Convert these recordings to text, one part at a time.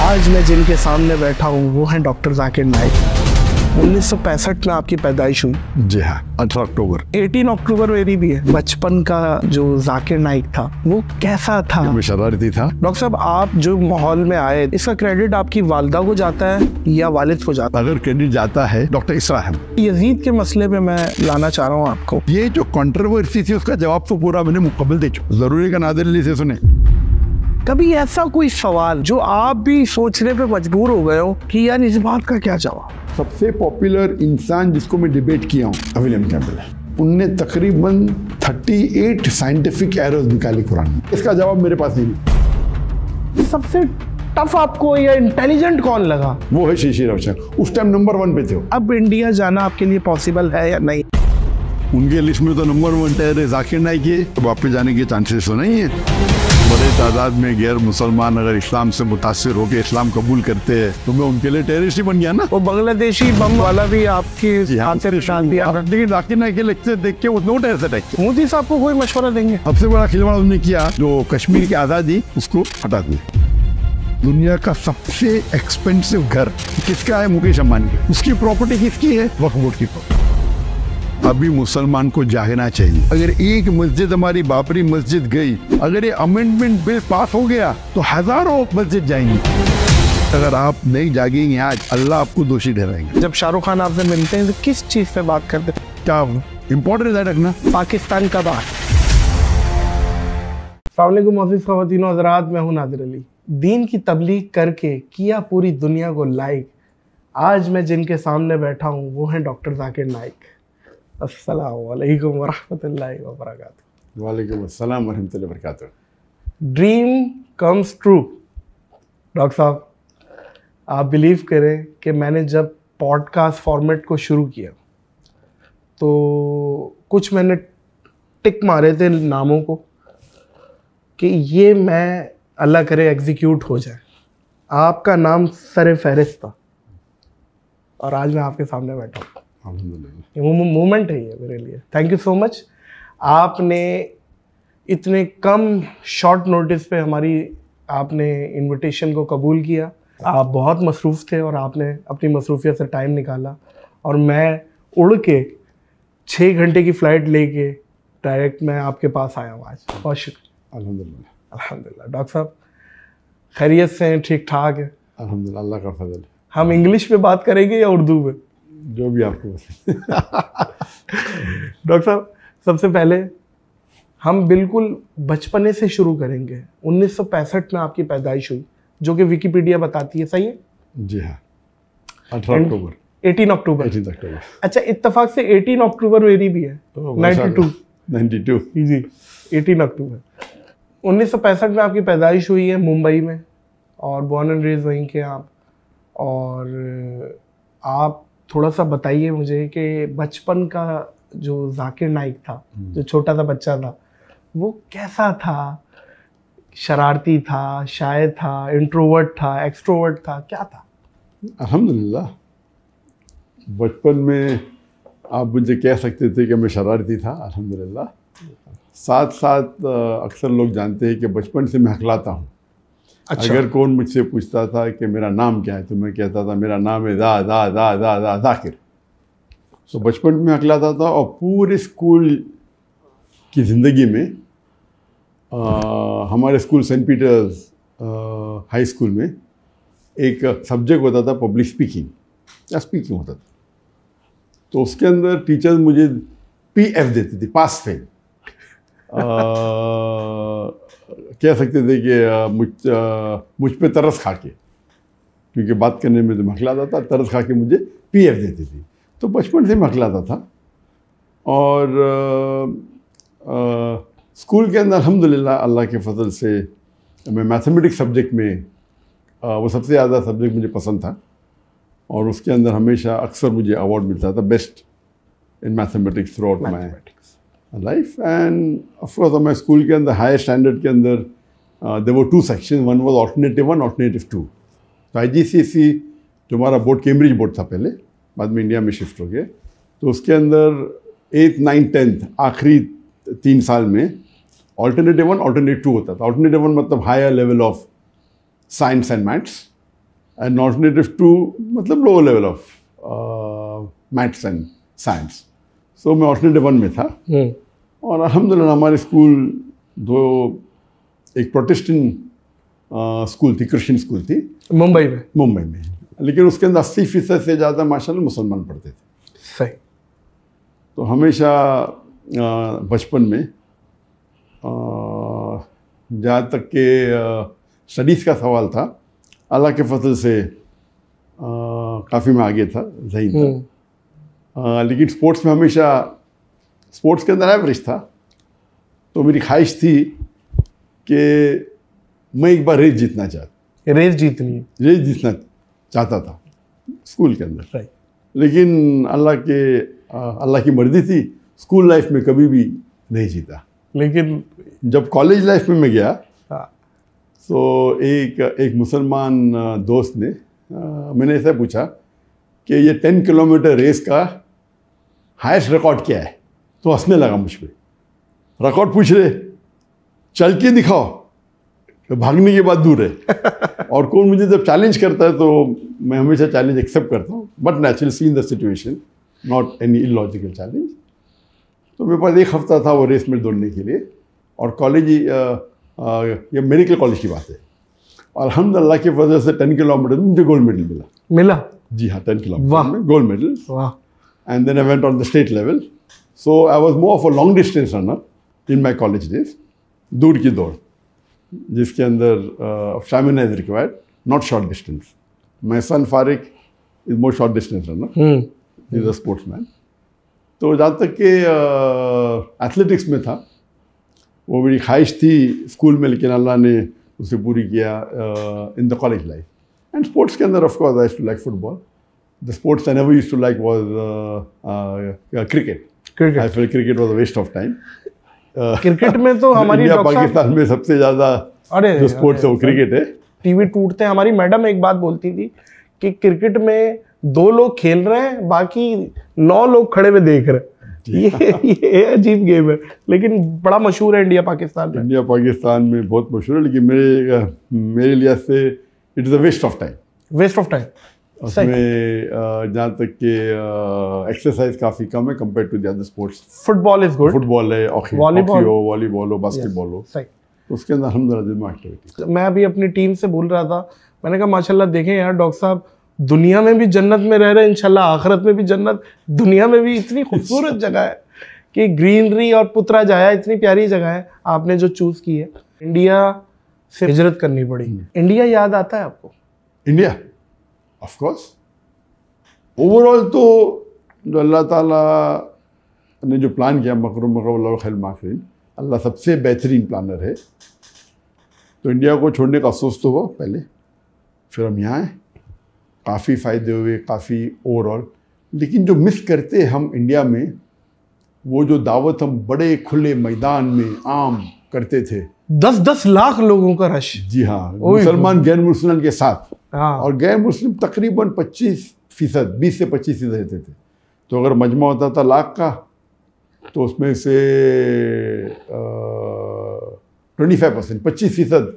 आज मैं जिनके सामने बैठा हूँ वो हैं डॉक्टर जाकिर नाइक। 1965 में आपकी पैदाइश हुई। जी हाँ, 18 अक्टूबर। 18 अक्टूबर मेरी भी है। बचपन का जो जाकिर नाइक था वो कैसा था? मैं शरारती था। डॉक्टर साहब, आप जो माहौल में आए, इसका क्रेडिट आपकी वालिदा को जाता है या वालिद को जाता है? अगर क्रेडिट जाता है डॉक्टर इसरा अहमद। यजीद के मसले पे मैं लाना चाह रहा हूँ आपको। ये जो कंट्रोवर्सी थी उसका जवाब तो पूरा मैंने मुकम्मल दे चुका। जरूरी का नादिर अली से सुने। कभी ऐसा कोई सवाल जो आप भी सोचने पे मजबूर हो गए हो कि यार इस बात का क्या जवाब? सबसे पॉपुलर इंसान जिसको मैं डिबेट किया हूँ विलियम कैम्पबेल है। उनने तकरीबन 38 साइंटिफिक एरर्स निकाली कुरान में। इसका जवाब मेरे पास नहीं। सबसे टफ आपको या इंटेलिजेंट कौन लगा? वो है शीशी रविशंकर। उस टाइम नंबर 1 पे थे। अब इंडिया जाना आपके लिए पॉसिबल है या नहीं? उनके लिस्ट में तो नंबर 1 है जाकिर नाइक है। तो वापस जाने के चांसेस तो नहीं है। बड़े तादाद में गैर मुसलमान अगर इस्लाम से मुतासिर होकर इस्लाम कबूल करते हैं तो मैं उनके लिए टेररिस्ट ही बन गया ना। वो बांग्लादेशी बम वाला भी आपके हाथ से निशान दिया। लेकिन जाकिर नाइक के लेक्चर देख के वो नो टेररिस्ट अटैक किया। मोदी साहब को कोई मशवरा देंगे? सबसे बड़ा खिलवाड़ उन्होंने किया जो कश्मीर की आज़ादी उसको हटा दिया। दुनिया का सबसे एक्सपेंसिव घर किसका है? मुकेश अंबानी का। उसकी प्रॉपर्टी किसकी है? वक्फ बोर्ड की प्रॉपर्टी। अभी मुसलमान को जागना चाहिए। अगर एक मस्जिद हमारी बाबरी मस्जिद गई, अगर ये अमेंडमेंट बिल पास हो गया तो हजारों मस्जिद जाएंगी। अगर आप नहीं जागेंगे आज, अल्लाह आपको दोषी ठहराएंगे। जब शाहरुख खान आपसे मिलते हैं तो किस चीज पे बात करते हैं? क्या इम्पोर्टेंट है रखना? पाकिस्तान का बात। अस्सलाम वालेकुम मोअज़्ज़िज़ ख़वातीन व हज़रात, मैं हूं नादिर अली। दीन की तबलीग करके किया पूरी दुनिया को लाइक। आज मैं जिनके सामने बैठा हूं वो हैं डॉक्टर जाकिर नाइक। अस्सलामु अलैकुम व रहमतुल्लाहि व बरकातुहू। वालेकुम अस्सलाम व रहमतुल्लाहि व बरकातुहू। Dream comes true. डॉक्टर साहब, आप बिलीव करें कि मैंने जब पॉडकास्ट फॉर्मेट को शुरू किया तो कुछ मैंने टिक मारे थे नामों को कि ये मैं अल्लाह करे एग्जीक्यूट हो जाए। आपका नाम सर फहरिस्त था और आज मैं आपके सामने बैठा हूँ। मोमेंट है ये मेरे लिए। Thank you so much. आपने इतने कम शॉर्ट नोटिस पे आपने इनविटेशन को कबूल किया। आप बहुत मसरूफ़ थे और आपने अपनी मसरूफियत से टाइम निकाला और मैं उड़ के 6 घंटे की फ़्लाइट लेके डायरेक्ट मैं आपके पास आया हूँ आज। बहुत शुक्रिया। अल्हम्दुलिल्लाह। अल्हम्दुलिल्लाह। डॉक्टर साहब खैरियत से हैं? ठीक ठाक है? अल्हम्दुलिल्लाह, अल्लाह का फजल है। हम इंग्लिश में बात करेंगे या उर्दू में? जो भी आपको डॉक्टर साहब, सबसे पहले हम बिल्कुल बचपने से शुरू करेंगे। 1965 में आपकी पैदाइश हुई जो कि विकिपीडिया बताती है, सही है? जी हाँ, 18 अक्टूबर। 18 अक्टूबर। 18 अक्टूबर। अच्छा, इत्तेफाक से 18 अक्टूबर मेरी भी है। 92 जी, 18 अक्टूबर 1965 में आपकी पैदाइश हुई है मुंबई में और बॉर्न एंड रेज वहीं के आप। और आप थोड़ा सा बताइए मुझे कि बचपन का जो जाकिर नाइक था, जो छोटा सा बच्चा था, वो कैसा था? शरारती था, शायर था, इंट्रोवर्ट था, एक्सट्रोवर्ट था, क्या था? अल्हम्दुलिल्लाह, बचपन में आप मुझे कह सकते थे कि मैं शरारती था। अल्हम्दुलिल्लाह। साथ साथ अक्सर लोग जानते हैं कि बचपन से मैं हकलाता हूँ। अच्छा। अगर कौन मुझसे पूछता था कि मेरा नाम क्या है तो मैं कहता था मेरा नाम है जाकिर। तो बचपन में हकलाता था और पूरे स्कूल की ज़िंदगी में हमारे school Saint Peter's high school में एक सब्जेक्ट होता था पब्लिक स्पीकिंग या स्पीकिंग होता था। तो उसके अंदर टीचर्स मुझे PF देती थी, पास फेल। कह सकते थे कि मुझ पे तरस खा के, क्योंकि बात करने में तो मखलाता था, तरस खा के मुझे PF देती थी। तो बचपन से मखलाता था। और स्कूल के अंदर अल्हम्दुलिल्लाह अल्लाह के फजल से मैं मैथमेटिक्स सब्जेक्ट में वो सबसे ज़्यादा सब्जेक्ट मुझे पसंद था और उसके अंदर हमेशा अक्सर मुझे अवार्ड मिलता था best in mathematics throughout my life. And of course हमारे स्कूल के अंदर हायर स्टैंडर्ड के अंदर there were 2 section. One was alternative 1, alternative 2। तो IGCSE जो हमारा बोर्ड कैम्ब्रिज बोर्ड था पहले, बाद में इंडिया में शिफ्ट हो गए। तो उसके अंदर 8th 9th 10th आखिरी 3 साल में ऑल्टरनेटिव 1, ऑल्टरनेटिव 2 होता था। ऑल्टरनेटिव 1 मतलब higher level of science and maths and alternative 2 मतलब lower level of maths and science. So मैं ऑल्टरनेटिव 1 में था। और अल्हम्दुलिल्लाह हमारे स्कूल एक प्रोटेस्टेंट स्कूल थी, क्रिश्चियन स्कूल थी मुंबई में, लेकिन उसके अंदर 80% से ज़्यादा माशाल्लाह मुसलमान पढ़ते थे। सही। तो हमेशा बचपन में जहाँ तक के स्टडीज़ का सवाल था, अल्लाह के फजल से काफ़ी मैं आगे था, ज़हीन था। लेकिन स्पोर्ट्स में हमेशा, स्पोर्ट्स के अंदर एवरेज था। तो मेरी ख्वाहिश थी कि मैं एक बार रेस जीतना चाहता था स्कूल के अंदर। लेकिन अल्लाह की मर्जी थी, स्कूल लाइफ में कभी भी नहीं जीता। लेकिन जब कॉलेज लाइफ में मैं गया तो एक मुसलमान दोस्त ने मैंने ऐसा पूछा कि ये 10 किलोमीटर रेस का हाईएस्ट रिकॉर्ड क्या है, तो हंसने लगा मुझ पे। रिकॉर्ड पूछ रहे, चल के दिखाओ, भागने की बात दूर है। और कौन मुझे जब चैलेंज करता है तो मैं हमेशा चैलेंज एक्सेप्ट करता हूँ, but naturally see in the situation, not any illogical challenge. तो मेरे पास 1 हफ्ता था वो रेस में दौड़ने के लिए। और कॉलेज, ये मेडिकल कॉलेज की बात है, और अल्हम्दुलिल्लाह की वजह से 10 किलोमीटर में मुझे गोल्ड मेडल मिला। जी हाँ, 10 किलोमीटर में gold medal. And then I went on the state level. So I was more of a long distance runner in my college days, दूर की दौड़ जिसके अंदर stamina is required, not short distance. My son Fariq is more short distance runner, is a sportsman. तो जहाँ तक कि athletics में था, वो मेरी ख्वाहिश थी स्कूल में, लेकिन अल्लाह ने उसे पूरी किया in the college life. And sports के अंदर of course I used to like football. The sports I never used to like was cricket. I felt cricket was a waste of time. Cricket में तो हमारी India Pakistan में सबसे ज़्यादा जो sports है वो क्रिकेट है। टीवी टूटते हैं। हमारी मैडम एक बात बोलती थी कि क्रिकेट में 2 लोग खेल रहे हैं, बाकी 9 लोग खड़े हुए देख रहे हैं। ये अजीब गेम है, लेकिन बड़ा मशहूर है इंडिया पाकिस्तान में। इंडिया पाकिस्तान में बहुत मशहूर है, लेकिन मेरे लिहाज से it is a waste of time. उसमें जहाँ तक कि एक्सरसाइज काफ़ी कम है compare to the other sports. Football is good, football है, वॉलीबॉल हो, बास्केटबॉल हो, तो उसके अंदर अल्हम्दुलिल्लाह एक्टिविटी। मैं अभी अपनी टीम से बोल रहा था, मैंने कहा माशाल्लाह देखें यार डॉक्टर साहब, दुनिया में भी जन्नत में रह रहे हैं, इंशाल्लाह आखिरत में भी जन्नत। दुनिया में भी इतनी खूबसूरत जगह है कि ग्रीनरी और पुत्रा जाया, इतनी प्यारी जगह है आपने जो चूज़ की है। इंडिया से हिजरत करनी पड़ी। इंडिया याद आता है आपको? India of course. ओवरऑल तो जो अल्लाह ताला ने जो प्लान किया, मकरूम खैर माफिन, अल्लाह सबसे बेहतरीन प्लानर है। तो इंडिया को छोड़ने का अफसोस तो हुआ पहले, फिर हम यहाँ आए, काफ़ी फ़ायदे हुए, काफ़ी ओवरऑल। लेकिन जो मिस करते हम इंडिया में, वो जो दावत हम बड़े खुले मैदान में आम करते थे, 10-10 लाख लोगों का रश। जी हाँ, मुसलमान गैर मुसलमान के साथ। और गैर मुस्लिम तकरीबन 25%, 20 से 25% रहते थे। तो अगर मजमा होता था लाख का, तो उसमें से 25%, 25%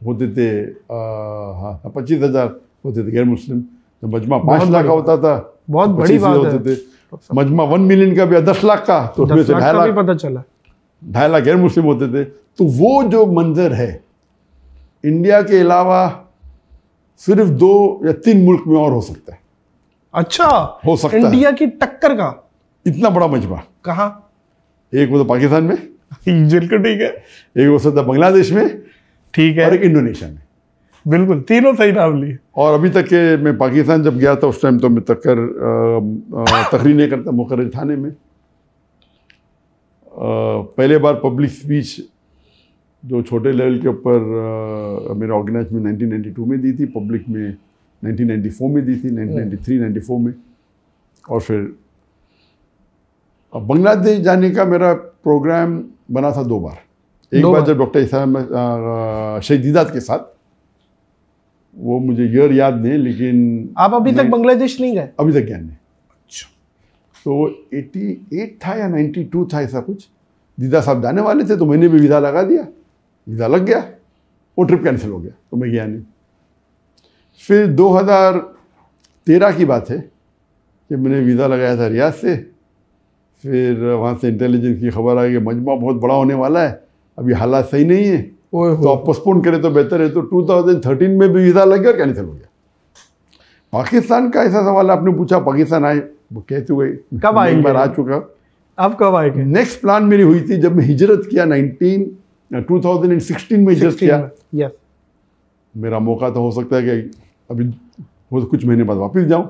होते थे, 25,000 होते थे गैर मुस्लिम। तो मजमा 5 लाख का होता था, बहुत बड़ी बात होते थे। मजमा 1 मिलियन का भी 10 लाख का, तो उसमें से 2.5 लाख पता चला, 2.5 लाख गैर मुस्लिम होते थे। तो वो जो मंजर है, इंडिया के अलावा सिर्फ 2 या 3 मुल्क में और हो सकता है। अच्छा, हो सकता है इंडिया की टक्कर का इतना बड़ा मजमा। कहाँ? एक वो तो पाकिस्तान में, बिल्कुल ठीक है। एक हो सकता है बांग्लादेश में, ठीक है, और एक इंडोनेशिया में। बिल्कुल, तीनों सही नाम लिए। और अभी तक के मैं पाकिस्तान जब गया था, उस टाइम तो मैं तकरीर नहीं करता, मुकर्रर थाने में। पहले बार पब्लिक स्पीच जो छोटे लेवल के ऊपर मेरे ऑर्गेनाइज में 1992 में दी थी, पब्लिक में 1994 में दी थी, 1993-94 में। और फिर बांग्लादेश जाने का मेरा प्रोग्राम बना था 2 बार। एक बार जब डॉक्टर शहीद दीदात के साथ, वो मुझे ईयर याद नहीं, लेकिन आप अभी तक बांग्लादेश नहीं गए? अभी तक गया नहीं। अच्छा। तो 88 था या 92 था, ऐसा कुछ। दीदा साहब जाने वाले थे, तो मैंने भी वीज़ा लगा दिया, वीज़ा लग गया, वो ट्रिप कैंसिल हो गया, तो मैं गया नहीं। फिर 2013 की बात है कि मैंने वीज़ा लगाया था रियाद से। फिर वहाँ से इंटेलिजेंस की खबर आई कि मजमा बहुत बड़ा होने वाला है, अभी हालात सही नहीं है, तो आप पोस्टपोन करें तो बेहतर है। तो 2013 में भी वीज़ा लग गया और कैंसिल हो गया। पाकिस्तान का ऐसा सवाल आपने पूछा, पाकिस्तान आए, वो कहते हुए कब आएंगे? एक बार आ चुका। अब कब आएंगे? नेक्स्ट प्लान मेरी हुई थी जब मैं हिजरत किया 2016 में हिजरत किया। yes. मेरा मौका तो हो सकता है कि अभी वो कुछ महीने बाद वापस जाऊं,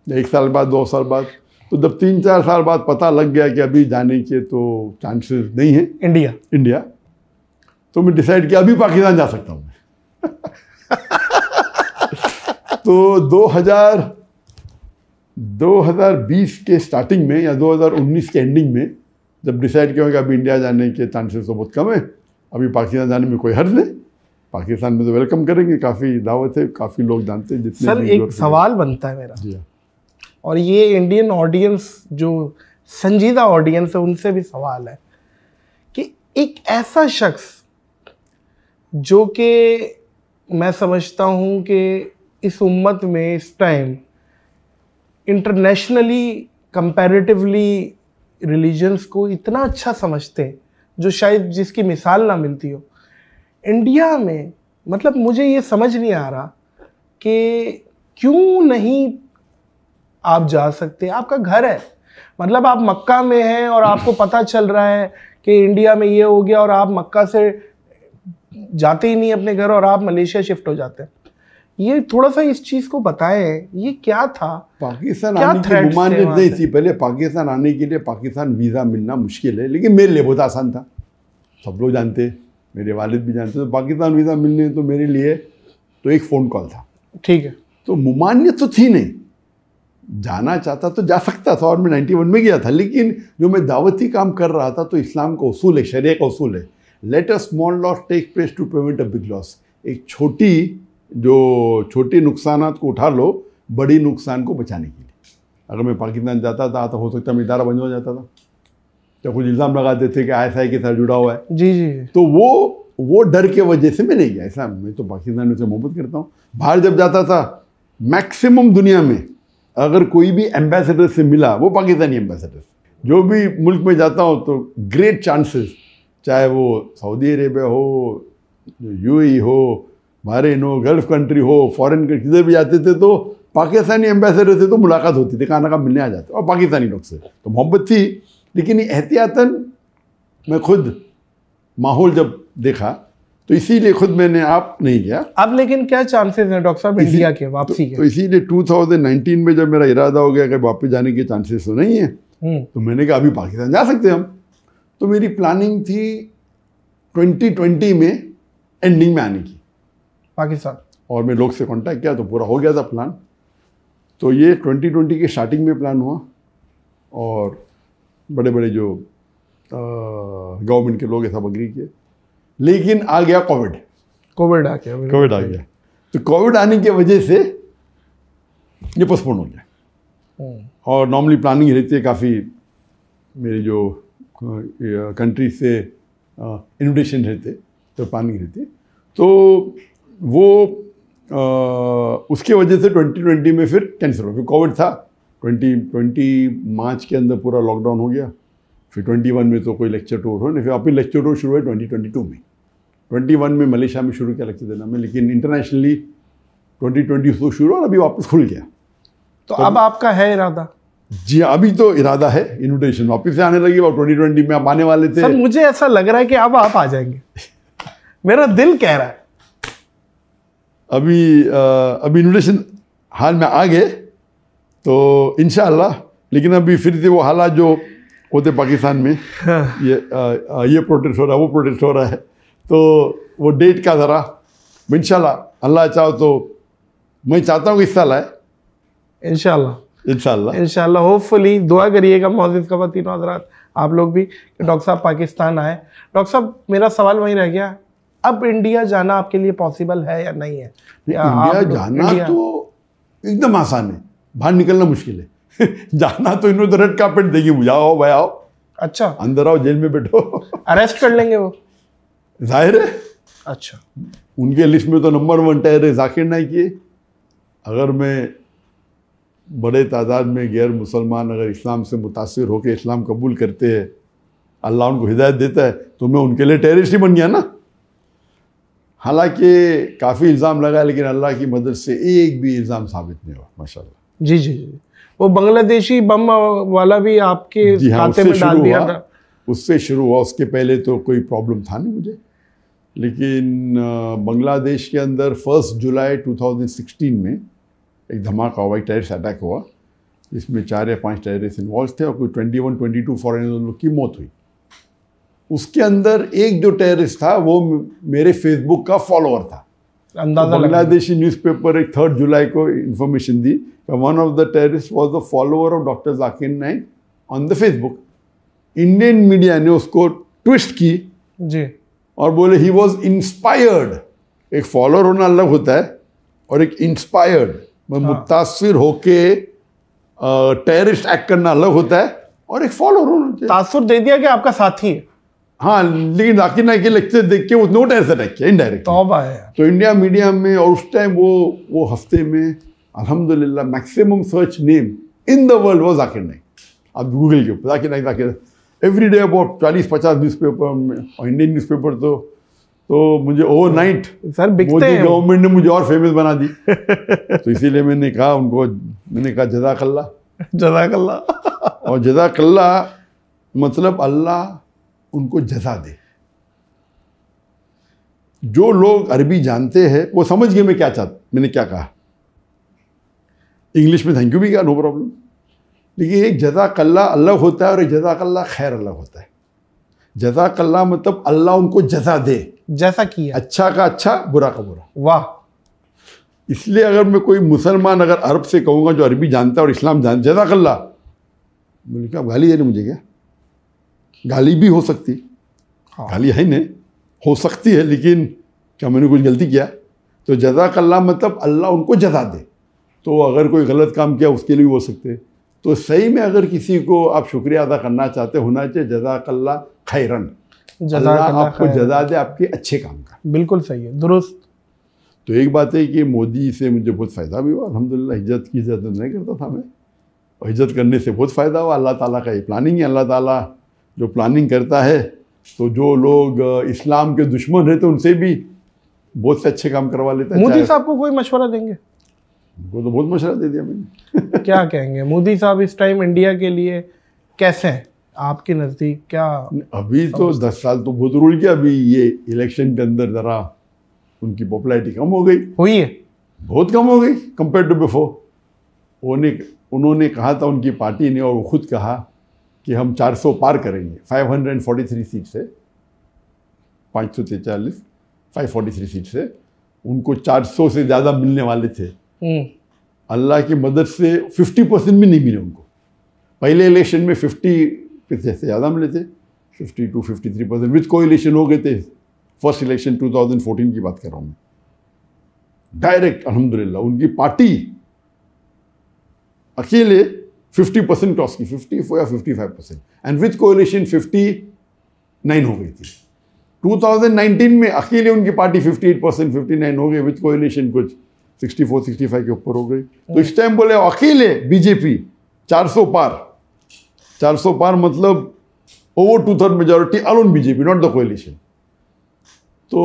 या 1 साल बाद, 2 साल बाद। तो जब 3-4 साल बाद पता लग गया कि अभी जाने के तो चांसेस नहीं है इंडिया, तो मैं डिसाइड किया अभी पाकिस्तान जा सकता हूँ। तो 2020 के स्टार्टिंग में या 2019 के एंडिंग में जब डिसाइड किया कि अभी इंडिया जाने के चांसेस तो बहुत कम है, अभी पाकिस्तान जाने में कोई हर्ज नहीं, पाकिस्तान में तो वेलकम करेंगे, काफ़ी दावत है, काफ़ी लोग जानते हैं जितने। सर एक सवाल बनता है मेरा, जी, और ये इंडियन ऑडियंस जो संजीदा ऑडियंस है उनसे भी सवाल है कि एक ऐसा शख्स जो कि मैं समझता हूँ कि इस उम्मत में इस टाइम इंटरनेशनली कंपैरेटिवली रिलीजन्स को इतना अच्छा समझते हैं, जो शायद जिसकी मिसाल ना मिलती हो इंडिया में, मतलब मुझे ये समझ नहीं आ रहा कि क्यों नहीं आप जा सकते। आपका घर है, मतलब आप मक्का में हैं और आपको पता चल रहा है कि इंडिया में ये हो गया और आप मक्का से जाते ही नहीं अपने घर और आप मलेशिया शिफ्ट हो जाते हैं। ये थोड़ा सा इस चीज़ को बताएं, ये क्या था? पाकिस्तान आने की मुमानियत नहीं थी पहले। पाकिस्तान आने के लिए पाकिस्तान वीज़ा मिलना मुश्किल है, लेकिन मेरे लिए बहुत आसान था, सब लोग जानते, मेरे वालिद भी जानते। तो पाकिस्तान वीज़ा मिलने तो मेरे लिए तो एक फ़ोन कॉल था, ठीक है। तो मुमानियत तो थी नहीं, जाना चाहता तो जा सकता था, और मैं 91 में गया था। लेकिन जो मैं दावती काम कर रहा था तो इस्लाम का उसूल है, शरिया का उसूल है, let a small loss take place to prevent a big loss. एक छोटे नुकसानात को उठा लो बड़ी नुकसान को बचाने के लिए। अगर मैं पाकिस्तान जाता था तो हो सकता है मैं इदारा बंद हो जाता था, तो कुछ इल्ज़ाम लगाते थे कि ISI के साथ जुड़ा हुआ है। जी। तो वो डर के वजह से मैं नहीं गया। ऐसा मैं तो पाकिस्तान से मोहब्बत करता हूँ। बाहर जब जाता था मैक्सिमम दुनिया में अगर कोई भी एम्बेसडर से मिला, वो पाकिस्तानी एम्बेसडर, जो भी मुल्क में जाता हूँ तो ग्रेट चांसेस, चाहे वो सऊदी अरेबिया हो, UAE हो, बहरीन हो, गल्फ कंट्री हो, फॉरेन किधर भी जाते थे तो पाकिस्तानी एम्बेसडर से तो मुलाकात होती थी, खाना का मिलने आ जाते, और पाकिस्तानी लोग से तो मोहब्बत थी। लेकिन एहतियातन मैं खुद माहौल जब देखा तो इसीलिए खुद मैंने आप नहीं गया। अब लेकिन क्या चांसेस हैं डॉक्टर साहब इंडिया के वापसी के? तो इसीलिए 2019 में जब मेरा इरादा हो गया कि वापस जाने के चांसेस तो नहीं है, तो मैंने कहा अभी पाकिस्तान जा सकते हैं हम। तो मेरी प्लानिंग थी 2020 में एंडिंग में आने की पाकिस्तान, और मैं लोग से कांटेक्ट किया तो पूरा हो गया था प्लान। तो ये 2020 के स्टार्टिंग में प्लान हुआ, और बड़े बड़े जो गवर्नमेंट के लोग सब अग्री किए। लेकिन आ गया कोविड आ गया। तो कोविड आने की वजह से ये पोस्टपोन हो गया। और नॉर्मली प्लानिंग रहती है काफ़ी, मेरी जो कंट्री से इन्विटेशन रहते तो प्लानिंग रहती है, तो वो उसके वजह से 2020 में फिर कैंसिल हो गया। कोविड था 2020 मार्च के अंदर, पूरा लॉकडाउन हो गया। फिर 21 में तो कोई लेक्चर टूर हो नहीं, फिर अभी लेक्चर टूर शुरू हुआ 2022 में। 21 में मलेशिया में शुरू किया लेक्चर देना में, लेकिन इंटरनेशनली 2020 से शुरू और अभी वापस खुल गया। तो अब आपका है इरादा? जी अभी तो इरादा है, इन्विटेशन वापस से आने लगी, और 2020 में आप आने वाले थे। सर मुझे ऐसा लग रहा है कि अब आप आ जाएंगे, मेरा दिल कह रहा है। अभी इन्विटेशन हाल में आ गए तो इंशाअल्लाह, लेकिन अभी फिर से वो हालात जो होते पाकिस्तान में, ये प्रोटेस्ट हो रहा है, वो प्रोटेस्ट हो रहा है, तो वो डेट का ज़रा इंशाअल्लाह अल्लाह चाहो तो मैं चाहता हूँ कि इस साल आए इंशाअल्लाह। होपफुली दुआ करिएगा मौजूद ख़वातीन और हज़रात, आप लोग भी, कि डॉक्टर साहब पाकिस्तान आए। डॉक्टर साहब मेरा सवाल वहीं रह गया, अब इंडिया जाना आपके लिए पॉसिबल है या नहीं है? इंडिया जाना तो एकदम आसान है, बाहर निकलना मुश्किल है। जाना तो इन्होंने रेड कार्पेट देगी, मुझे आओ भाई आओ, अच्छा अंदर आओ, जेल में बैठो, अरेस्ट कर लेंगे वो, जाहिर है। अच्छा, उनके लिस्ट में तो नंबर 1 टायर है जाकिर नाइक, अगर मैं बड़े तादाद में गैर मुसलमान अगर इस्लाम से मुतासिर होकर इस्लाम कबूल करते हैं, अल्लाह उनको हिदायत देता है, तो मैं उनके लिए टेररिस्ट ही बन गया ना। हालांकि काफ़ी इल्ज़ाम लगा, लेकिन अल्लाह की मदद से एक भी इल्ज़ाम साबित नहीं हुआ, माशाल्लाह। जी जी जी। वो बांग्लादेशी बम वाला भी आपके खाते में डाल दिया था? उससे शुरू हुआ, उसके पहले तो कोई प्रॉब्लम था नहीं मुझे। लेकिन बांग्लादेश के अंदर 1 जुलाई 2016 में एक धमाका हुआ, एक टेररिस्ट अटैक हुआ, जिसमें 4 या 5 टेररिस्ट इन्वॉल्व थे और कोई 21-22 फॉरेनर की मौत हुई। उसके अंदर एक जो टेररिस्ट था वो मेरे फेसबुक का फॉलोअर था। अंदाजा तो बांग्लादेशी न्यूज़पेपर एक 3 जुलाई को information the, one of the terrorist was the follower of doctor Zakir Naik on the Facebook. Indian media ने उसको ट्विस्ट की जी और बोले ही वॉज इंस्पायर्ड। एक फॉलोअर होना अलग होता है और एक इंस्पायर्ड मुतासिर होके टेररिस्ट एक्ट करना अलग होता है, और एक फॉलोअर होना चाहिए। तासुर दे दिया कि आपका साथी है। हाँ, लेकिन जाकिर नाइक के लेक्चर देख के उसने टेररिस्ट अटैक किया इनडायरेक्ट। तौबा है। तो इंडिया मीडिया में, और उस टाइम वो हफ्ते में अल्हम्दुलिल्लाह maximum search name in the world वो जाकिर नाइक। आप गूगल के ऊपर Zakir Naik every day about 40-50 newspaper में, और इंडियन न्यूज़पेपर तो मुझे ओवरनाइट सर बिकते हैं। गवर्नमेंट ने मुझे और फेमस बना दी। तो इसीलिए मैंने कहा जज़ाकल्लाह। जज़ाकल्लाह। और जज़ाकल्लाह मतलब अल्लाह उनको जज़ा दे। जो लोग अरबी जानते हैं वो समझ गए मैंने क्या कहा। इंग्लिश में थैंक यू भी कहा, नो प्रॉब्लम। लेकिन एक जज़ाकल्लाह अलग होता है और एक जज़ाकल्लाह खैर अलग होता है। जज़ाकल्लाह मतलब अल्लाह उनको जज़ा दे, जैसा किया, अच्छा का अच्छा, बुरा का बुरा। वाह। इसलिए अगर मैं कोई मुसलमान अगर अरब से कहूँगा जो अरबी जानता है और इस्लाम जानता, जज़ाकल्लाह, मैंने कहा गाली दे रहे मुझे क्या? गाली भी हो सकती, हाँ। गाली है नहीं, हो सकती है, लेकिन क्या मैंने कुछ गलती किया? तो जज़ाकल्लाह मतलब अल्लाह उनको जज़ा दे। तो अगर कोई गलत काम किया उसके लिए भी हो सकते। तो सही में अगर किसी को आप शुक्रिया अदा करना चाहते होना चाहिए जज़ाकल्लाह खैरन, अल्लाह आपको जज़ा दे आपके अच्छे काम का। बिल्कुल सही है, दुरुस्त। तो एक बात है कि मोदी से मुझे बहुत फ़ायदा भी हुआ अल्हम्दुलिल्लाह। हिज्रत की इज्जत नहीं करता था मैं, और हिज्रत करने से बहुत फ़ायदा हुआ। अल्लाह ताला का ये प्लानिंग है। अल्लाह ताला जो प्लानिंग करता है, तो जो लोग इस्लाम के दुश्मन रहते उनसे भी बहुत से अच्छे काम करवा लेता है। मोदी साहब को कोई मशवरा देंगे? वो तो बहुत मशवरा दे दिया मैंने। क्या कहेंगे मोदी साहब इस टाइम इंडिया के लिए कैसे हैं आपके नज़दीक? क्या अभी तो 10 साल तो बहुत रूल किया। अभी ये इलेक्शन के अंदर ज़रा उनकी पॉपुलैरिटी कम हो गई, हुई है, बहुत कम हो गई कंपेयर टू बिफोर। उन्होंने कहा था, उनकी पार्टी ने, और वो खुद कहा कि हम 400 पार करेंगे। 543 सीट से 543 543 सीट से उनको 400 से ज़्यादा मिलने वाले थे। अल्लाह की मदद से 50% भी नहीं मिले उनको। पहले इलेक्शन में 50 से ज़्यादा मिले थे, 52-53% विद कोएलिशन हो गए थे। फर्स्ट इलेक्शन 2014 की बात कर रहा हूँ मैं। डायरेक्ट अल्हम्दुलिल्लाह उनकी पार्टी अकेले 50% क्रॉस की, 54 या 55%, एंड विद कोएलिशन 59 हो गई थी। 2019 में अकेले उनकी पार्टी 58%, 59 हो गई, विद कोएलिशन कुछ 64-65 के ऊपर हो गई। तो इस टाइम बोले अकेले बीजेपी 400 पार मतलब over 2/3 majority alone BJP, not the coalition. तो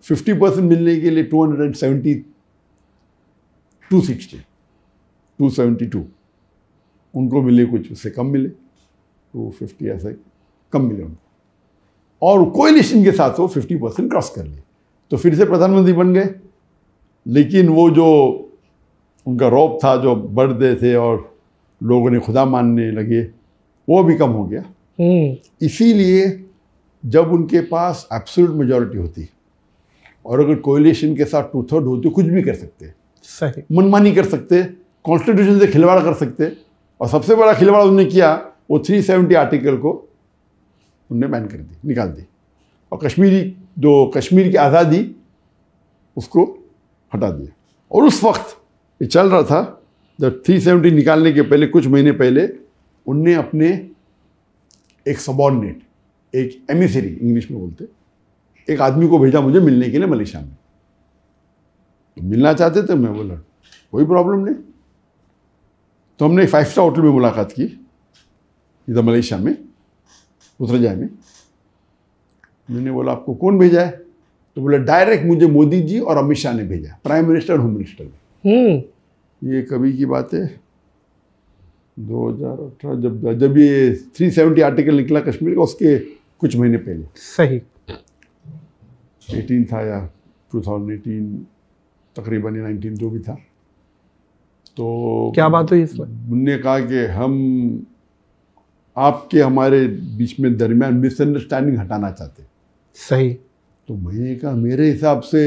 50% मिलने के लिए 272 उनको मिले, कुछ उससे कम मिले, 250 ऐसे कम मिले उनको, और कोएलिशन के साथ वो 50% क्रॉस कर लिए, तो फिर से प्रधानमंत्री बन गए। लेकिन वो जो उनका रौब था, जो बढ़ते थे और लोगों ने खुदा मानने लगे, वो भी कम हो गया। इसीलिए जब उनके पास एब्सोल्यूट मेजॉरिटी होती और अगर कोएलिशन के साथ 2/3 होती, कुछ भी कर सकते, सही मनमानी कर सकते, कॉन्स्टिट्यूशन से खिलवाड़ कर सकते। और सबसे बड़ा खिलवाड़ उन्होंने किया, वो 370 आर्टिकल को उन्होंने बैन कर दी, निकाल दी, और कश्मीर की आज़ादी उसको हटा दिया। और उस वक्त ये चल रहा था, जब 370 निकालने के पहले, कुछ महीने पहले, उनने अपने एक सबॉर्डिनेट, एक एमिसरी इंग्लिश में बोलते, एक आदमी को भेजा मुझे मिलने के लिए मलेशिया में। तो मिलना चाहते थे, मैं बोला कोई प्रॉब्लम नहीं। तो हमने 5 स्टार होटल में मुलाकात की इधर मलेशिया में, पुत्रजाय में। मैंने बोला आपको कौन भेजा है? तो बोला डायरेक्ट मुझे मोदी जी और अमित शाह ने भेजा, प्राइम मिनिस्टर और होम मिनिस्टर ने। ये कभी की बात है 2018, जब ये 370 आर्टिकल निकला कश्मीर का, उसके कुछ महीने पहले। सही। 18 था या 2018 तकरीबन, 19 जो भी था। तो क्या बात हुई इसमें? उन्होंने कहा कि हम आपके हमारे बीच में दरमियान मिसअंडरस्टैंडिंग हटाना चाहते। सही। तो मैंने कहा मेरे हिसाब से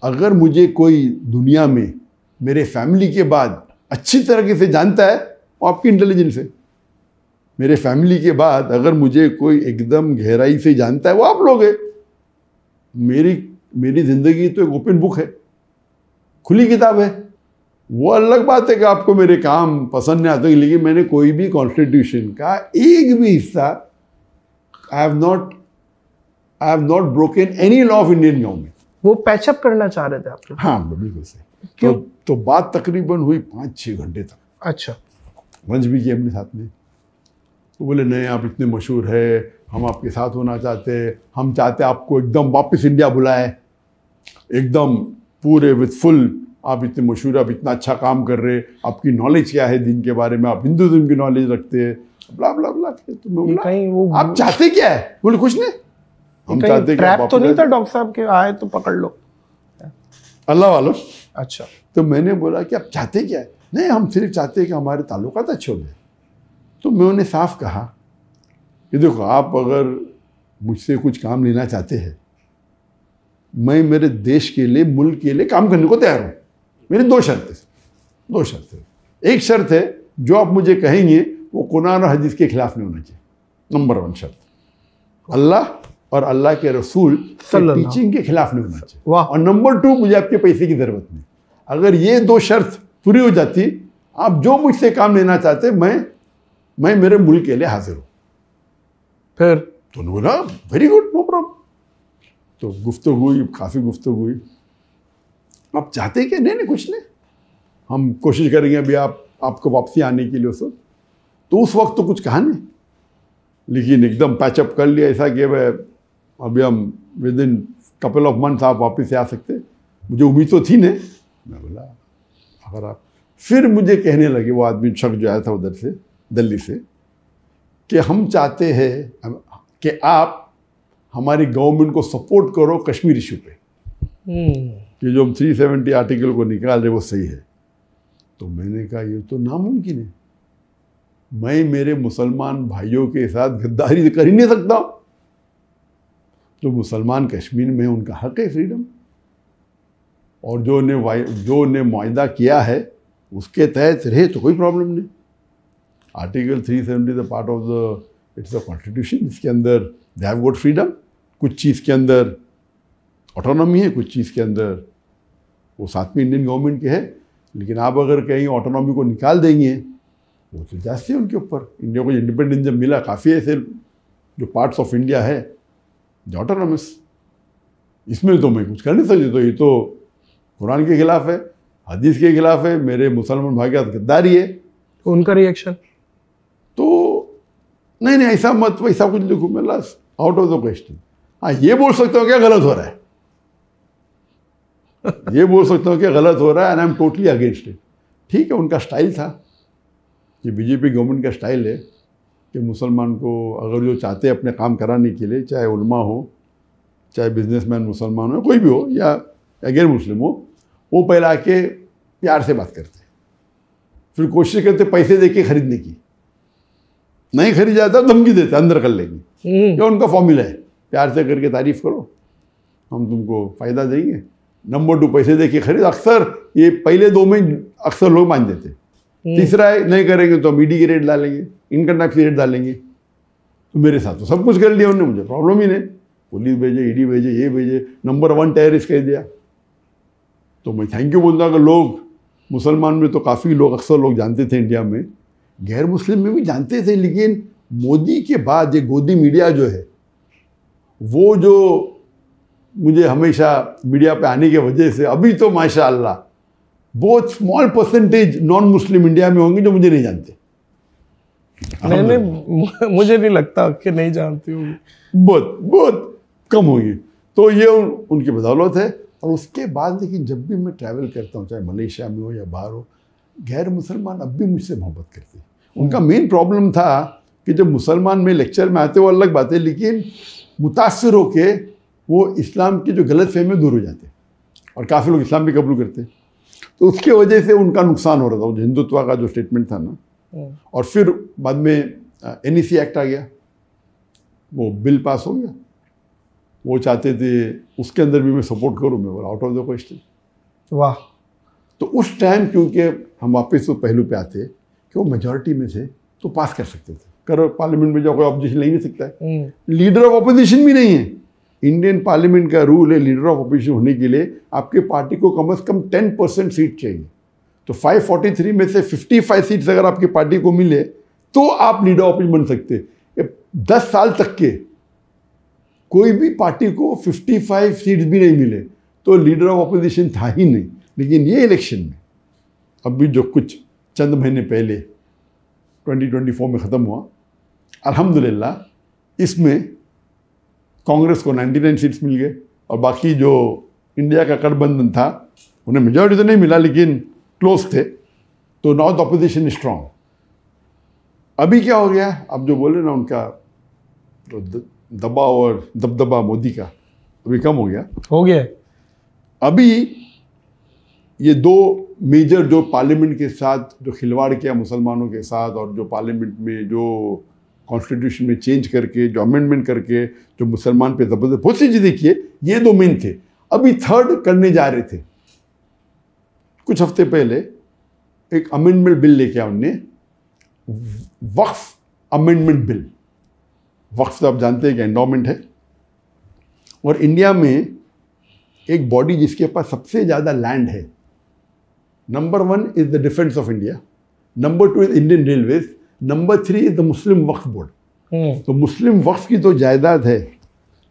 अगर मुझे कोई दुनिया में मेरे फैमिली के बाद अच्छी तरीके से जानता है वो आपकी इंटेलिजेंस है। मेरे फैमिली के बाद अगर मुझे कोई एकदम गहराई से जानता है वो आप लोग हैं। मेरी ज़िंदगी तो एक ओपन बुक है, खुली किताब है। वो अलग बात है कि आपको मेरे काम पसंद नहीं आते, लेकिन मैंने कोई भी कॉन्स्टिट्यूशन का एक भी हिस्सा आई have not broken any law of Indian government. वो पैचअप करना चाह रहे थे आप लोग? हाँ बिल्कुल सही। क्यों? तो बात तकरीबन हुई 5-6 घंटे तक। अच्छा। लंच भी किया अपने साथ में। तो बोले नहीं आप इतने मशहूर है, हम आपके साथ होना चाहते हैं, हम चाहते हैं आपको एकदम वापस इंडिया बुलाए, एकदम पूरे विथ फुल। आप इतने मशहूर, आप इतना अच्छा काम कर रहे, आपकी नॉलेज क्या है दिन के बारे में, आप हिंदुइज्म की नॉलेज रखते हैं, ब्ला ब्ला ब्ला। तो मैं बोला आप चाहते क्या है? बोले कुछ नहीं, हम चाहते ट्रैप तो नहीं था डॉक्टर साहब के आए तो पकड़ लो अल्लाह वालों। अच्छा। तो मैंने बोला कि आप चाहते क्या है? नहीं हम सिर्फ चाहते हैं कि हमारे ताल्लुकात अच्छे हो जाए। तो मैं उन्हें साफ कहा कि देखो आप अगर मुझसे कुछ काम लेना चाहते हैं, मैं मेरे देश के लिए, मुल्क के लिए काम करने को तैयार हूँ। मेरी 2 शर्तें। एक शर्त है जो आप मुझे कहेंगे वो कुरान और हदीस के खिलाफ नहीं होना चाहिए। नंबर 1 शर्त, अल्लाह और अल्लाह के रसूल टीचिंग के खिलाफ नहीं होना चाहिए। और नंबर 2, मुझे आपके पैसे की जरूरत नहीं। अगर ये 2 शर्त पूरी हो जाती, आप जो मुझसे काम लेना चाहते, मैं मेरे मुल्क के लिए हाजिर हूँ। फिर तो उन्होंने बोला वेरी गुड, नो प्रॉब्लम। तो गुफ्तगू हुई, काफ़ी गुफ्तगू हुई। आप चाहते क्या? नहीं कुछ नहीं, हम कोशिश करेंगे अभी आपको वापसी आने के लिए। तो उस वक्त तो कुछ कहा नहीं, लेकिन एकदम पैचअप कर लिया ऐसा कि भाई अभी हम with in couple of months आप वापस आ सकते। मुझे उम्मीद तो थी नहीं। मैं बोला अगर आप, फिर मुझे कहने लगे वो आदमी, शख्स जो आया था उधर से, दिल्ली से, कि हम चाहते हैं कि आप हमारी गवर्नमेंट को सपोर्ट करो कश्मीर इशू पे, कि जो हम 370 आर्टिकल को निकाल रहे वो सही है। तो मैंने कहा ये तो नामुमकिन है, मैं मेरे मुसलमान भाइयों के साथ गद्दारी कर ही नहीं सकता। जो मुसलमान कश्मीर में उनका हक है फ्रीडम, और जो ने मुआहदा किया है उसके तहत रहे तो कोई प्रॉब्लम नहीं। Article 370 the part of the it's a constitution, इसके अंदर दे हैव गॉट फ्रीडम। कुछ चीज़ के अंदर ऑटोनॉमी है, कुछ चीज़ के अंदर वो साथ में इंडियन गवर्नमेंट के है। लेकिन आप अगर कहीं ऑटोनॉमी को निकाल देंगे वो तो जास्ती है उनके ऊपर। इंडिया को इंडिपेंडेंस जब मिला, काफ़ी ऐसे जो पार्ट्स ऑफ इंडिया है जो ऑटोनॉमस, इसमें तो मैं कुछ कर नहीं सकती। तो ये तो कुरान के खिलाफ है, हदीस के खिलाफ है, मेरे मुसलमान भाई के साथ गद्दारी है। उनका रिएक्शन तो नहीं ऐसा मत, वैसा कुछ लिखो। मैं last out of the question. हाँ ये बोल सकता हूँ क्या गलत हो रहा है, ये बोल सकता हूँ क्या गलत हो रहा है, and I am totally against it. ठीक है, उनका स्टाइल था, ये बीजेपी गवर्नमेंट का स्टाइल है कि मुसलमान को अगर जो चाहते हैं अपने काम कराने के लिए, चाहे उलमा हो, चाहे बिजनेसमैन मुसलमान हो, कोई भी हो, या गैर मुस्लिम हो, वो पहले आके प्यार से बात करते, फिर कोशिश करते पैसे दे के खरीदने की। नहीं खरीद जाता धमकी देते अंदर कर लेंगे। ये उनका फॉर्मूला है, प्यार से करके तारीफ करो, हम तुमको फ़ायदा देंगे। नंबर 2 पैसे दे के खरीद। अक्सर ये पहले 2 में अक्सर लोग मान देते। तीसरा है नहीं करेंगे तो हम ईडी की रेट डालेंगे, इनकम टैक्स की रेट डालेंगे। तो मेरे साथ तो सब कुछ कर लिया उन्होंने, मुझे प्रॉब्लम ही नहीं। पुलिस भेजे, ईडी भेजे, ये भेजे, नंबर 1 टेररिस्ट कह दिया। तो मैं थैंक यू बोलता कि लोग मुसलमान में तो काफ़ी लोग, अक्सर लोग जानते थे इंडिया में, गैर मुस्लिम में भी जानते थे। लेकिन मोदी के बाद ये गोदी मीडिया जो है, वो जो मुझे हमेशा मीडिया पे आने की वजह से अभी तो माशाअल्लाह बहुत small percentage non Muslim India में होंगे जो मुझे नहीं जानते। नहीं, मुझे नहीं लगता कि नहीं जानती होगी, बहुत बहुत कम होगी। तो ये उनकी बदौलत है। और उसके बाद लेकिन जब भी मैं ट्रैवल करता हूँ, चाहे मलेशिया में हो या बाहर हो, गैर मुसलमान अब भी मुझसे मोहब्बत करते हैं। उनका मेन प्रॉब्लम था कि जब मुसलमान में लेक्चर में आते वो अलग बात है, लेकिन मुतासर होके वो इस्लाम की जो गलत फहमी दूर हो जाते और काफ़ी लोग इस्लाम भी कबूल करते। तो उसके वजह से उनका नुकसान हो रहा था, वो हिंदुत्व का जो स्टेटमेंट था ना। और फिर बाद में NEC एक्ट आ गया, वो बिल पास हो गया। वो चाहते थे उसके अंदर भी मैं सपोर्ट करूँ, मैं बोला आउट ऑफ द क्वेश्चन। वाह। तो उस टाइम क्योंकि हम वापस उस पहलू पे आते कि वो मेजॉरिटी में थे तो पास कर सकते थे, करो पार्लियामेंट में जाओ, कोई ऑपोजिशन ले नहीं सकता है, लीडर ऑफ ऑपोजिशन भी नहीं है। इंडियन पार्लियामेंट का रूल है लीडर ऑफ ऑपोजिशन होने के लिए आपके पार्टी को कम से कम 10% सीट चाहिए। तो 543 में से 55 सीट्स अगर आपकी पार्टी को मिले तो आप लीडर ऑफ ऑपोजिशन बन सकते। 10 साल तक के कोई भी पार्टी को 55 सीट्स भी नहीं मिले तो लीडर ऑफ ऑपोजिशन था ही नहीं। लेकिन ये इलेक्शन में अभी जो कुछ चंद महीने पहले 2024 में ख़त्म हुआ, अल्हम्दुलिल्लाह इसमें कांग्रेस को 99 सीट्स मिल गए और बाकी जो इंडिया का गठबंधन था उन्हें मेजॉरिटी तो नहीं मिला लेकिन क्लोज थे। तो now the opposition is strong. अभी क्या हो गया, अब जो बोले ना उनका तो दबाव और दबदबा मोदी का अभी कम हो गया। अभी ये दो मेजर जो पार्लियामेंट के साथ जो खिलवाड़ किया मुसलमानों के साथ और जो पार्लियामेंट में जो कॉन्स्टिट्यूशन में चेंज करके जो अमेंडमेंट करके जो मुसलमान पे जबरदस्त बहुत सी चीज़ें किए, ये दो मेन थे। अभी थर्ड करने जा रहे थे। कुछ हफ्ते पहले एक अमेंडमेंट बिल लेके आया उनने, वक्फ अमेंडमेंट बिल। वक्फ तो आप जानते हैं कि एंडोमेंट है और इंडिया में एक बॉडी जिसके पास सबसे ज़्यादा लैंड है, number 1 is the defence of India, number 2 is Indian railways, number 3 is the Muslim Waqf board. तो मुस्लिम वक्फ की जो जायदाद है,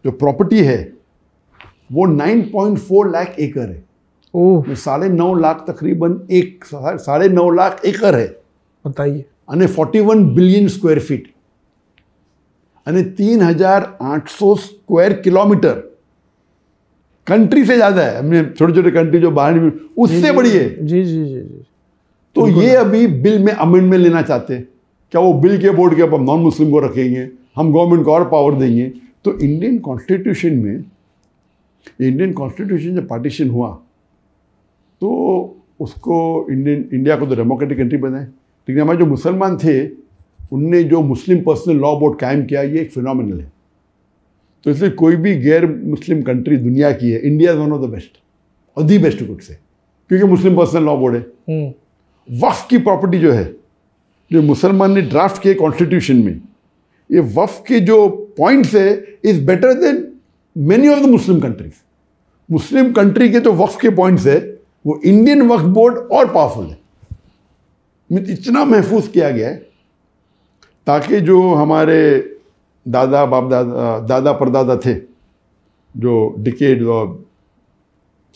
जो प्रॉपर्टी है, वो 9.4 लाख एकड़ है। 9.5 लाख तकरीबन 9.5 लाख एकड़ है, बताइए। અને 41 बिलियन स्क्वायर फीट અને 3,800 स्क्वायर किलोमीटर। कंट्री से ज्यादा है। हमने छोटे छोटे कंट्री जो बाहर में उससे बड़ी है। जी जी जी जी। तो ये अभी बिल में अमेंडमेंट लेना चाहते हैं। क्या वो बिल के बोर्ड के ऊपर नॉन मुस्लिम को रखेंगे, हम गवर्नमेंट को और पावर देंगे। तो इंडियन कॉन्स्टिट्यूशन में, इंडियन कॉन्स्टिट्यूशन जब पार्टीशन हुआ तो उसको इंडिया को तो डेमोक्रेटिक कंट्री बनाए, लेकिन हमारे जो मुसलमान थे उनने जो मुस्लिम पर्सनल लॉ बोर्ड कायम किया, ये एक फिनोमिनल है। तो इसलिए कोई भी गैर मुस्लिम कंट्री दुनिया की है, India is one of the best और दी बेस्ट कुड से, क्योंकि मुस्लिम पर्सनल लॉ बोर्ड है। वक्फ की प्रॉपर्टी जो है, जो मुसलमान ने ड्राफ्ट किए कॉन्स्टिट्यूशन में, ये वक्फ के जो पॉइंट्स है is better than many of the Muslim countries. Muslim country के जो वक्फ के पॉइंट्स है वो इंडियन वक्फ बोर्ड और पावरफुल है। इतना महफूज किया गया है ताकि जो हमारे दादा बाप दादा परदादा थे, जो डिकेड और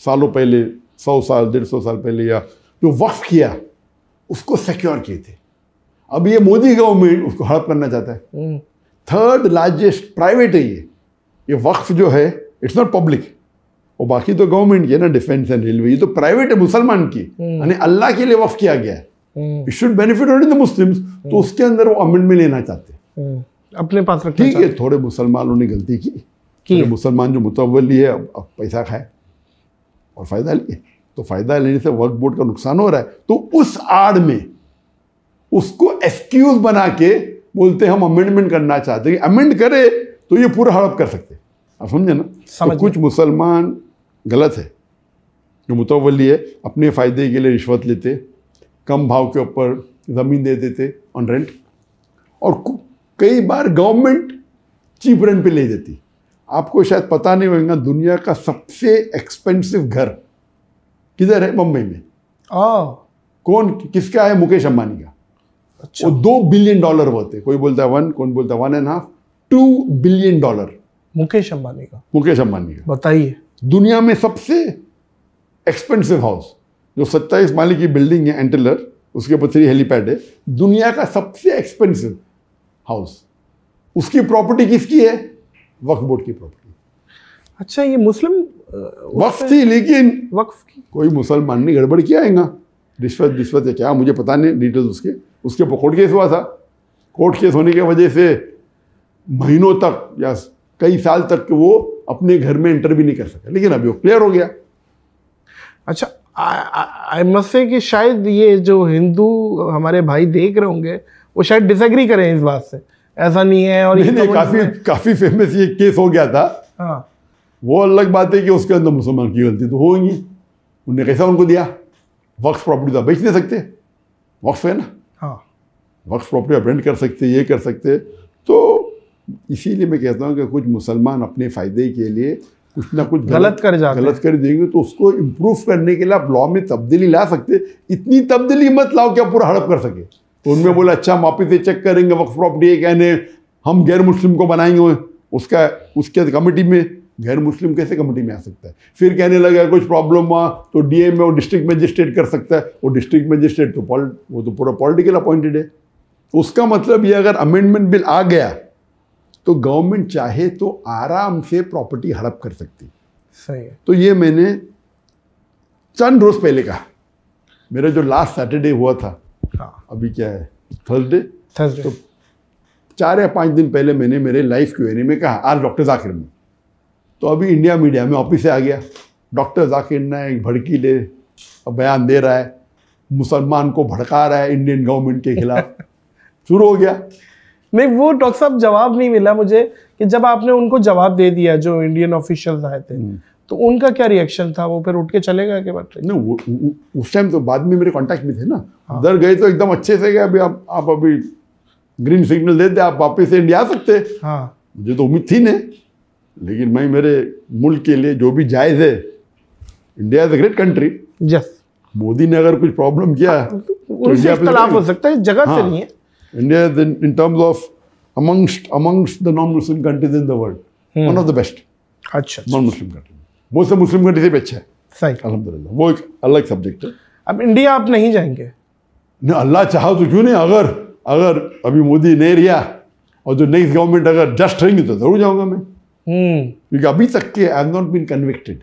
सालों पहले, 100 साल 150 साल पहले या जो वक्फ किया, उसको सिक्योर किए थे। अब ये मोदी गवर्नमेंट उसको हड़प करना चाहता है। थर्ड लार्जेस्ट प्राइवेट है ये वक्फ जो है, इट्स नॉट पब्लिक। और बाकी तो गवर्नमेंट की है ना, डिफेंस एंड रेलवे, ये तो प्राइवेट है मुसलमान की, यानी अल्लाह के लिए वक्फ किया गया है। It should benefit only the Muslims. तो उसके अंदर वो अमेंडमेंट लेना चाहते हैं, अपने पास रखना। ठीक है, थोड़े मुसलमानों ने गलती की, मुसलमान जो मुतवल्ली है अब पैसा खाए और फ़ायदा लिए, तो फ़ायदा लेने से वक्फ बोर्ड का नुकसान हो रहा है। तो उस आड़ में उसको एक्सक्यूज बना के बोलते हम अमेंडमेंट करना चाहते हैं। अमेंड करे तो ये पूरा हड़प कर सकते हैं, आप समझे ना। तो कुछ मुसलमान गलत है, जो मुतवल्ली है, अपने फ़ायदे के लिए रिश्वत लेते, कम भाव के ऊपर ज़मीन दे देते ऑन रेंट, और कई बार गवर्नमेंट चीप रेंट पे ले देती। आपको शायद पता नहीं होगा, दुनिया का सबसे एक्सपेंसिव घर किधर है? मुंबई में। कौन किसका है? मुकेश अंबानी का। अच्छा। वो $2 बिलियन वर्थ है। कोई बोलता है 1, कौन बोलता है 1.5, $2 बिलियन मुकेश अंबानी का। मुकेश अंबानी का, बताइए। दुनिया में सबसे एक्सपेंसिव हाउस, जो 27 माले की बिल्डिंग है एंटेलर, उसके ऊपर 3 हेलीपैड है, दुनिया का सबसे एक्सपेंसिव हाउस, उसकी प्रॉपर्टी किसकी है? वक्फ बोर्ड की प्रॉपर्टी। अच्छा, ये मुस्लिम वक्फ थी, लेकिन वक्फ की कोई मुसलमान ने गड़बड़ किया है, रिश्वत है क्या, मुझे पता नहीं डिटेल्स उसके ऊपर कोर्ट केस हुआ था। कोर्ट केस होने की वजह से महीनों तक या कई साल तक वो अपने घर में एंटर भी नहीं कर सके, लेकिन अभी वो क्लियर हो गया। अच्छा, आई मस्ट से कि शायद ये जो हिंदू हमारे भाई देख रहे होंगे वो शायद डिसएग्री करें इस बात से, ऐसा नहीं है। और नहीं, काफी फेमस ये केस हो गया था। हाँ, वो अलग बात है कि उसके अंदर मुसलमान की गलती तो होगी, उनने कैसा उनको दिया? वक्फ प्रॉपर्टी तो बेच नहीं सकते, वक्फ है ना। हाँ, वक्फ प्रॉपर्टी आप रेंट कर सकते, ये कर सकते। तो इसीलिए मैं कहता हूँ कि कुछ मुसलमान अपने फ़ायदे के लिए कुछ ना कुछ गलत कर देंगे, तो उसको इम्प्रूव करने के लिए आप लॉ में तब्दीली ला सकते। इतनी तब्दीली मत लाओ कि आप पूरा हड़प कर सके। तो उनमें बोला अच्छा हम वापिस से चेक करेंगे वक्फ प्रॉपर्टी है कहने, हम गैर मुस्लिम को बनाएंगे उसके कमेटी में। गैर मुस्लिम कैसे कमेटी में आ सकता है? फिर कहने लगा कुछ प्रॉब्लम हुआ तो डीएम में वो डिस्ट्रिक्ट मजिस्ट्रेट कर सकता है। वो डिस्ट्रिक्ट मजिस्ट्रेट तो वो तो पूरा पॉलिटिकल अपॉइंटेड है। उसका मतलब ये अगर अमेंडमेंट बिल आ गया तो गवर्नमेंट चाहे तो आराम से प्रॉपर्टी हड़प कर सकती। सही है। तो ये मैंने चंद रोज पहले कहा। मेरा जो लास्ट सैटरडे हुआ था, हाँ, अभी क्या है, थर्सडे, तो 4 या 5 दिन पहले मैंने मेरे लाइव Q&A में कहा आज डॉक्टर जाकिर में। तो अभी इंडिया मीडिया में ऑफिस से आ गया, डॉक्टर जाकिर नाइक भड़कीले बयान दे रहा है, मुसलमान को भड़का रहा है इंडियन गवर्नमेंट के खिलाफ। शुरू हो गया। नहीं, वो डॉक्टर साहब जवाब नहीं मिला मुझे कि जब आपने उनको जवाब दे दिया जो इंडियन ऑफिशियल्स आए थे, तो उनका क्या रिएक्शन था? वो फिर उठ के चले गए? नहीं, उस टाइम तो बाद में मेरे कांटेक्ट में थे ना। उधर गए तो एकदम अच्छे से गए, अभी आप अभी ग्रीन सिग्नल दे दे, आप वापस से इंडिया आ सकते। हाँ, मुझे तो उम्मीद थी नहीं, लेकिन मैं मेरे मुल्क के लिए जो भी जायज़ है, India is a great country. Yes, Modi ने अगर कुछ प्रॉब्लम किया तो इंडिया इख्तलाफ हो सकता है, जगह से नहीं है। India in terms of amongst the non-Muslim countries in the world, one of the best. अच्छा, non-Muslim country, वो सब मुस्लिम कंट्री से भी अच्छा है। सही, अल्हम्दुलिल्लाह। वो एक अलग सब्जेक्ट है। अब इंडिया आप नहीं जाएंगे? नहीं, अल्लाह चाहो तो क्यों नहीं। अगर अभी मोदी नहीं रहा और जो नेक्स्ट गवर्नमेंट अगर जस्ट रहेंगी तो जरूर जाऊंगा मैं। क्योंकि अभी तक के I have not been convicted.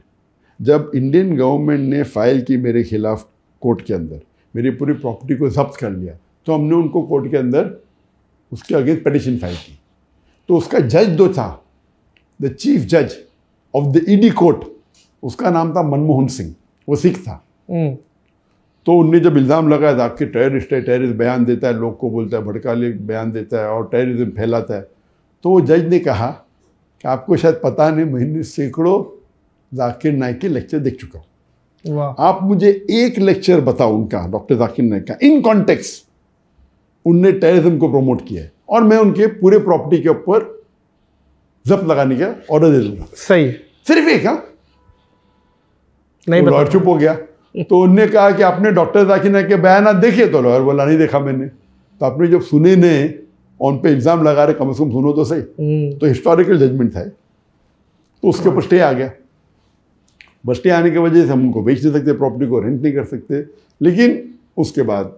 जब इंडियन गवर्नमेंट ने फाइल की मेरे खिलाफ कोर्ट के अंदर, मेरी पूरी प्रॉपर्टी को जब्त कर लिया, तो हमने उनको कोर्ट के अंदर उसके अगेंस्ट पिटीशन फाइल की। तो उसका जज जो था, द चीफ जज ऑफ द ईडी कोर्ट, उसका नाम था मनमोहन सिंह, वो सिख था। तो उनने जब इल्ज़ाम लगाया था आपके टेररिस्ट है, टेररिस्ट बयान देता है, लोग को बोलता है, भड़काले बयान देता है और टेररिज्म फैलाता है, तो वो जज ने कहा कि आपको शायद पता नहीं, मैंने सैकड़ों जाकिर नाइक के लेक्चर देख चुका हूँ। आप मुझे एक लेक्चर बताओ उनका, डॉक्टर जाकिर नाइक का, इन कॉन्टेक्स्ट उनने टेररिज्म को प्रमोट किया है, और मैं उनके पूरे प्रॉपर्टी के ऊपर जब्त लगाने का ऑर्डर दे दूंगा। सही, सिर्फ एक। हाँ, नहीं, लॉयर चुप हो गया। तो उनने कहा कि आपने डॉक्टर जाकिर नाइक के बयान देखे? तो लॉयर बोला नहीं देखा मैंने। तो आपने जब सुने ने उन पे इल्जाम लगा रहे, कम से कम सुनो तो सही। तो हिस्टोरिकल जजमेंट था, तो उसके ऊपर स्टे आ गया। बस स्टे आने की वजह से हम उनको बेच नहीं सकते, प्रॉपर्टी को रेंट नहीं कर सकते। लेकिन उसके बाद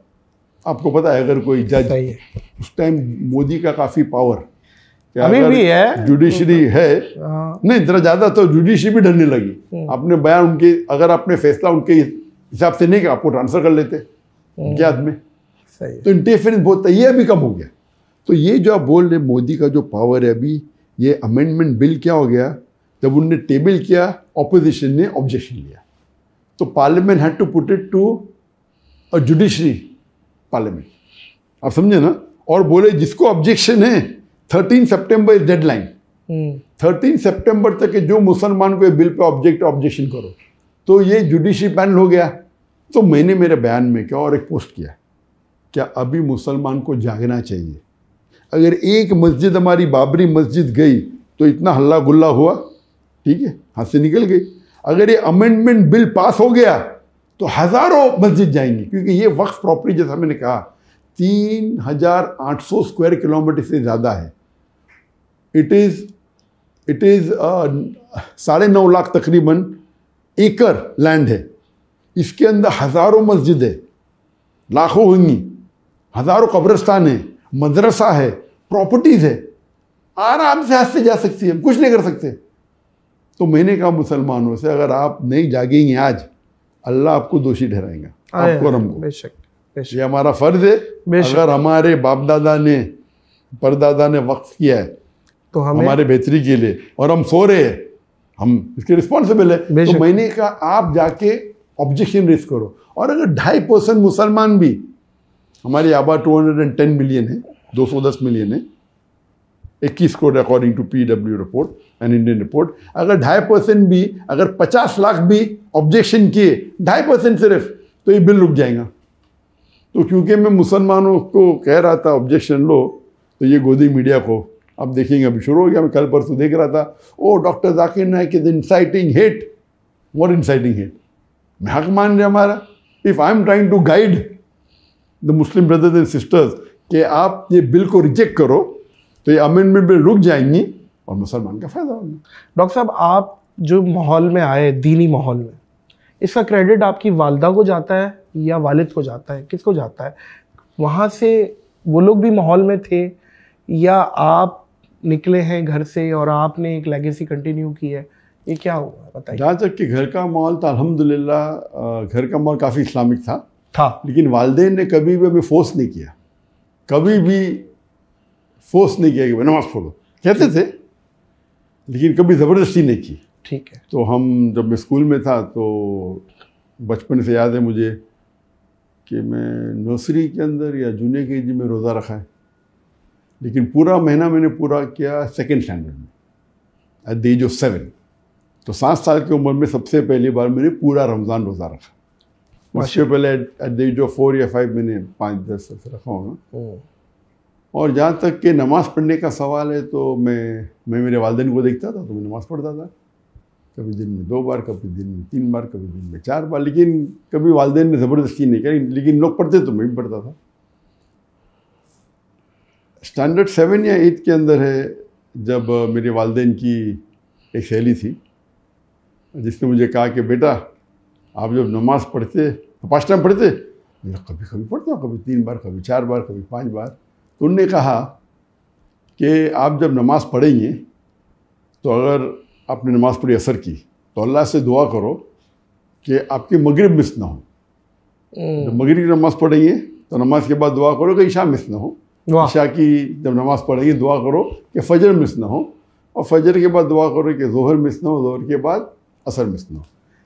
आपको पता है, अगर कोई जज, उस टाइम मोदी का काफ़ी पावर, अभी भी है, जुडिशरी है, नहीं जरा ज़्यादा, तो जुडिशरी भी डरने लगी। आपने बयान उनके, अगर आपने फैसला उनके हिसाब से नहीं किया, आपको ट्रांसफर कर लेते उनके हाथ में। तो इंटरफेरेंस बहुत था, ये अभी कम हो गया। तो ये जो आप बोल रहे मोदी का जो पावर है अभी, ये अमेंडमेंट बिल क्या हो गया, जब उनने टेबल किया, ऑपोजिशन ने ऑब्जेक्शन लिया, तो parliament had to put it to a judiciary parliament. आप समझे ना। और बोले जिसको ऑब्जेक्शन है 13 सितंबर इज डेडलाइन, 13 सितंबर तक जो मुसलमान को बिल पे ऑब्जेक्शन करो, तो ये जुडिशरी पैनल हो गया। तो मैंने मेरे बयान में क्या और एक पोस्ट किया, क्या अभी मुसलमान को जागना चाहिए। अगर एक मस्जिद हमारी बाबरी मस्जिद गई तो इतना हल्ला गुल्ला हुआ, ठीक है, हाथ से निकल गई। अगर ये अमेंडमेंट बिल पास हो गया तो हज़ारों मस्जिद जाएंगी, क्योंकि ये वक्फ प्रॉपर्टी, जैसा मैंने कहा, 3800 स्क्वायर किलोमीटर से ज़्यादा है। इट इज़ 9.5 लाख तकरीबन एकड़ लैंड है। इसके अंदर हज़ारों मस्जिदें, लाखों होंगी, हज़ारों कब्रिस्तान है, मदरसा है, प्रॉपर्टीज़ है, आराम से हाथ से जा सकती है, हम कुछ नहीं कर सकते। तो मैंने कहा मुसलमानों से, अगर आप नहीं जागेंगे आज, अल्लाह आपको दोषी ठहराएगा, आपको और हमको। बेशक, ये हमारा फ़र्ज़ है। अगर हमारे बाप दादा ने, परदादा ने वक्फ किया है तो हमारे बेहतरी के लिए, और हम सो रहे हैं, हम इसके रिस्पॉन्सिबल है। तो मैंने कहा आप जाके ऑब्जेक्शन रेज करो। और अगर 2.5% मुसलमान भी, हमारी आबादी 210 मिलियन है, 210 मिलियन है, 21 crore according to PW report and Indian report, अगर 2.5% भी, अगर 50 लाख भी ऑब्जेक्शन किए, 2.5% सिर्फ, तो ये बिल रुक जाएगा। तो क्योंकि मैं मुसलमानों को कह रहा था ऑब्जेक्शन लो, तो ये गोदी मीडिया को अब देखेंगे, अभी शुरू हो गया। मैं कल परसों देख रहा था, oh doctor Zakir Naik is inciting hate. What inciting hate? मैं हक मान रहे हमारा। If I am trying to guide the Muslim brothers and sisters कि आप ये बिल को रिजेक्ट करो, तो ये अमेंडमेंट बिल रुक जाएंगी और मुसलमान का फायदा होगा। डॉक्टर साहब, आप जो माहौल में आए, दीनी माहौल में, इसका क्रेडिट आपकी वालदा को जाता है या वालिद को जाता है, किसको जाता है? वहाँ से वो लोग भी माहौल में थे या आप निकले हैं घर से और आपने एक लेगेसी कंटिन्यू की है? ये क्या हुआ बताइए। जहाँ तक कि घर का माहौल था, अल्हम्दुलिल्लाह घर का माहौल काफ़ी इस्लामिक था, लेकिन वालिदैन ने कभी भी हमें फोर्स नहीं किया, कभी भी फोर्स नहीं किया कि नमाज पढ़ो। कहते थे, लेकिन कभी ज़बरदस्ती नहीं की। ठीक है। तो हम जब मैं स्कूल में था, तो बचपन से याद है मुझे कि मैं नर्सरी के अंदर या जूनियर KG में रोज़ा रखा है, लेकिन पूरा महीना मैंने पूरा किया सेकेंड स्टैंडर्ड में, एट द एज ऑफ 7। तो 7 साल की उम्र में सबसे पहली बार मैंने पूरा रमज़ान रोज़ा रखा। उसके पहले एट द एज ऑफ 4 या 5 मैंने 5-10 से रखा होगा। और जहाँ तक कि नमाज़ पढ़ने का सवाल है, तो मैं मेरे वालिदैन को देखता था, तो मैं नमाज़ पढ़ता था, कभी दिन में 2 बार, कभी दिन में 3 बार, कभी दिन में 4 बार, लेकिन कभी वालिदैन ने ज़बरदस्ती नहीं करी, लेकिन लोग पढ़ते तो मैं भी पढ़ता था। स्टैंडर्ड 7 या 8 के अंदर है, जब मेरे वालिदैन की एक सहेली थी, जिसने मुझे कहा कि बेटा, आप जब नमाज़ पढ़ते तो 5 टाइम पढ़ते? मैं कभी कभी पढ़ता हूँ, कभी 3 बार, कभी 4 बार, कभी 5 बार। तो उन्होंने कहा कि आप जब नमाज़ पढ़ेंगे, तो अगर आपने नमाज़ पढ़ी असर की, तो अल्लाह से दुआ करो कि आपकी मगरिब मिस ना हो। जब मगरिब की नमाज़ पढ़ेंगे, तो नमाज के बाद दुआ करो कि ईशा मिस ना हो। ईशा की जब नमाज़ पढ़ेंगे, दुआ करो कि फजर मिस ना हो, और फजर के बाद दुआ करो कि ज़ोहर मिस ना हो, ज़ोहर के बाद असर मिस ना हो।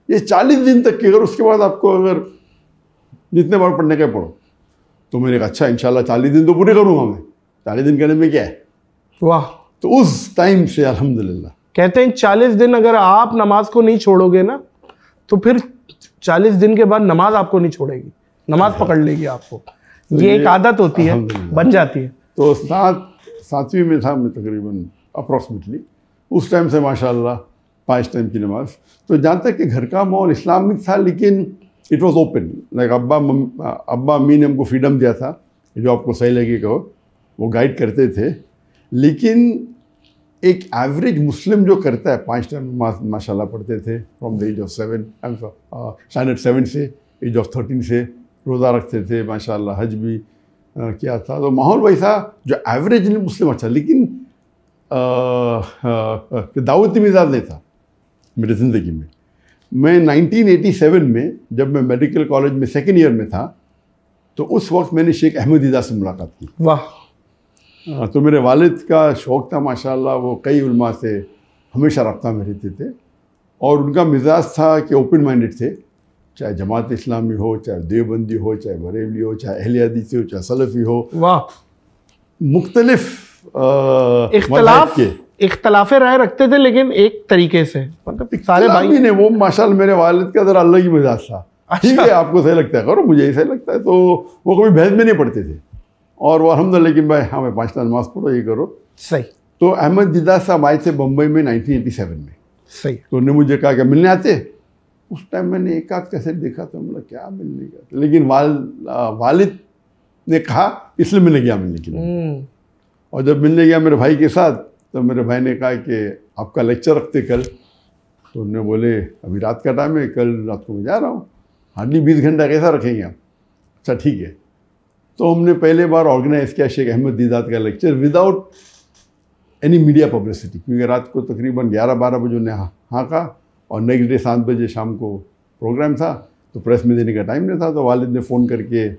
ये 40 दिन तक की, अगर उसके बाद आपको अगर जितने बार पढ़ने का पढ़ो, तो मैंने कहा अच्छा, इंशाल्लाह 40 दिन तो पूरे करूँगा मैं, 40 दिन करने में क्या है। वाह। तो उस टाइम से अल्हम्दुलिल्लाह कहते हैं 40 दिन अगर आप नमाज को नहीं छोड़ोगे ना, तो फिर 40 दिन के बाद नमाज आपको नहीं छोड़ेगी, नमाज पकड़ लेगी आपको। तो ये एक आदत होती है, बन जाती है। तो 7वीं में था मैं तकरीबन अप्रॉक्सीमेटली, उस टाइम से माशाल्लाह 5 टाइम की नमाज। तो जहाँ तक कि घर का माहौल इस्लामिक था, लेकिन इट वाज ओपन। लाइक अब्बा अम्मी ने हमको फ्रीडम दिया था, जो आपको सही लगे कहो, वो गाइड करते थे। लेकिन एक एवरेज मुस्लिम जो करता है, 5 टाइम नमाज माशाल्लाह पढ़ते थे from the age of 7, standard 7 से एज ऑफ 13 से रोज़ा रखते थे माशाल्लाह, हज भी किया था। तो माहौल वैसा जो एवरेज मुस्लिम अच्छा, लेकिन दावती मिजाज नहीं था मेरी ज़िंदगी में। मैं 1987 में जब मैं मेडिकल कॉलेज में 2nd ईयर में था, तो उस वक्त मैंने शेख अहमद दीदा से मुलाकात की। वाह। तो मेरे वालिद का शौक़ था माशाल्लाह, वो कई उलमा से हमेशा रब्ता में रहते थे, और उनका मिजाज था कि ओपन माइंडेड थे, चाहे जमात इस्लामी हो, चाहे देवबंदी हो, चाहे बरेली हो, चाहे अहले हदीस हो, चाहे सलफ़ी हो। वाह। मुख्तलिफ इख्तलाफे राय रखते थे, लेकिन एक तरीके से, मतलब सारे भाई ने। वो माशाल्लाह मेरे वालिद का ज़रा अलग ही मिजाज था। ठीक है, आपको सही लगता है करो, मुझे ही सही लगता है। तो वो कभी बहस में नहीं पढ़ते थे, और वो अल्हम्दुलिल्लाह कि भाई हाँ, मैं 5 नमाज पढ़ो, ये करो सही। तो अहमद दीदा साहब आए थे बम्बई में 1987 में। सही। तो उन्होंने मुझे कहा कि मिलने आते। उस टाइम मैंने एक आध कैसेट देखा, तो मतलब क्या मिलने का, लेकिन वालिद ने कहा, इसलिए मैंने गया मिलने के लिए। और जब मिलने गया मेरे भाई के साथ, तो मेरे भाई ने कहा कि आपका लेक्चर रखते कल। तो उन्होंने बोले अभी रात का टाइम है, कल रात को मैं जा रहा हूँ। हार्डली 20 घंटा कैसा रखेंगे आप? अच्छा ठीक है। तो हमने पहले बार ऑर्गेनाइज किया शेख अहमद दीदात का lecture without any media publicity, क्योंकि रात को तकरीबन 11-12 बजे उन्हें हाँका और नेक्स्ट डे 7 बजे शाम को प्रोग्राम था, तो प्रेस में देने का टाइम नहीं था। तो वालिद ने फ़ोन करके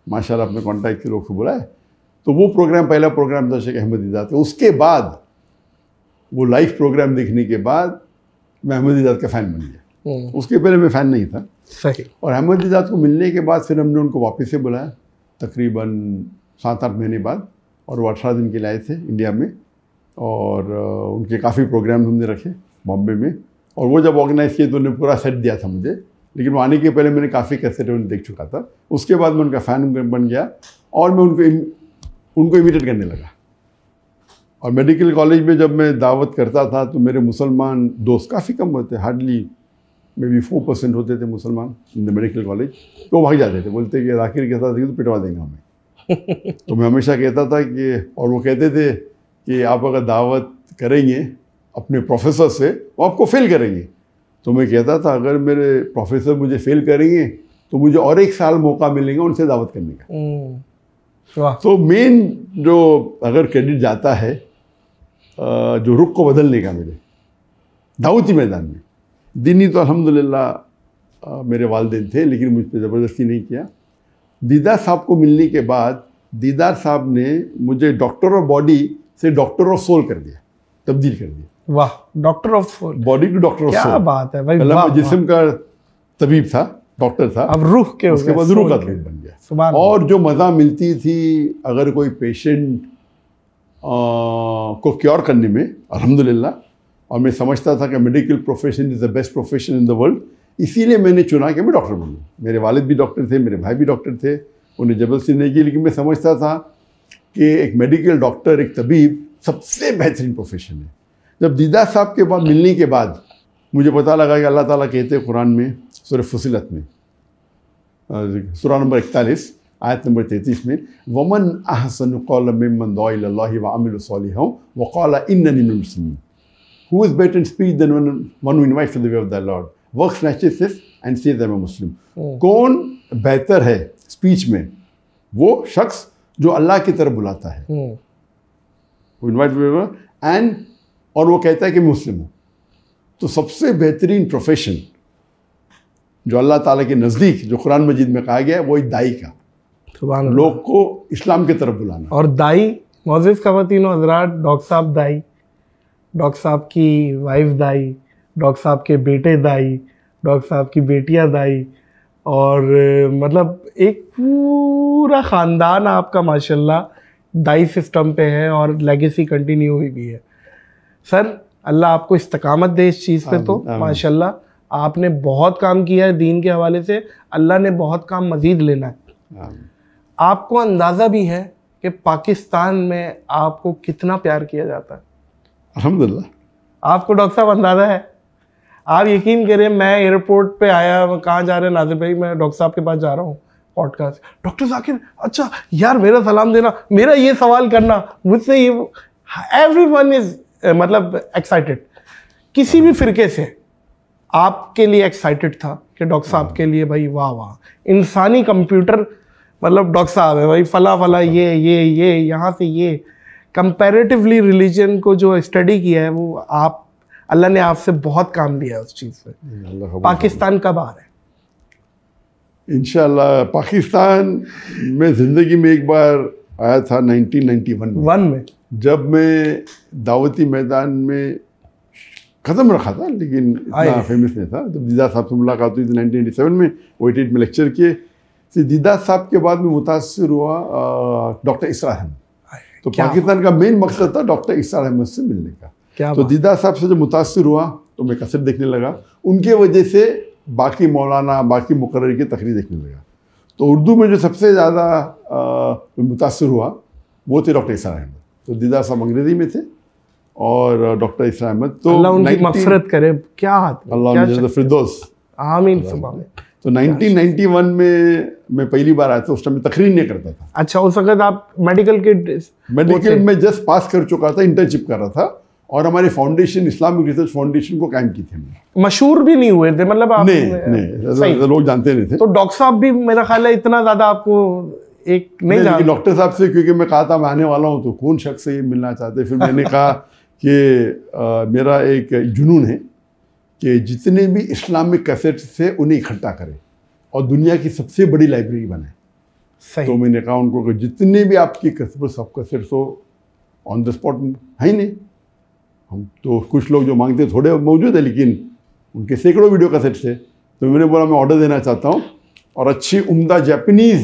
माशाल्लाह अपने कॉन्टैक्ट के लोग को बुलाए, तो वो प्रोग्राम पहला प्रोग्राम था शेख अहमद दीदात। उसके बाद वो लाइव प्रोग्राम देखने के बाद मैं अहमद दीदात का फ़ैन बन गया। उसके पहले मैं फ़ैन नहीं था। सही। और अहमद दीदात को मिलने के बाद फिर हमने उनको वापस से बुलाया तकरीबन 7-8 महीने बाद, और वो 18 दिन के लिए आए थे इंडिया में, और उनके काफ़ी प्रोग्राम हमने रखे बॉम्बे में। और वो जब ऑर्गेनाइज़ किए तो उन्होंने पूरा सेट दिया था मुझे, लेकिन वो आने के पहले मैंने काफ़ी कैसेट उन्हें देख चुका था। उसके बाद मैं उनका फ़ैन बन गया और मैं उनको इमिटेट करने लगा। और मेडिकल कॉलेज में जब मैं दावत करता था तो मेरे मुसलमान दोस्त काफ़ी कम होते, हार्डली मे बी 4% होते थे मुसलमान इन द मेडिकल कॉलेज। तो वो भाग जाते थे, बोलते कि जाकिर के साथ तो पिटवा देंगे हमें। तो मैं हमेशा कहता था कि, और वो कहते थे कि आप अगर दावत करेंगे अपने प्रोफेसर से वो आपको फेल करेंगे। तो मैं कहता था अगर मेरे प्रोफेसर मुझे फेल करेंगे तो मुझे और 1 साल मौका मिलेगा उनसे दावत करने का। तो मेन जो अगर क्रेडिट जाता है जो रुख को बदलने का मेरे दावती मैदान में, दीनी तो अल्हम्दुलिल्लाह मेरे वालिदैन थे, लेकिन मुझ पर ज़बरदस्ती नहीं किया। दीदार साहब को मिलने के बाद दीदार साहब ने मुझे डॉक्टर ऑफ बॉडी से डॉक्टर ऑफ सोल कर दिया, तब्दील कर दिया। वाह, doctor of soul, body to doctor of soul. क्या बात है भाई। मैं जिस्म का तबीब था, डॉक्टर था, अब रूह के, उसके बाद रूह का तबीब बन गया। और जो मज़ा मिलती थी अगर कोई पेशेंट को क्योर करने में, अल्हम्दुलिल्लाह। और मैं समझता था कि medical profession is the best profession in the world, इसीलिए मैंने चुना कि मैं डॉक्टर बनूँ। मेरे वालिद भी डॉक्टर थे, मेरे भाई भी डॉक्टर थे, उन्हें जबरदस्ती नहीं की, लेकिन मैं समझता था कि एक मेडिकल डॉक्टर, एक तबीब सबसे बेहतरीन प्रोफेशन है। जब दीदार साहब के बाद मिलने के बाद मुझे पता लगा कि अल्लाह ताला कहते हैं कुरान में सूरह फुसिलत में सूरह नंबर 41 आयत नंबर 33 में, वमन अहसनु क़ौलन मिम्मन दुआ इलल्लाहि व अमिला सालिहान व क़ाला इन्ननी मिनल मुस्लिमीन। Who is better in speech than one who invites to the way of the Lord, works righteousness and says I am a Muslim? कौन बेहतर है स्पीच में? वो शख्स जो अल्लाह की तरफ बुलाता है, वो इन्वाइट एंड और वो कहता है कि मुस्लिम हूँ। तो सबसे बेहतरीन प्रोफेशन जो अल्लाह ताला के नज़दीक जो कुरान मजीद में कहा गया है वो एक दाई का, लोग को इस्लाम की तरफ बुलाना। और दाई मोअज़्ज़िज़ ख़वातीन व हज़रात, डॉक्टर साहब दाई, डॉक्टर साहब की वाइफ दाई, डॉक्टर साहब के बेटे दाई, डॉक्टर साहब की बेटियां दाई, और मतलब एक पूरा ख़ानदान आपका माशाल्लाह दाई सिस्टम पे है और लेगेसी कंटिन्यू हुई भी है। सर अल्लाह आपको इस्तकामत दे इस चीज़ पे। तो माशाल्लाह आपने बहुत काम किया है दीन के हवाले से, अल्लाह ने बहुत काम मज़ीद लेना है। आपको अंदाज़ा भी है कि पाकिस्तान में आपको कितना प्यार किया जाता है? अल्हम्दुलिल्लाह। आपको डॉक्टर साहब अंदाज़ा है? आप यकीन करें, मैं एयरपोर्ट पे आया, कहाँ जा रहे हैं नाज़िर भाई? मैं डॉक्टर साहब के पास जा रहा हूँ पॉडकास्ट। डॉक्टर जाकिर, अच्छा यार मेरा सलाम देना, मेरा ये सवाल करना, मुझसे ये, एवरीवन इज मतलब एक्साइटेड। किसी भी फिरके से आपके लिए एक्साइटेड था कि डॉक्टर साहब के लिए भाई वाह वाह, इंसानी कंप्यूटर मतलब डॉक्टर साहब है भाई, फला फला ये यहाँ से ये। कंपैरेटिवली रिलीजन को जो स्टडी किया है वो आप, अल्लाह ने आपसे बहुत काम लिया है उस चीज़ से। पाकिस्तान कब आ रहा है? इंशाल्लाह पाकिस्तान में ज़िंदगी में एक बार आया था 1991 में, जब मैं दावती मैदान में ख़त्म रखा था, लेकिन इतना फेमस नहीं था। जब दीदार साहब से मुलाकात हुई थी 1987 में, वो 88 में लेक्चर किए। फिर दीदार साहब के बाद में मुतासिर हुआ डॉक्टर इसरार अहमद। तो पाकिस्तान का मेन मकसद था डॉक्टर इसरार अहमद से मिलने का। तो दीदार साहब से जब मुतासिर हुआ तो मैं कैसेट देखने लगा, उनके वजह से बाकी मौलाना, बाकी मुकर्रर की तकरीर देखने लगा। तो उर्दू में जो सबसे ज़्यादा मुतासिर हुआ वो थे डॉक्टर इसरार अहमद। तो दीदार साहब अंग्रेज़ी में थे और डॉक्टर इसरार अहमद, तो अल्लाह उनकी मग़फ़िरत करे, क्या अल्लाह फिरदौस, आमीन। तो 1991 में मैं पहली बार आया था, उस टाइम में तकरीर नहीं करता था। अच्छा, उस वक्त आप मेडिकल में जस्ट पास कर चुका था, इंटर्नशिप कर रहा था, और हमारे फाउंडेशन, इस्लामिक रिसर्च फाउंडेशन को कायम की थी हमने। मशहूर भी नहीं हुए थे, मतलब आप नहीं, लोग जानते नहीं थे। तो डॉक्टर साहब भी मेरा ख्याल है इतना ज्यादा आपको एक नहीं जानते। डॉक्टर साहब से क्योंकि मैं कहा था मैं आने वाला हूँ तो कौन शख्स से मिलना चाहते, फिर मैंने कहा कि मेरा एक जुनून है कि जितने भी इस्लामिक कैसेट्स थे उन्हें इकट्ठा करें और दुनिया की सबसे बड़ी लाइब्रेरी बनाए। तो मैंने कहा उनको कि जितने भी आपकी सब कैसेट्स हो ऑन द स्पॉट है ही नहीं, हम तो कुछ लोग जो मांगते थोड़े मौजूद है लेकिन उनके सैकड़ों वीडियो कैसेट्स थे। तो मैंने बोला मैं ऑर्डर देना चाहता हूँ और अच्छी उम्दा जापानीज़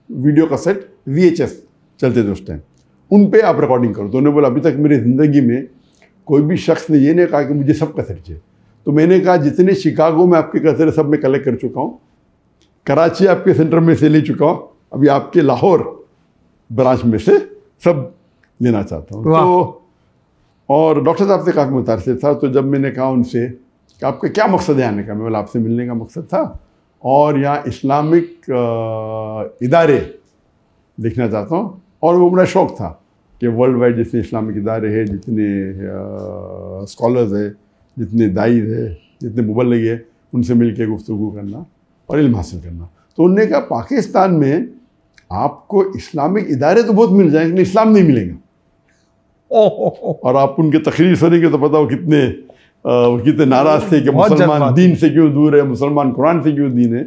वीडियो कैसेट VHS चलते थे उस टाइम, उन पे आप रिकॉर्डिंग करो। तो उन्होंने बोला अभी तक मेरी ज़िंदगी में कोई भी शख्स ने ये नहीं कहा कि मुझे सब कैसेट चाहिए। तो मैंने कहा जितने शिकागो में आपके कैसेट सब मैं कलेक्ट कर चुका हूँ, कराची आपके सेंटर में से ले चुका हूँ, अभी आपके लाहौर ब्रांच में से सब लेना चाहता हूँ। तो और डॉक्टर साहब से काफ़ी मुतासिर था। तो जब मैंने कहा उनसे कि आपका क्या मकसद है आने का, मैं बोला आपसे मिलने का मकसद था और यहाँ इस्लामिक इदारे देखना चाहता हूँ। और वो बड़ा शौक़ था कि वर्ल्ड वाइड जितने इस्लामिक इदारे हैं, जितने स्कॉलर्स हैं, जितने दाई है, जितने मुबल्लिग है, उनसे मिल के गुफ्तगू करना और इल्म हासिल करना। तो उन्होंने कहा पाकिस्तान में आपको इस्लामिक इदारे तो बहुत मिल जाएंगे लेकिन इस्लाम नहीं मिलेगा। और आप उनके तकरीर सुनेंगे तो पता हो कितने नाराज़ थे कि मुसलमान दीन से क्यों दूर है, मुसलमान कुरान से क्यों दीन है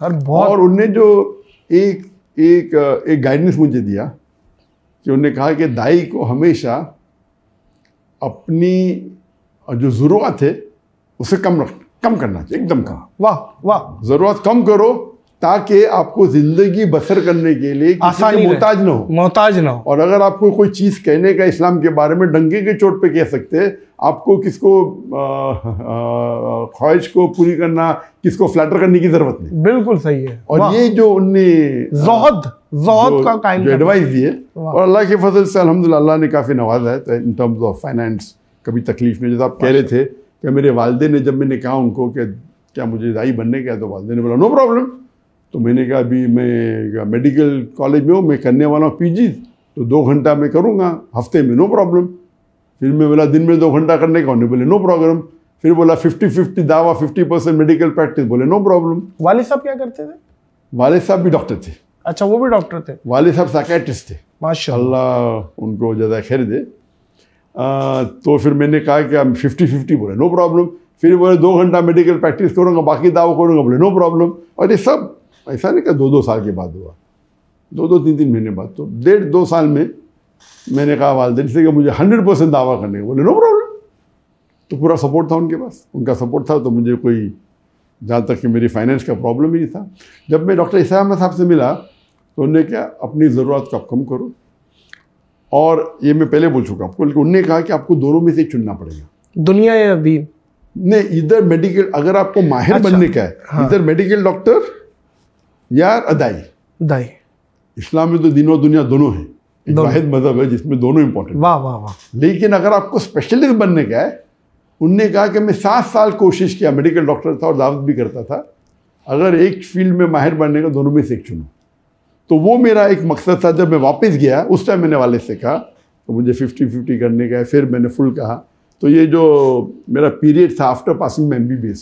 सर। और उनने जो एक गाइडेंस मुझे दिया कि उन्होंने कहा कि दाई को हमेशा अपनी जो ज़रूरत है उसे कम करना चाहिए, एकदम कम। वाह वाह, ज़रूरत कम करो ताकि आपको ज़िंदगी बसर करने के लिए आसानी मोहताज ना हो। और अगर आपको कोई चीज़ कहने का इस्लाम के बारे में डंके के चोट पे कह सकते हैं, आपको किसको ख्वाहिश को पूरी करना, किसको फ्लैटर करने की ज़रूरत नहीं। बिल्कुल सही है। और ये जो उनने ज़ोहद का कायम जो एडवाइस दिए, और अल्लाह के फजल से अल्हम्दुलिल्लाह अल्लाह ने काफ़ी नवाजा है। तो इन टर्म्स ऑफ फाइनेंस कभी तकलीफ नहीं। जैसे आप कह रहे थे कि मेरे वालिद ने, जब मैंने कहा उनको कि क्या मुझे दाई बनने का है, तो वालिद ने बोला नो प्रॉब्लम। तो मैंने कहा अभी मैं मेडिकल कॉलेज में हूँ, मैं करने वाला हूँ PG, तो 2 घंटा मैं करूँगा हफ्ते में, नो प्रॉब्लम। फिर मैं बोला दिन में 2 घंटा करने का, उन्होंने बोले नो प्रॉब्लम। फिर बोला 50-50 दावा, 50% मेडिकल प्रैक्टिस, बोले नो प्रॉब्लम। वालिद साहब क्या करते थे? वालिद साहब भी डॉक्टर थे। अच्छा, वो भी डॉक्टर थे? वालिद साहब साइकियाट्रिस्ट थे, माशाअल्लाह उनको ज़्यादा खैर दे। तो फिर मैंने कहा कि हम 50-50, बोले नो प्रॉब्लम। फिर बोले 2 घंटा मेडिकल प्रैक्टिस करूँगा, बाकी दावा करूँगा, बोले नो प्रॉब्लम। और ये सब ऐसा नहीं कि 2-2 साल के बाद हुआ, 2-2, 3-3 महीने बाद। तो 1.5-2 साल में मैंने कहा वालिदैन से कि मुझे 100% दावा करने का, बोले नो प्रॉब्लम। तो पूरा सपोर्ट था उनके पास, उनका सपोर्ट था। तो मुझे कोई, जहाँ तक कि मेरी फाइनेंस का प्रॉब्लम ही नहीं था। जब मैं डॉक्टर ईसा अहमद साहब से मिला तो उन्होंने क्या, अपनी ज़रूरत को आप कम करो। और ये मैं पहले बोल चुका आपको, लेकिन उन्होंने कहा कि आपको दोनों में से चुनना पड़ेगा, दुनिया या दीन। नहीं, इधर मेडिकल, अगर आपको माहिर बनने का है, इधर मेडिकल डॉक्टर या दाई। इस्लाम में तो दीन और दुनिया दोनों हैं, एक वाहिद मजहब है जिसमें दोनों इंपॉर्टेंट। वाह वाह वाह। लेकिन अगर आपको स्पेशलिस्ट बनने का है, उनने कहा कि मैं 7 साल कोशिश किया, मेडिकल डॉक्टर था और दावत भी करता था, अगर एक फील्ड में माहिर बनने का, दोनों में से एक चुनो। तो वो मेरा एक मकसद था। जब मैं वापस गया उस टाइम मैंने वाले से कहा तो मुझे 50-50 करने का है, फिर मैंने फुल कहा। तो ये जो मेरा पीरियड था आफ्टर पासिंग में MBBS,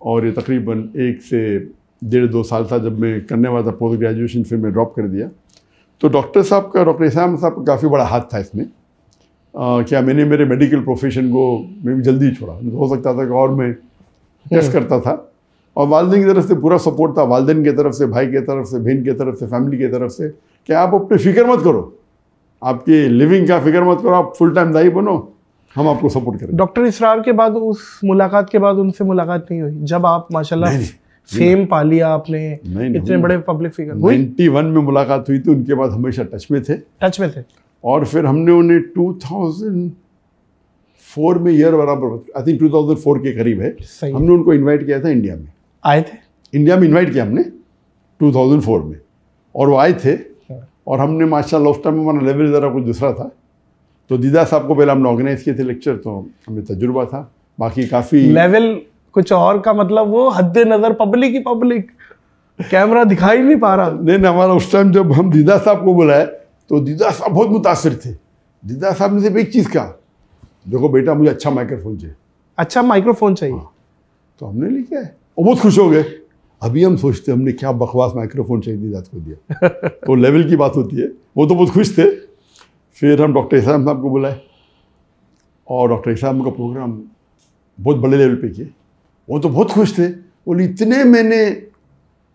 और ये तकरीबन 1 से 1.5-2 साल था जब मैं करने वाला था पोस्ट ग्रेजुएशन, फिर मैं ड्रॉप कर दिया। तो डॉक्टर साहब का, डॉक्टर ईसा अहमद साहब का काफ़ी बड़ा हाथ था इसमें। क्या मैंने मेरे मेडिकल प्रोफेशन को मैं भी जल्दी छोड़ा, हो सकता था कि और मैं टेस्ट करता था। और वालिदैन की तरफ से पूरा सपोर्ट था, वालिदैन की तरफ से, भाई की तरफ से, बहन की तरफ से, फैमिली की तरफ से, कि आप अपनी फ़िक्र मत करो, आपकी लिविंग का फ़िक्र मत करो, आप फुल टाइम दाई बनो, हम आपको सपोर्ट करेंगे। डॉक्टर इसरार के बाद, उस मुलाकात के बाद उनसे मुलाकात नहीं हुई? जब आप माशाल्लाह फेम पा लिया आपने, इतने बड़े पब्लिक फिगर, 91 में मुलाकात हुई थी, उनके बाद हमेशा टच में थे। और फिर हमने उन्हें 2004 में, ईयर बराबर आई थिंक 2004 के करीब है, हमने उनको इनवाइट किया था। इंडिया में आए थे, इंडिया में इनवाइट किया हमने 2004 में, और वो आए थे। और हमने माशाल्लाह उस टाइम हमारा लेवल ज़रा कुछ दूसरा था। तो दीदा साहब को पहले हमने ऑर्गेनाइज किए थे लेक्चर, तो हमें तजुर्बा था। बाकी काफ़ी लेवल कुछ और का, मतलब वो हद्दे नज़र पब्लिक ही पब्लिक, कैमरा दिखाई नहीं पा रहा। नहीं, हमारा उस टाइम जब हम दीदा साहब को बुलाए तो दीदा साहब बहुत मुतासिर थे। दीदा साहब ने सिर्फ एक चीज़ कहा, देखो बेटा मुझे अच्छा माइक्रोफोन चाहिए, अच्छा माइक्रोफोन चाहिए। तो हमने लेके आए और बहुत खुश हो गए। अभी हम सोचते हमने क्या बकवास माइक्रोफोन चाहिए दीदात को दिया। तो लेवल की बात होती है। वो तो बहुत खुश थे। फिर हम डॉक्टर इस्लाम साहब को बुलाए और डॉक्टर इस्लाम का प्रोग्राम बहुत बड़े लेवल पे किए। वो तो बहुत खुश थे। बोले मैंने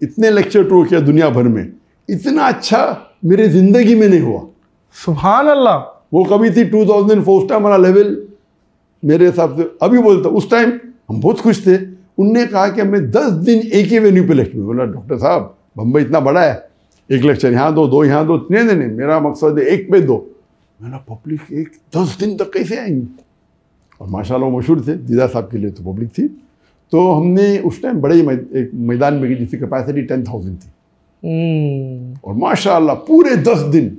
इतने लेक्चर टूर किया दुनिया भर में, इतना अच्छा मेरे ज़िंदगी में नहीं हुआ। सुभान अल्लाह। वो कभी थी 2004 उस टाइम हमारा लेवल मेरे हिसाब से। अभी बोलता उस टाइम हम बहुत खुश थे। उनने कहा कि मैं 10 दिन एक ही वेन्यू पे लेक्चर। बोला डॉक्टर साहब बम्बई इतना बड़ा है, एक लेक्चर यहाँ दो यहाँ दो। नहीं, मेरा मकसद है एक पे दो। मैंने पब्लिक 10 दिन तक कैसे आएंगी। और माशाल्लाह वो मशहूर थे, दीदा साहब के लिए तो पब्लिक थी। तो हमने उस टाइम बड़े एक मैदान में की जिसकी कैपेसिटी 10,000 थी। और माशाल्लाह पूरे 10 दिन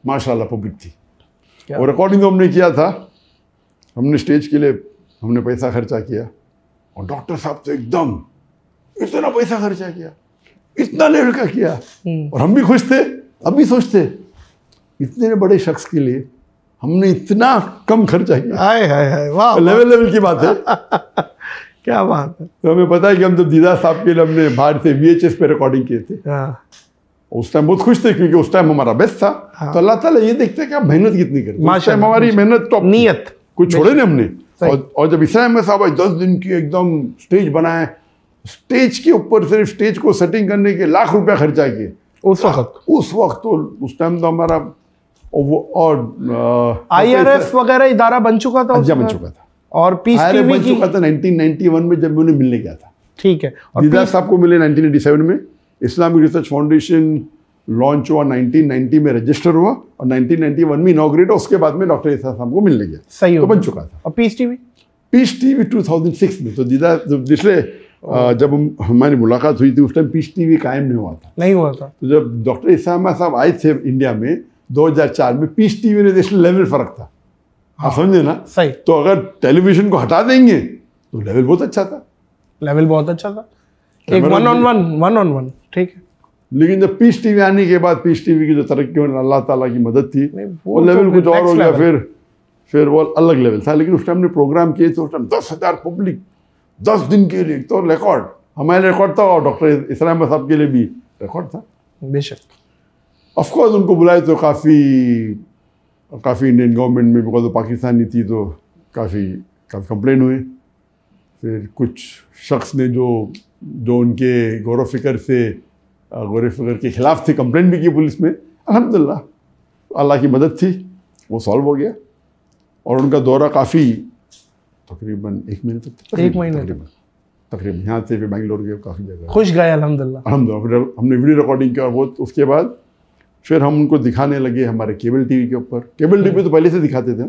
माशाल्लाह पब्लिक थी। और रिकॉर्डिंग तो हमने किया था। हमने स्टेज के लिए हमने पैसा खर्चा किया और डॉक्टर साहब तो एकदम इतना पैसा खर्चा किया, इतना लेवल का किया। और हम भी खुश थे। अभी सोचते इतने बड़े शख्स के लिए हमने इतना कम खर्चा किया। हाय वाह, लेवल की बात है। क्या बात है। तो हमें पता है कि हम तो दीदा साहब के लिए हमने बाहर से VHS पे रिकॉर्डिंग किए थे। उस टाइम बहुत खुश थे क्योंकि उस टाइम हमारा बेस्ट था। तो अल्लाह ताला ये देखते हैं कि आप मेहनत कितनी करते हैं। उस टाइम हमारी मेहनत टॉप, नियत कुछ छोड़े नहीं हमने। और जब इस्लाम में साहब 10 दिन की एकदम स्टेज बनाए, स्टेज के ऊपर सिर्फ स्टेज को सेटिंग करने के लाख रुपया खर्चा किए उस वक्त। तो उस टाइम तो हमारा और IRF वगैरह इदारा बन चुका था, बन चुका था। और पीस टीवी बन चुका था 1991 में जब मैं उन्हें मिलने गया था। ठीक है। और दीदा साहब को मिले 1987 में। इस्लामिक रिसर्च फाउंडेशन लॉन्च हुआ 1990 में, रजिस्टर हुआ और 1991 में इनॉग्रेट। उसके बाद में डॉक्टर इसा साहब को मिलने गया। सही तो बन चुका था। और पीस टीवी 2006 में। तो दीदा जिससे जब हमारी मुलाकात हुई थी उस टाइम पीस टीवी कायम नहीं हुआ था। तो जब डॉक्टर इस्लाम साहब आए थे इंडिया में 2004 में, पीस टीवी ने नेशनल लेवल फर्क था। आप समझे ना। सही। तो अगर टेलीविजन को हटा देंगे तो लेवल बहुत अच्छा था। एक वन ऑन वन ठीक है। लेकिन जब पीस टीवी आने के बाद पीस टीवी की जो तरक्की में अल्लाह ताला की मदद थी, वो लेवल कुछ और हो गया। फिर वो अलग लेवल था। लेकिन उस टाइम ने प्रोग्राम किए तो उस टाइम 10,000 पब्लिक 10 दिन के लिए, तो रिकॉर्ड हमारे रिकॉर्ड था और डॉक्टर इस्लाम साहब के लिए भी रिकॉर्ड था। बेशक। ऑफकोर्स उनको बुलाए तो काफ़ी इंडियन गवर्नमेंट में, बिकॉज पाकिस्तानी थी तो काफ़ी कंप्लेन हुए। फिर कुछ शख्स ने जो उनके गौर फिक्र के ख़िलाफ़ थे, कंप्लेन भी की पुलिस में। अल्हम्दुलिल्लाह अल्लाह की मदद थी, वो सॉल्व हो गया। और उनका दौरा काफ़ी तकरीबन 1 महीने तक तकरीबन यहाँ से फिर बेंगलोर गए, काफ़ी जगह खुश गए अल्हम्दुलिल्लाह। फिर हमने वीडियो रिकॉर्डिंग किया और वो उसके बाद फिर हम उनको दिखाने लगे हमारे केबल टीवी के ऊपर। केबल टीवी तो पहले से दिखाते थे।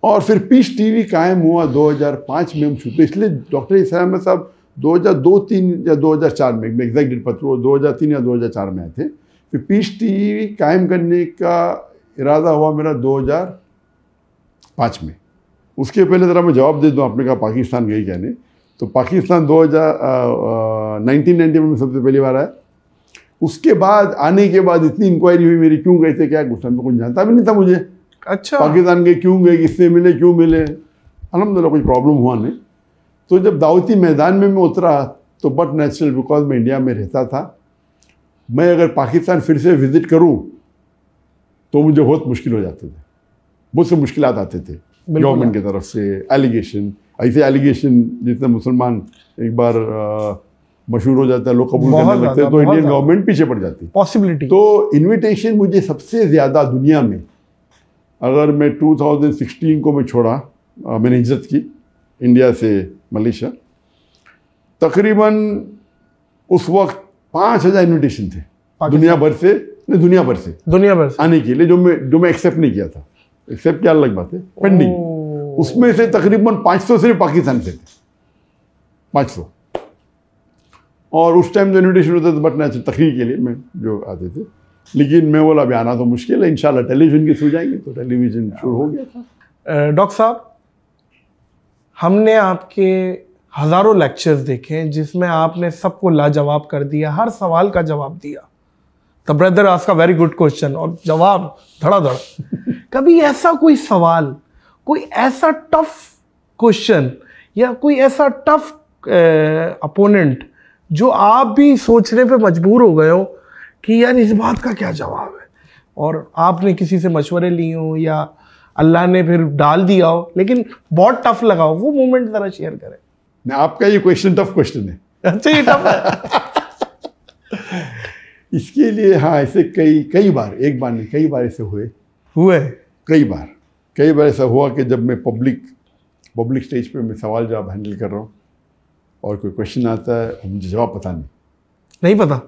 और फिर पीस टीवी कायम हुआ 2005 में हम छूटे। इसलिए डॉक्टर इस्लाम साहब 2002-3 या 2004 में, एग्जैक्ट डेट पत्र वो 2003 या 2004 में आए थे। फिर पीस टीवी कायम करने का इरादा हुआ मेरा 2005 में। उसके पहले ज़रा मैं जवाब दे दूँ, आपने कहा पाकिस्तान गई क्या नहीं। तो पाकिस्तान 1990 में सबसे पहली बार आया। उसके बाद आने के बाद इतनी इंक्वायरी हुई मेरी, क्यों गए थे क्या, उस टाइम में कुछ जानता भी नहीं था मुझे। अच्छा। पाकिस्तान गए, क्यों गए, किससे मिले, क्यों मिले। अल्हम्दुलिल्लाह कोई प्रॉब्लम हुआ नहीं। तो जब दावती मैदान में मैं उतरा तो बट नेचुरल, बिकॉज मैं इंडिया में रहता था, मैं अगर पाकिस्तान फिर से विज़िट करूं तो मुझे बहुत मुश्किल हो जाते थे, बहुत से मुश्किलात आते थे गवर्नमेंट की तरफ से। एलिगेशन, ऐसे एलिगेशन जितने मुसलमान एक बार मशहूर हो जाता है, लोग कबूल करने लगते हैं, तो इंडियन गवर्नमेंट पीछे पड़ जाती पॉसिबिलिटी। तो इन्विटेशन मुझे सबसे ज़्यादा दुनिया में, अगर मैं 2016 को मैं छोड़ा, मैंने हिजरत की इंडिया से मलेशिया, तकरीबन उस वक्त 5,000 इन्विटेशन थे दुनिया भर से आने के लिए, जो मैं एक्सेप्ट नहीं किया था। एक्सेप्ट क्या अलग बात है, पेंडिंग। उसमें से तकरीबन 500 सिर्फ पाकिस्तान से थे, 500। और उस टाइम जो इन्विटेशन होता था बट नेचुरल तकरीर के लिए मैं जो आते थे, लेकिन मैं बोला अभी आना तो मुश्किल है, इंशाल्लाह टेलीविज़न के थ्रू जाएंगे। तो टेलीविज़न शुरू हो गया था। डॉक्टर साहब, हमने आपके हज़ारों लेक्चर्स देखे हैं जिसमें आपने सबको लाजवाब कर दिया, हर सवाल का जवाब दिया। The brother ask a very good question और जवाब धड़ाधड़। कभी ऐसा कोई सवाल कोई ऐसा टफ क्वेश्चन या कोई ऐसा टफ अपोनेंट जो आप भी सोचने पे मजबूर हो गए हो कि यार इस बात का क्या जवाब है, और आपने किसी से मशवरे लिए हो या अल्लाह ने फिर डाल दिया हो लेकिन बहुत टफ लगा हो, वो मोमेंट जरा शेयर करें। नहीं, आपका ये क्वेश्चन टफ क्वेश्चन है। अच्छा, ये टफ है। इसके लिए हाँ, ऐसे कई बार, एक बार नहीं कई बार ऐसे हुए कई बार ऐसा हुआ कि जब मैं पब्लिक स्टेज पे मैं सवाल जवाब हैंडल कर रहा हूँ और कोई क्वेश्चन आता है और मुझे जवाब पता नहीं पता।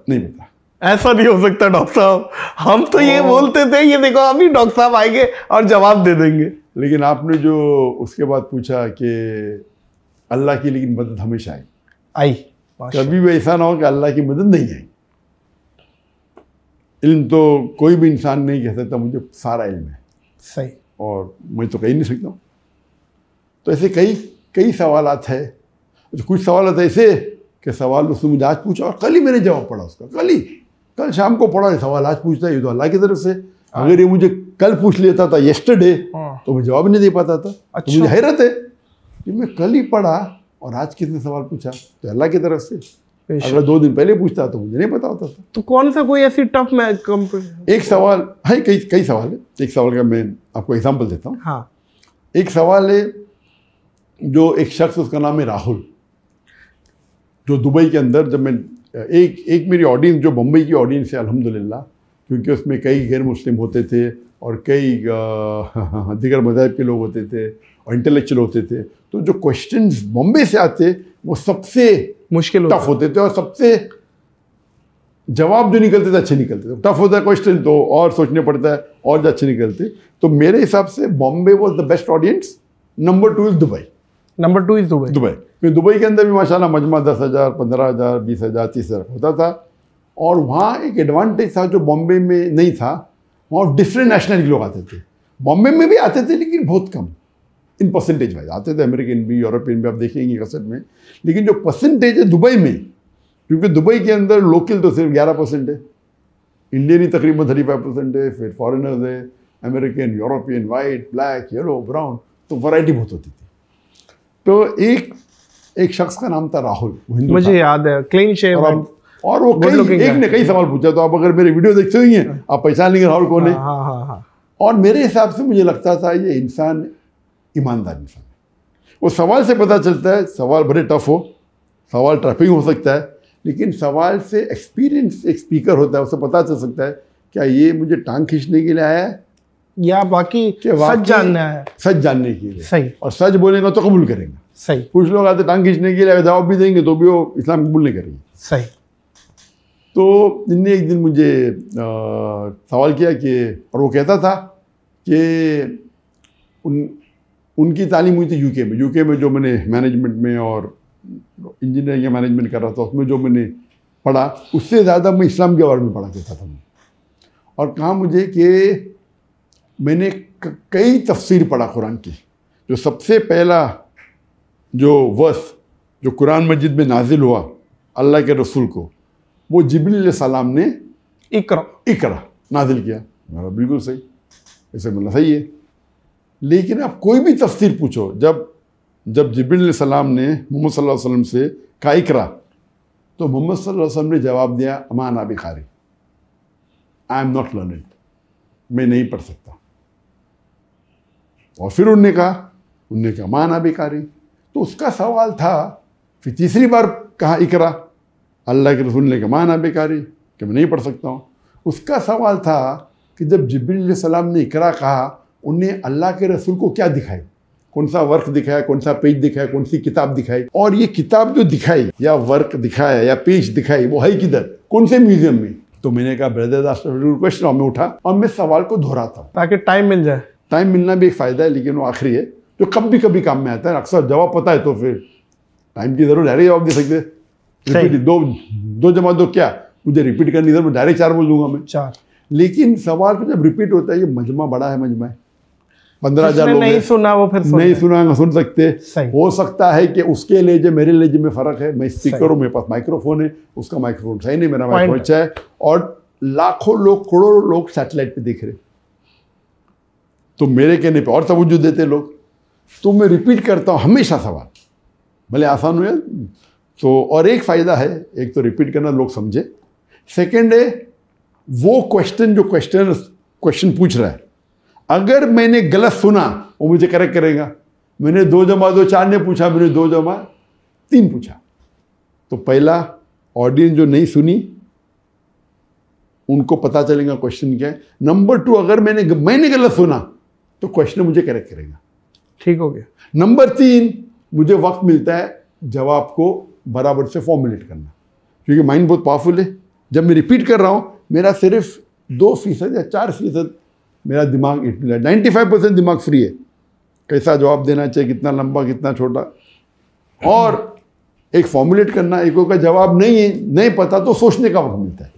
ऐसा नहीं हो सकता डॉक्टर साहब, हम तो ये बोलते थे, ये देखो अभी डॉक्टर साहब आएंगे और जवाब दे देंगे। लेकिन आपने जो उसके बाद पूछा कि अल्लाह की लेकिन मदद हमेशा आई, कभी भी ऐसा ना हो कि अल्लाह की मदद नहीं आई। इल्म तो कोई भी इंसान नहीं कह सकता मुझे सारा इल्म है, सही, और मैं तो कह नहीं सकता हूँ। तो ऐसे कई सवालात है। तो कुछ सवाल ऐसे कि सवाल उसने मुझे आज पूछा और कल ही मैंने जवाब पढ़ा उसका, कल शाम को पढ़ा। सवाल आज पूछता है, ये तो अल्लाह की तरफ से। अगर ये मुझे कल पूछ लेता था येस्टरडे तो मैं जवाब नहीं दे पाता था। अच्छा। तो मुझे हैरत है कि मैं कल ही पढ़ा और आज कितने सवाल पूछा, तो अल्लाह की तरफ से। अगर 2 दिन पहले पूछता तो मुझे नहीं पता होता था। तो कौन सा कोई ऐसी टफ एक सवाल है, कई सवाल है। एक सवाल का मैं आपको एग्जांपल देता हूँ। हाँ। एक सवाल है जो एक शख्स, उसका नाम है राहुल, जो दुबई के अंदर, जब मैं एक मेरी ऑडियंस जो बम्बई की ऑडियंस है अल्हम्दुलिल्लाह, क्योंकि उसमें कई गैर मुस्लिम होते थे और कई दीगर मज़ाहिब के लोग होते थे और इंटेलेक्चुअल होते थे, तो जो क्वेश्चंस बॉम्बे से आते वो सबसे मुश्किल टफ होते थे और सबसे जवाब जो निकलते थे अच्छे निकलते थे। टफ होता है क्वेश्चन तो और सोचने पड़ता है और जो अच्छे निकलते। तो मेरे हिसाब से Bombay was the best audience. Number 2 is Dubai. क्योंकि दुबई के अंदर भी माशाल्लाह मजमा 10,000, 15,000, 20,000, 30,000 होता था। और वहाँ एक एडवांटेज था जो बॉम्बे में नहीं था, वहाँ डिफरेंट नेशनल के लोग आते थे। बॉम्बे में भी आते थे लेकिन बहुत कम इन परसेंटेज वाइज आते थे, अमेरिकन भी, यूरोपियन भी, आप देखेंगे कसर में। लेकिन जो परसेंटेज है दुबई में, क्योंकि दुबई के अंदर लोकल तो सिर्फ 11% है, इंडियन ही तकरीबन 35% है, फिर फॉरेनर्स है, American, European, white, black, yellow, brown, तो वैरायटी बहुत होती थी। तो एक शख्स का नाम था राहुल, मुझे याद है, क्लीन शेव, और वो कई सवाल पूछा। तो आप अगर मेरे वीडियो देखते होंगे आप पहचान लेंगे राहुल कौन है। और मेरे हिसाब से मुझे लगता था ये इंसान ईमानदार इंसान है। वो सवाल से पता चलता है, सवाल बड़े टफ हो, सवाल ट्रैपिंग हो सकता है, लेकिन सवाल से एक्सपीरियंस एक स्पीकर होता है, उससे पता चल सकता है क्या ये मुझे टांग खींचने के लिए आया है या बाकी सच जानना है, सच जानने के लिए। सही। और सच बोलेगा तो कबूल करेंगे। सही। कुछ लोग आते टांग खींचने के लिए, जवाब भी देंगे तो भी वो इस्लाम कबूल नहीं करेंगे। सही। तो इनने एक दिन मुझे सवाल किया कि, और वो कहता था कि उनकी तालीम हुई थी यूके में जो मैंने मैनेजमेंट में और इंजीनियरिंग या मैनेजमेंट कर रहा था, उसमें जो मैंने पढ़ा उससे ज़्यादा मैं इस्लाम के बारे में पढ़ा करता था। और कहा मुझे कि मैंने कई तफसीर पढ़ा कुरान की। जो सबसे पहला जो वर्स जो कुरान मजिद में नाजिल हुआ अल्लाह के रसूल को, वो जिब्रील अलैहिस्सलाम ने इकरा नाजिल किया। मेरा बिल्कुल सही, ऐसे मतलब सही है। लेकिन आप कोई भी तफसीर पूछो, जब जिब्रील अलैहिस्सलाम ने मोहम्मद सल्लल्लाहु अलैहि वसल्लम से कहा इकरा, तो मोहम्मद सल्लल्लाहु अलैहि वसल्लम ने जवाब दिया अमा अना बिकारी, आई एम नॉट लर्नेड, मैं नहीं पढ़ सकता। और फिर उन्होंने कहा अमा अना बिकारी। तो उसका सवाल था, फिर तीसरी बार कहा इकरा, अल्लाह के रसूल ने कहा अमा अना बिकारी, कि मैं नहीं पढ़ सकता हूँ। उसका सवाल था कि जब जिब्रील अलैहिस्सलाम ने इकरा कहा, उन्हें अल्लाह के रसूल को क्या दिखाई, कौन सा वर्क दिखाया, कौन सा पेज दिखाया, कौन सी किताब दिखाई। और ये किताब जो दिखाई या वर्क दिखाया या पेज दिखाई वो है किधर, कौन से म्यूजियम में। तो मैंने कहा ब्रदर क्वेश्चन, मैं उठा और मैं सवाल को दोहराता हूँ ताकि टाइम मिल जाए। टाइम मिलना भी एक फ़ायदा है, लेकिन वो आखिरी है जो कभी कभी काम में आता है। अक्सर जवाब पता है तो फिर टाइम की ज़रूरत, डायरेक्ट जवाब दे सकते। रिपीट दो जमा दो, क्या मुझे रिपीट करनी जरूरत, डायरेक्ट 4 बोल दूंगा मैं 4। लेकिन सवाल को जब रिपीट होता है, ये मजमा बड़ा है, मजमा है 15,000 लोग नहीं सुना वो फिर नहीं सुना, सुन सकते। हो सकता है कि उसके लहजे मेरे लहजे में फ़र्क है। मैं स्पीकर हूँ, मेरे पास माइक्रोफोन है, उसका माइक्रोफोन सही नहीं, मेरा माइक्रोफोन अच्छा है। और लाखों लोग, करोड़ों लोग सैटेलाइट पे देख रहे, तो मेरे कहने पे और तवज्जो देते लोग। तो मैं रिपीट करता हूँ हमेशा सवाल, भले आसान हो या तो। और एक फ़ायदा है, एक तो रिपीट करना लोग समझे, सेकंड है वो क्वेश्चन जो क्वेश्चन पूछ रहा है, अगर मैंने गलत सुना वो मुझे करेक्ट करेगा। मैंने 2 जमा 2 4 ने पूछा, मैंने 2 जमा 3 पूछा। तो पहला, ऑडियंस जो नहीं सुनी उनको पता चलेगा क्वेश्चन क्या है। नंबर 2, अगर मैंने गलत सुना तो क्वेश्चन मुझे करेक्ट करेगा। ठीक हो गया। नंबर 3, मुझे वक्त मिलता है जवाब को बराबर से फॉर्मुलेट करना, क्योंकि माइंड बहुत पावरफुल है। जब मैं रिपीट कर रहा हूँ, मेरा सिर्फ 2% या 4% मेरा दिमाग 95% दिमाग फ्री है, कैसा जवाब देना चाहिए, कितना लंबा कितना छोटा। और एक फॉर्मुलेट करना, एक का जवाब नहीं पता तो सोचने का वक्त मिलता है।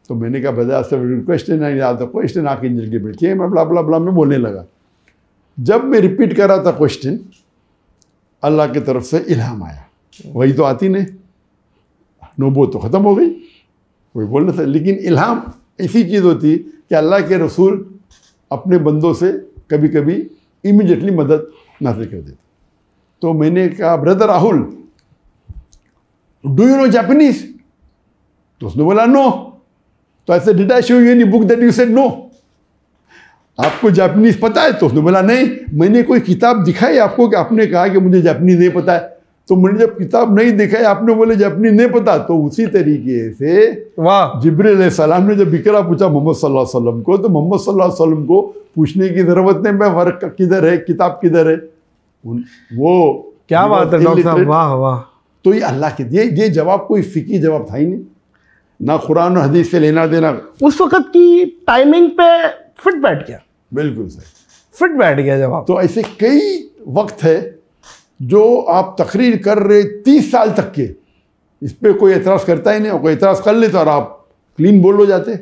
तो मैंने कहा बजाय से क्वेश्चन नहीं आता, क्वेश्चन आके जल के बैठिए, मैं ब्ला ब्ला ब्ला में बोलने लगा। जब मैं रिपीट कर रहा था क्वेश्चन, अल्लाह की तरफ से इल्हाम आया, वही तो आती नहीं, नबूवत तो ख़त्म हो गई, कोई बोल नहीं था। लेकिन इल्हाम ऐसी चीज़ होती कि अल्लाह के रसूल अपने बंदों से कभी कभी इमीडिएटली मदद नासिल कर देते। तो मैंने कहा brother Rahul, do you know Japanese? तो उसने बोला नो। तो ऐसे did I show you any book that you said no? आपको जापानीज पता है? तो उसने बोला नहीं। मैंने कोई किताब दिखाई आपको कि आपने कहा कि मुझे जापानीज नहीं पता है? तो मैंने जब किताब नहीं दिखाई, आपने बोले जापानीज नहीं पता, तो उसी तरीके से वाह, जिब्रील अलैहिस्सलाम ने जब इकरा पूछा मोहम्मद सल्लल्लाहु अलैहि वसल्लम को, तो मोहम्मद सल्लल्लाहु अलैहि वसल्लम को पूछने की जरूरत नहीं, मैं वर्क किधर है, किताब किधर है। वो क्या बात है डॉक्टर साहब, वाह वाह। तो ये अल्लाह के ये जवाब कोई फिकी जवाब था ही नहीं, ना कुरान और हदीस से लेना देना। उस वक्त की टाइमिंग पे फिट बैठ गया, बिल्कुल सही, फिट बैठ गया जवाब। तो ऐसे कई वक्त है जो आप तकरीर कर रहे 30 साल तक के, इस पर कोई एतराज़ करता ही नहीं, और कोई एतराज़ कर ले तो और आप क्लीन बोल हो जाते,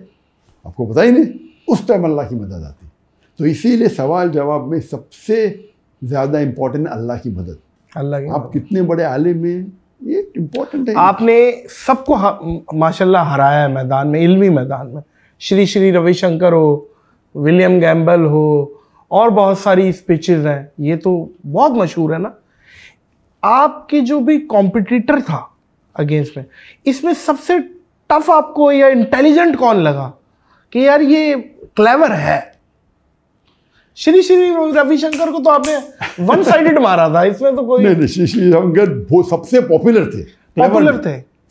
आपको पता ही नहीं, उस टाइम अल्लाह की मदद आती। तो इसीलिए सवाल जवाब में सबसे ज़्यादा इम्पोर्टेंट है अल्लाह की मदद। अल्लाह की आप कितने बड़े आलिम में, ये इम्पोर्टेंट है। आपने सबको माशाल्लाह हराया है मैदान में, इल्मी मैदान में। श्री श्री रविशंकर हो, विलियम गैम्बल हो, और बहुत सारी स्पीचेस हैं, ये तो बहुत मशहूर है ना। आपके जो भी कॉम्पिटिटर था अगेंस्ट में, इसमें सबसे टफ आपको या इंटेलिजेंट कौन लगा कि यार ये क्लेवर है? श्री श्री रविशंकर को तो आपने वन साइडेड मारा था, इसमें तो कोई नहीं, श्री श्री रविशंकर वो सबसे पॉपुलर थे,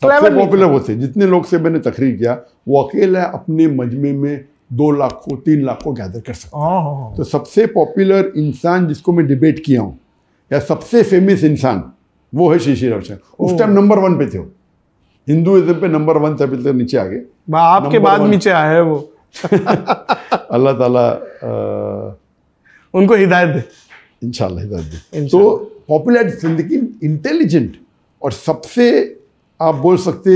सबसे पॉपुलर वो थे। जितने लोग से मैंने तकरीर किया, वो अकेला अपने मजमे में 2 लाख को 3 लाख को गैदर कर सकता। तो सबसे पॉपुलर इंसान जिसको मैं डिबेट किया हूँ, या सबसे फेमस इंसान, वो है श्री श्री रविशंकर। उस टाइम नंबर 1 पे थे वो, हिंदुइज्म पे नंबर 1 थे, फिर नीचे आ गए, आपके बाद नीचे आए हैं वो। अल्लाह ताला उनको हिदायत दे, इंशाल्लाह हिदायत दे। तो पॉपुलैरिटी, जिंदगी, इंटेलिजेंट, और सबसे आप बोल सकते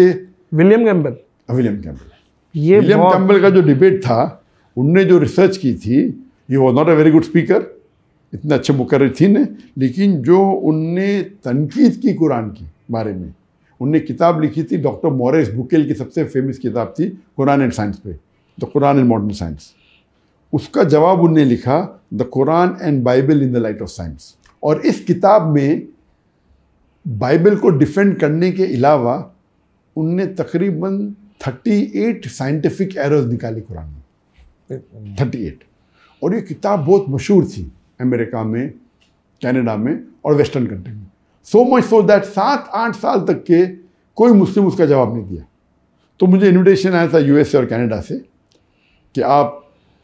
विलियम कैम्पबेल। विलियम कैम्पबेल का जो डिबेट था, उनने जो रिसर्च की थी, he was not a very good speaker, इतने अच्छे मुकर्रिर थी ने, लेकिन जो उनने तनकीद की कुरान की बारे में, उनने किताब लिखी थी, डॉक्टर मॉरिस बुकेल की सबसे फेमस किताब थी कुरान एंड साइंस पे, the Quran and modern science. उसका जवाब उनने लिखा, the Quran and Bible in the light of science. और इस किताब में बाइबल को डिफेंड करने के अलावा उनने तकरीबन 38 साइंटिफिक एरर्स निकाली कुरान में, 38। और ये किताब बहुत मशहूर थी अमेरिका में, कनाडा में और वेस्टर्न कंट्री में। सो मच सो दैट 7-8 साल तक के कोई मुस्लिम उसका जवाब नहीं दिया। तो मुझे इन्विटेशन आया था यूएसए और कनाडा से कि आप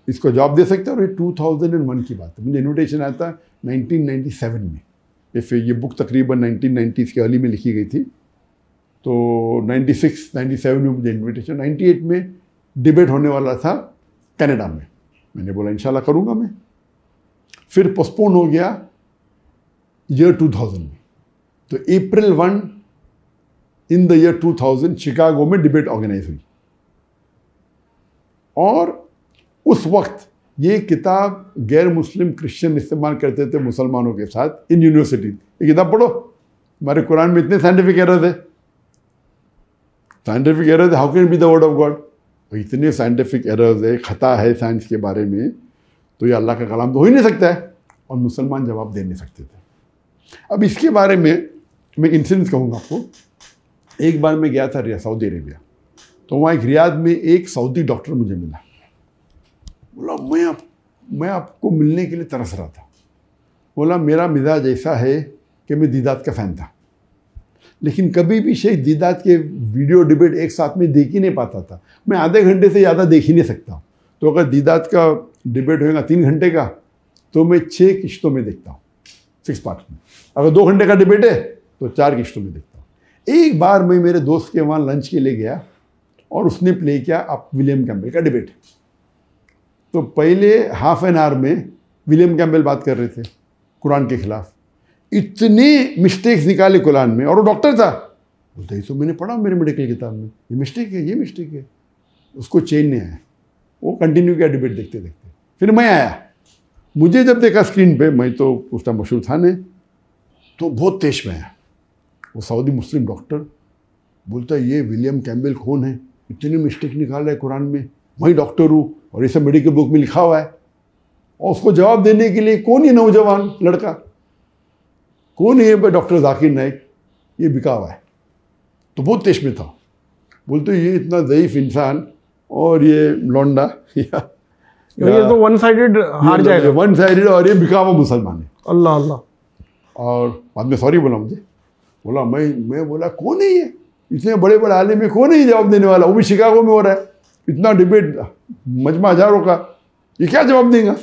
इसको जवाब दे सकते हैं, और ये 2001 की बात है। मुझे इन्विटेशन आया था 1997 में। ये बुक तकरीबन 1990s के अर्ली में लिखी गई थी। तो 96-97 में मुझे इन्विटेशन, 98 में डिबेट होने वाला था कनाडा में। मैंने बोला इंशाल्लाह करूँगा मैं। फिर पोस्टपोन हो गया ईयर 2000 में। तो अप्रैल 1 इन द ईयर 2000 शिकागो में डिबेट ऑर्गेनाइज हुई। और उस वक्त ये किताब गैर मुस्लिम क्रिश्चियन इस्तेमाल करते थे मुसलमानों के साथ इन यूनिवर्सिटी। ये किताब पढ़ो, हमारे कुरान में इतने साइंटिफिक एरर्स है, scientific errors, how can be the word of God. इतने साइंटिफिक एरर्स है, खता है साइंस के बारे में, तो ये अल्लाह का कलाम तो हो ही नहीं सकता है। और मुसलमान जवाब दे नहीं सकते थे। अब इसके बारे में मैं इंसिडेंट कहूँगा आपको। एक बार मैं गया था सऊदी अरेबिया, तो वहाँ एक रियाद में एक सऊदी डॉक्टर मुझे मिला। बोला मैं आपको मिलने के लिए तरस रहा था। बोला मेरा मिजाज ऐसा है कि मैं दीदात का फ़ैन था, लेकिन कभी भी शेख दीदात के वीडियो डिबेट एक साथ में देख ही नहीं पाता था। मैं आधे घंटे से ज़्यादा देख ही नहीं सकता। तो अगर दीदात का डिबेट होगा 3 घंटे का, तो मैं 6 किश्तों में देखता हूँ, 6 पार्ट में। अगर 2 घंटे का डिबेट है तो 4 किश्तों में देखता हूँ। एक बार मैं मेरे दोस्त के वहाँ लंच के लिए गया और उसने प्ले किया आप विलियम कैम्पबेल का डिबेट। तो पहले हाफ एन आवर में विलियम कैम्पबेल बात कर रहे थे कुरान के खिलाफ। इतने मिस्टेक्स निकाले कुरान में, और वो डॉक्टर था। बोलते ये तो मैंने पढ़ा मेरे मेडिकल किताब में, ये मिस्टेक है, ये मिस्टेक है। उसको चेन नहीं आया, वो कंटिन्यू किया डिबेट देखते देखते। फिर मैं आया, मुझे जब देखा स्क्रीन पे, मैं तो उस टाइम मशहूर था नहीं, तो बहुत तेज में आया। वो सऊदी मुस्लिम डॉक्टर बोलता है ये विलियम कैम्पबेल कौन है, इतनी मिस्टेक निकाल रहा है कुरान में, मैं डॉक्टर हूँ और ये सब मेडिकल बुक में लिखा हुआ है। और उसको जवाब देने के लिए कौन ही नौजवान लड़का, कौन है डॉक्टर जाकिर नाइक, ये बिका हुआ है। तो बहुत तेज में था। बोलते ये इतना ज़ईफ इंसान और ये लौंडा ये तो वन साइडेड हार जाएगा, वन साइडेड, और ये बिका हुआ मुसलमान है। अल्लाह अल्लाह। और बाद में सॉरी बोला मुझे। बोला मैं बोला कौन है ये, इतने बड़े बड़े आलिम में कौन है ये जवाब देने वाला, वो भी शिकागो में हो रहा है, इतना डिबेट मजमा हजारों का, ये क्या जवाब देगा।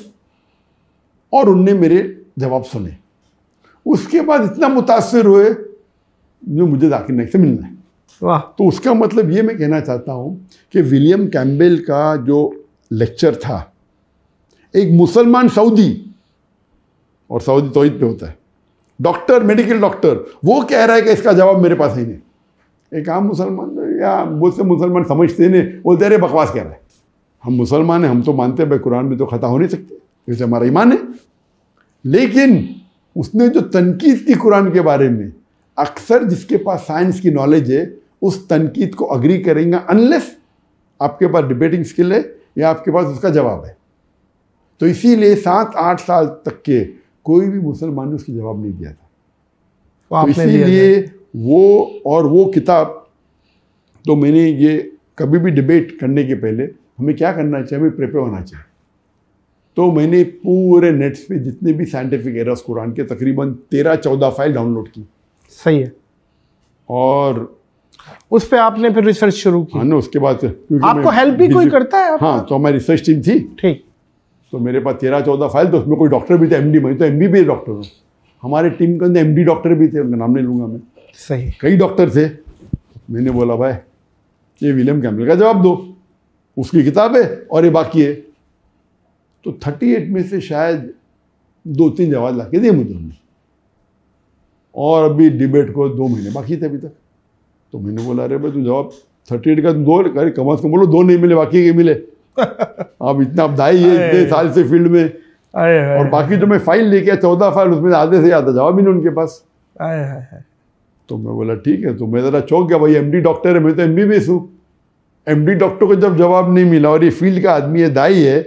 और उनने मेरे जवाब सुने। उसके बाद इतना मुतासिर हुए जो मुझे जाकिर नाइक से मिलना है। वाह। तो उसका मतलब ये मैं कहना चाहता हूँ कि विलियम कैम्पबेल का जो लेक्चर था, एक मुसलमान सऊदी, और सऊदी तौहीद पे होता है, डॉक्टर, मेडिकल डॉक्टर, वो कह रहा है कि इसका जवाब मेरे पास ही नहीं। एक आम मुसलमान या बहुत से मुसलमान समझते नहीं, बोलते अरे बकवास कह रहा है। हम मुसलमान हैं, हम तो मानते हैं भाई कुरान में तो खता हो नहीं सकते, जैसे हमारा ईमान है। लेकिन उसने जो तनकीद की कुरान के बारे में, अक्सर जिसके पास साइंस की नॉलेज है उस तनकीद को अग्री करेंगे अनलेस आपके पास डिबेटिंग स्किल है या आपके पास उसका जवाब है। तो इसीलिए 7-8 साल तक के कोई भी मुसलमान ने उसकी जवाब नहीं दिया था। तो इसीलिए वो किताब, तो मैंने ये कभी भी डिबेट करने के पहले हमें क्या करना चाहिए, हमें प्रिपेयर होना चाहिए। तो मैंने पूरे नेट्स पे जितने भी साइंटिफिक एरर्स कुरान के तकरीबन 13-14 फाइल डाउनलोड की। सही है। और उस पे आपने फिर रिसर्च शुरू की? हाँ ना, उसके बाद आपको हेल्प भी कोई करता है? हाँ, तो हमारी रिसर्च टीम थी। ठीक। तो मेरे पास 13-14 फाइल, तो उसमें कोई डॉक्टर भी थे, एमडी, मैं तो MBBS डॉक्टर हूँ। हमारे टीम के अंदर MD डॉक्टर भी थे, उनका नाम नहीं लूँगा मैं। सही। कई डॉक्टर थे। मैंने बोला भाई ये विलियम कैम्पबेल का जवाब दो, उसकी किताब है और ये बाकी है। तो 38 में से शायद 2-3 जवाब ला के दिए मुझे उन्होंने, और अभी डिबेट को 2 महीने बाकी थे अभी तक। तो मैंने बोला अरे भाई तू जवाब 38 का 2, अरे कम अज कम बोलो 2 नहीं मिले, बाकी के मिले। अब इतना अपदाई है इतने साल से फील्ड में, और बाकी जो मैं फाइल लेके आया 14 फाइल, उसमें आधे से ज़्यादा जवाब ही नहीं उनके पास। तो मैं बोला ठीक है। तो मैं ज़रा चौंक गया, भाई MD डॉक्टर है, मैं तो MBBS हूँ। MD डॉक्टर को जब जवाब नहीं मिला और ये फील्ड का आदमी है, दाई है,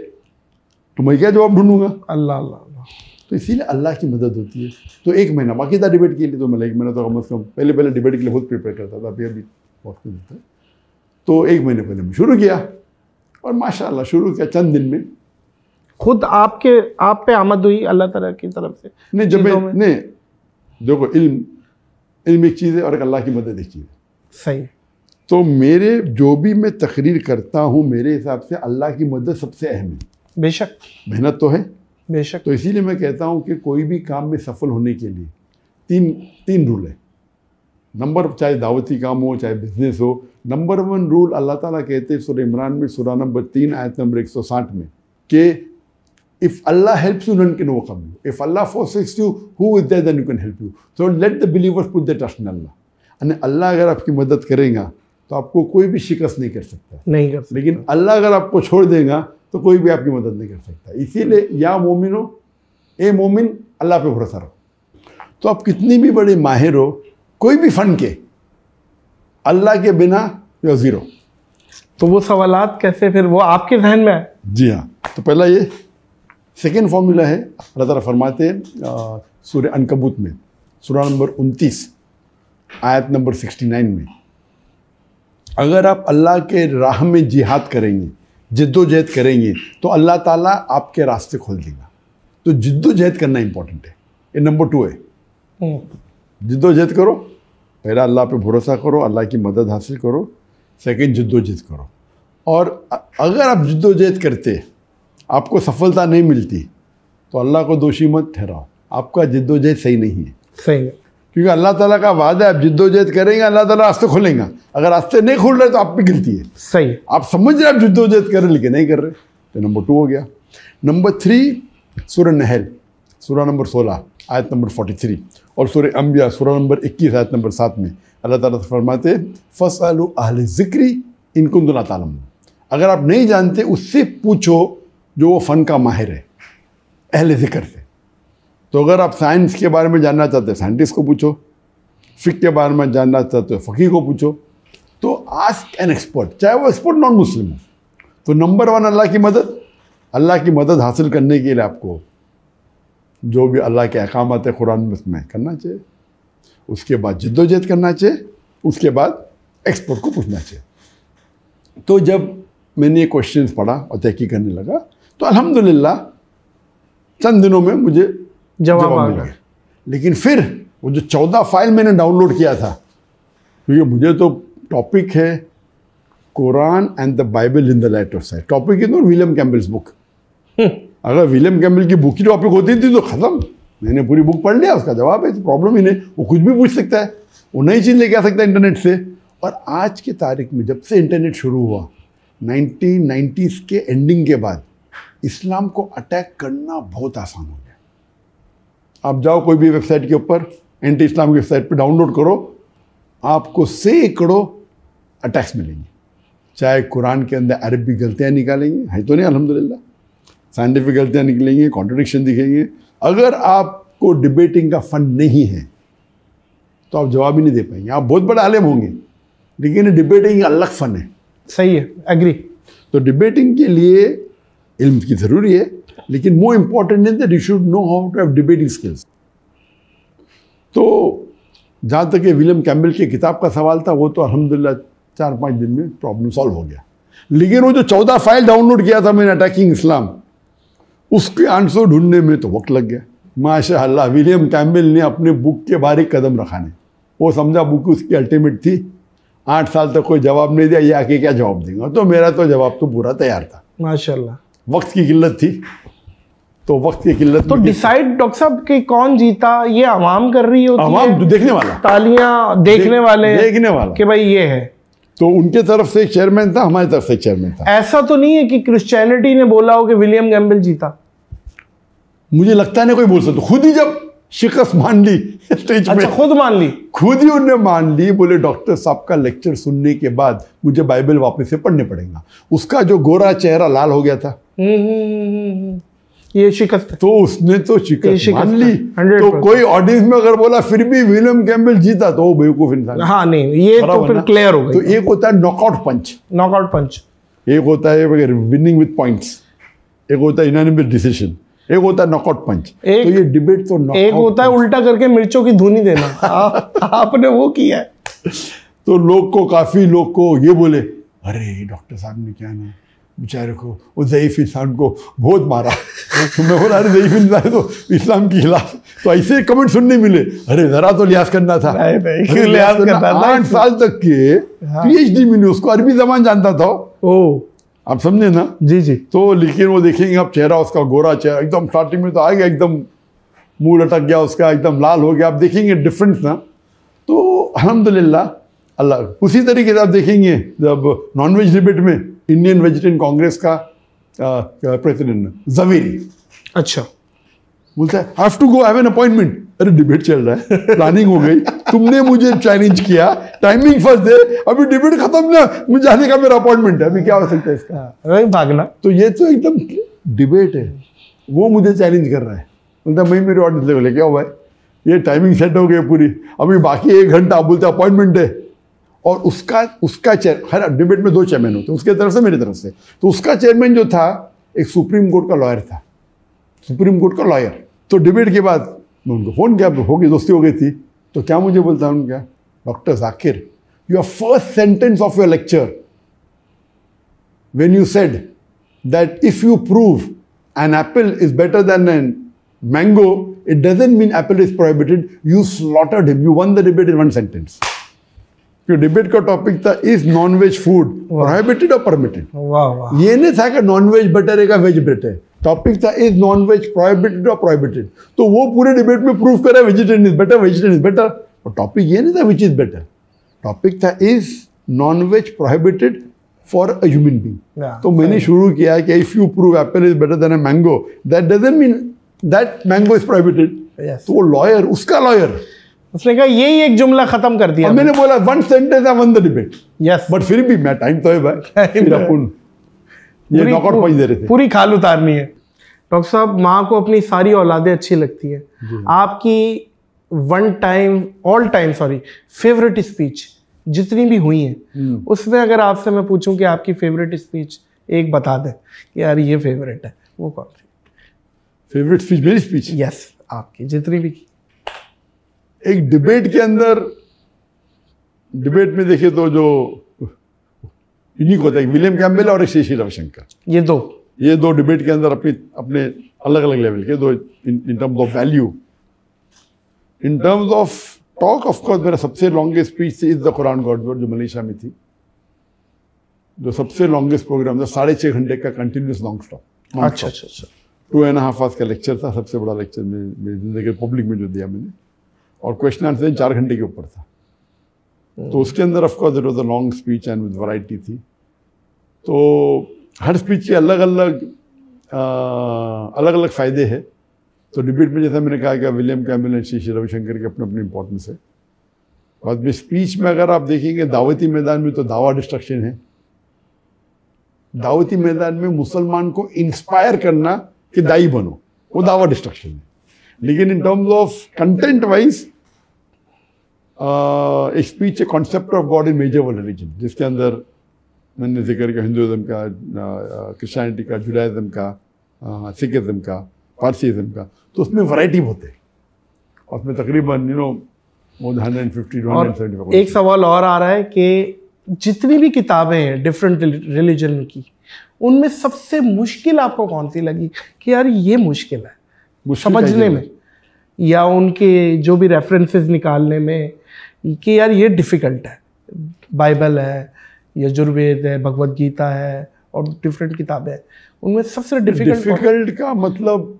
तो मैं क्या जवाब ढूंढूंगा। अल्लाह अल्लाह। तो इसीलिए अल्लाह की मदद होती है। तो 1 महीना बाकी था डिबेट के लिए। तो मैं 1 महीना तो कम से कम पहले डिबेट के लिए बहुत प्रिपेयर करता था, अभी वक्त नहीं था। तो 1 महीने पहले मैं शुरू किया, और माशाल्लाह शुरू किया, चंद दिन में खुद आप पे आमद हुई अल्लाह ताला की तरफ से? नहीं, जब नहीं, देखो इल्म एक चीज़ है और एक अल्लाह की मदद एक चीज़ है। सही। तो मेरे जो भी मैं तकरीर करता हूँ, मेरे हिसाब से अल्लाह की मदद सबसे अहम है। बेशक। मेहनत तो है, बेशक। तो इसीलिए मैं कहता हूँ कि कोई भी काम में सफल होने के लिए तीन रूल है। नंबर, चाहे दावती काम हो चाहे बिजनेस हो, नंबर 1 रूल अल्लाह ताला कहते हैं सूरह इमरान में, सूरह नंबर 3 आयत नंबर 160 में, कि if Allah helps you none can overcome you, if Allah forsakes you who is there then you can help you, so let the believers put their trust in Allah। यानी अल्लाह अगर आपकी मदद करेगा तो आपको कोई भी शिकस्त नहीं कर सकता, नहीं कर सकता। लेकिन अल्लाह अगर आपको छोड़ देगा तो कोई भी आपकी मदद नहीं कर सकता। इसीलिए या मोमिनो, ए मोमिन, अल्लाह पे भरोसा रखो। तो आप कितनी भी बड़े माहिर हो, कोई भी फन के, अल्लाह के बिना या ज़ीरो। तो वो सवालात कैसे फिर वो आपके जहन में आए? जी हाँ। तो पहला ये सेकेंड फॉर्मूला है, अल्लाह ताला फरमाते हैं सूरह अनकबूत में, सूरा नंबर 29 आयत नंबर 69 में, अगर आप अल्लाह के राह में जिहाद करेंगे, जिद्दोजहद करेंगे, तो अल्लाह ताला आपके रास्ते खोल देगा। तो जिद्दोजहद करना इंपॉर्टेंट है, ये नंबर 2 है। जिद्दोजहद करो, पहला अल्लाह पे भरोसा करो, अल्लाह की मदद हासिल करो, सेकंड जिद्दोजहद करो। और अगर आप जिद्दोजहद करते आपको सफलता नहीं मिलती तो अल्लाह को दोषी मत ठहराओ, आपका जिद्दोजहद सही नहीं है। सही है, क्योंकि अल्लाह ताला का वादा है, आप जिद्दोजहद करेंगे अल्लाह ताला रास्ते खोलेंगे। अगर रास्ते नहीं खोल रहे तो आप भी गिनती है। सही, आप समझ रहे आप जिद्दोजहद कर रहे लेकिन नहीं कर रहे, तो नंबर 2 हो गया। नंबर 3 सूरह नहल सूरा नंबर 16 आयत नंबर 43 और सूरह अंबिया सूरा नंबर 21 आयत नंबर 7 में अल्लाह ताला फरमाते फसअलु अहले ज़िक्री इन कुंतुम ला तालमून, अगर आप नहीं जानते उससे पूछो जो वो फ़न का माहिर है, अहले ज़िक्र से। तो अगर आप साइंस के बारे में जानना चाहते हैं साइंटिस्ट को पूछो, फ़िक़्ह के बारे में जानना चाहते हो फ़क़ीह को पूछो। तो आस्क एन एक्सपर्ट, चाहे वो एक्सपर्ट नॉन मुस्लिम हो। तो नंबर 1 अल्लाह की मदद, अल्लाह की मदद हासिल करने के लिए आपको जो भी अल्लाह के अहकामात है कुरान में उसमें करना चाहिए, उसके बाद जिद्दोजहद करना चाहिए, उसके बाद एक्सपर्ट को पूछना चाहिए। तो जब मैंने ये क्वेश्चंस पढ़ा और तहकीक करने लगा तो अल्हम्दुलिल्लाह चंद दिनों में मुझे जवाब मिल गया। लेकिन फिर वो जो 14 फाइल मैंने डाउनलोड किया था, क्योंकि मुझे तो टॉपिक है Quran and the Bible in the light of science, topic is not William Campbell's book. अगर विलियम कैम्बल की बुक की टॉपिक होती थी तो ख़त्म, मैंने पूरी बुक पढ़ लिया, उसका जवाब है, तो प्रॉब्लम ही नहीं। वो कुछ भी पूछ सकता है, वो नई चीज़ लेके आ सकता है इंटरनेट से। और आज की तारीख में जब से इंटरनेट शुरू हुआ 1990s के एंडिंग के बाद इस्लाम को अटैक करना बहुत आसान हो गया। आप जाओ कोई भी वेबसाइट के ऊपर, एंटी इस्लाम की वेबसाइट पे डाउनलोड करो, आपको सैकड़ों अटैक्स मिलेंगे। चाहे कुरान के अंदर अरबी गलतियाँ निकालेंगे, है तो नहीं अल्हम्दुलिल्लाह, साइंटिफिक गलतियाँ निकलेंगी, कॉन्ट्रडिक्शन दिखेंगे। अगर आपको डिबेटिंग का फंड नहीं है तो आप जवाब ही नहीं दे पाएंगे। आप बहुत बड़े आलिम होंगे लेकिन डिबेटिंग अलग फन है। सही है, एग्री। तो डिबेटिंग के लिए इल्म की ज़रूरी है, लेकिन more important is that you should know how to have debating skills. तो जहाँ तक ये विलियम कैम्बल की किताब का सवाल था, वो तो अल्हम्दुलिल्लाह 4-5 दिन में प्रॉब्लम सॉल्व हो गया। लेकिन वो जो 14 फाइल डाउनलोड किया था मैंने अटैकिंग इस्लाम, उसके आंसर ढूंढने में तो वक्त लग गया। माशाअल्लाह विलियम कैम्बल ने अपने बुक के बाहर एक कदम रखा नहीं, वो समझा बुक उसकी अल्टीमेट थी। 8 साल तक कोई जवाब नहीं दिया, ये आके क्या जवाब देंगे। तो मेरा तो जवाब तो पूरा तैयार था। माशाअल्लाह, वक्त की किल्लत थी, तो वक्त की किल्लत तो डिसाइड डॉक्टर साहब कि कौन जीता ये आवाम कर रही होती है, आवाम देखने वाला, तालियां देखने वाला कि भाई ये है। तो उनके तरफ से एक चेयरमैन था, हमारी तरफ से एक चेयरमैन था। ऐसा तो नहीं है कि क्रिश्चियनिटी ने बोला हो कि विलियम कैम्बल जीता? मुझे लगता नहीं कोई बोल सकता। खुद ही जब शिकस्त मान ली स्टेज में, अच्छा, खुद मान ली, खुद ही उन्होंने मान ली। बोले डॉक्टर साहब का लेक्चर सुनने के बाद मुझे बाइबल वापस से पढ़ने पड़ेगा। उसका जो गोरा चेहरा लाल हो गया था, ये शिकस्त, तो उसने तो शिकस्त मान ली। 100%। तो कोई ऑडियंस में अगर बोला फिर भी विलियम कैम्बल जीता तो वो बेवकूफ इंसान। हाँ नहीं, ये तो फिर क्लियर हो गई। तो एक होता है नॉकआउट पंच, नॉकआउट पंच, एक होता है विनिंग विद पॉइंट्स, एक होता है यूनानिमस डिसीजन, एक होता है नॉकआउट पंच। तो ये डिबेट तो नॉकआउट, एक होता है उल्टा करके मिर्चों की धुनी देना। आपने वो किया है। तो लोग को, काफी लोग को ये बोले, अरे डॉक्टर साहब ने क्या ना बेचारे को, वो ज़ईफ़ इंसान को बहुत मारा। तो मैं बोला अरे ज़ईफ़ इंसान तो इस्लाम के खिलाफ। तो ऐसे कमेंट सुनने मिले, अरे जरा तो लिहाज करना था। नहीं, लिहाज करना था। 8 साल तक के PhD में उसको अरबी ज़बान जानता था। ओ, आप समझे ना? जी जी। तो लेकिन वो देखेंगे आप चेहरा उसका, गोरा चेहरा एकदम, स्टार्टिंग में तो आ गया एकदम, मुंह लटक गया उसका, एकदम लाल हो गया। आप देखेंगे डिफरेंस ना। तो अल्हम्दुलिल्लाह अल्लाह। उसी तरीके से आप देखेंगे जब नॉनवेज डिबेट में इंडियन वेजिटेरियन कांग्रेस का प्रेसिडेंट ज़वेरी, अच्छा, बोलता है have to go, have an appointment. अरे डिबेट चल रहा है, प्लानिंग हो गई, तुमने मुझे चैलेंज किया, टाइमिंग फर्स्ट दे, अभी डिबेट खत्म ना, मुझे जाने का मेरा अपॉइंटमेंट है, अभी क्या हो सकता है इसका, भागना। तो ये तो एकदम डिबेट है। वो मुझे चैलेंज कर रहा है, बोलता मैं मेरे ऑडियंस लेके आओ भाई, ये टाइमिंग सेट हो गई पूरी, अभी बाकी 1 घंटा, बोलते अपॉइंटमेंट है। और उसका चेयर, हर डिबेट में 2 चेयरमैन होते हैं, उसके तरफ से मेरी तरफ से। तो उसका चेयरमैन जो था एक सुप्रीम कोर्ट का लॉयर था, सुप्रीम कोर्ट का लॉयर। तो डिबेट के बाद मैं उनको फ़ोन किया, होगी दोस्ती हो गई थी, तो क्या मुझे बोलता है उनका, doctor Zakir, your first sentence of your lecture when you said that if you prove an apple is better than a mango, it doesn't mean apple is prohibited. You slaughtered him. You won the debate in one sentence. Your debate का topic था, is non-veg food prohibited or permitted? वाह। ये नहीं था कि non-veg better है का veg better है। टॉपिक था, is non-veg prohibited or prohibited? तो वो पूरे डिबेट में प्रूव करा vegetarian is better। और टॉपिक ये नहीं था which is better। टॉपिक था, is non-veg prohibited for a human being? तो मैंने शुरू किया कि if you prove apple is better than a mango, that doesn't mean that mango is prohibited. तो वो लॉयर, उसका लॉयर, उसने कहा यही एक जुमला खत्म कर दिया। मैंने बोला one sentence I won the debate. Yes, but फिर भी मैं टाइम तो है भाई, फिर अपन ये नॉकआउट पॉइंट दे रहे थे, पूरी खाल उतारनी है। डॉक्टर साहब, माँ को अपनी सारी औलादें अच्छी लगती है, आपकी ऑल टाइम फेवरेट स्पीच जितनी भी हुई हैं, उसमें अगर आपसे मैं पूछूं कि आपकी फेवरेट स्पीच एक बता दें कि यार ये फेवरेट है, वो कौन सी फेवरेट स्पीच? मेरी स्पीच? यस, आपकी जितनी भी। एक डिबेट के अंदर, डिबेट में देखिए तो जो यूनिक होता है, विलियम कैम्पबेल और एक श्री रविशंकर, ये दो डिबेट के अंदर अपने अलग अलग लेवल के दो, इन terms of value, in terms of talk. Of course मेरा सबसे longest speech is the Quran God word, जो मलेशिया में थी, जो सबसे लॉन्गेस्ट प्रोग्राम था, 6.5 घंटे का कंटिन्यूस लॉन्ग स्टॉप। अच्छा। 2.5 आवर्स का लेक्चर था, सबसे बड़ा लेक्चर मेरी जिंदगी पब्लिक में जो दिया मैंने, और क्वेश्चन आंसर 4 घंटे के ऊपर था। तो उसके अंदर of course it was a long speech and with variety थी। तो हर स्पीच के अलग अलग फ़ायदे हैं। तो डिबेट में जैसा मैंने कहा कि विलियम कैम्पबेल और श्री रविशंकर के अपने अपनी इंपॉर्टेंस है। बाद में स्पीच में अगर आप देखेंगे दावती मैदान में, तो दावा डिस्ट्रक्शन है। दावती मैदान में मुसलमान को इंस्पायर करना कि दाई बनो, वो दावा डिस्ट्रक्शन है। लेकिन in terms of content wise एक speech, a concept of God in major world religion, जिसके अंदर मैंने जिक्र किया हिंदुइज्म का, क्रिश्चियनिटी का, जुडाइज्म का, सिखिज्म का, पारसीइज्म का। तो उसमें वैरायटी बहुत है, और उसमें तकरीबन मोर देन 150 to 175। एक सवाल और आ रहा है कि जितनी भी किताबें हैं डिफरेंट रिलीजन की, उनमें सबसे मुश्किल आपको कौन सी लगी कि यार ये मुश्किल है समझने में, या उनके जो भी रेफरेंसेस निकालने में कि यार ये डिफ़िकल्ट है? बाइबल है, यजुर्वेद है, भगवत गीता है, और डिफरेंट किताबें हैं, उनमें सबसे डिफ़िकल्ट का मतलब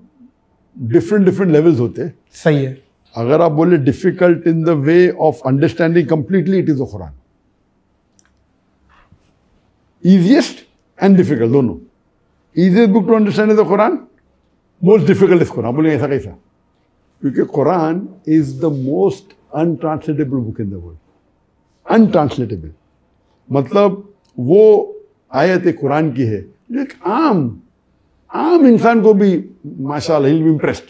डिफरेंट लेवल्स होते हैं। सही है। अगर आप बोले difficult in the way of understanding completely, it is the Quran. Easiest and difficult दोनों। Easiest book to understand is the Quran, most difficult is Quran. बोलेंगे ऐसा कैसा? क्योंकि Quran is the most untranslatable book in the world. Untranslatable मतलब वो आयत कुरान की है जो एक आम इंसान को भी माशाअल्लाह ही इंप्रेस्ड,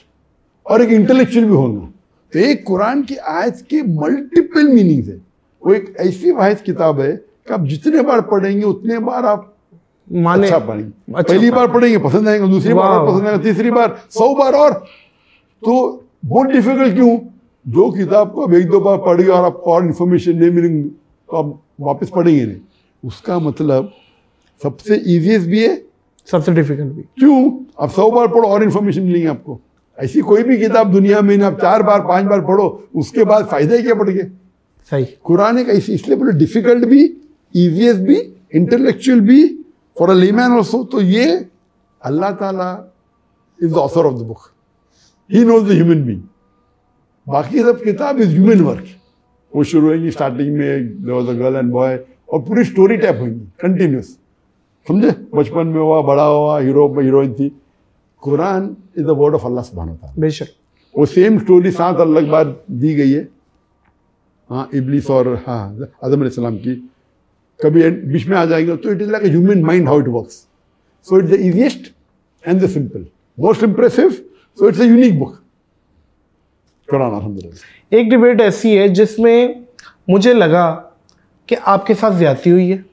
और एक इंटेलेक्चुअल भी होगा। तो एक कुरान की आयत के मल्टीपल मीनिंग्स है। वो एक ऐसी वाहिद किताब है कि आप जितने बार पढ़ेंगे उतने बार आप अच्छा पढ़ेंगे। पहली बार पढ़ेंगे पसंद आएगा, दूसरी बार और पसंद आएगा, तीसरी बार 100 बार। और तो बहुत डिफिकल्ट क्यों? जो किताब को आप 1-2 बार पढ़ेंगे और आपको और इन्फॉर्मेशन नहीं मिलेंगे तो आप वापस पढ़ेंगे नहीं। उसका मतलब सबसे इजीएस्ट भी है, सबसे डिफिकल्ट भी। क्यों? आप 100 बार पढ़ो और इन्फॉर्मेशन मिलेंगे आपको। ऐसी कोई भी किताब दुनिया में आप 4 बार 5 बार पढ़ो, उसके बाद फायदा ही क्या पढ़ के? सही। कुरान एक ऐसी, इसलिए बोले डिफिकल्ट भी, इजीएस्ट भी, इंटेलेक्चुअल भी, फॉर अ लेमैन ऑल्सो। तो ये अल्लाह ताला is the author of the book, he knows the human being. बाकी सब किताब इज ह्यूमन वर्क। वो शुरू होगी स्टार्टिंग में there was a girl and boy, और पूरी स्टोरी टाइप होगी कंटिन्यूस, समझे? बचपन में हुआ, बड़ा हुआ, हीरो हीरोइन थी। Quran is the word of Allah सुब्हानहू व तआला। बेशक वो सेम स्टोरी 7 अलग बार दी गई है। हाँ, इब्लिस और आदम अलैहिस्सलाम की कभी बीच में आ जाएंगे। तो it is like a human mind, how it works. So it's the easiest and the simple, most impressive. So it's a unique book Quran, अल्हम्दुलिल्लाह। एक डिबेट ऐसी है जिसमें मुझे लगा कि आपके साथ ज्यादती हुई है,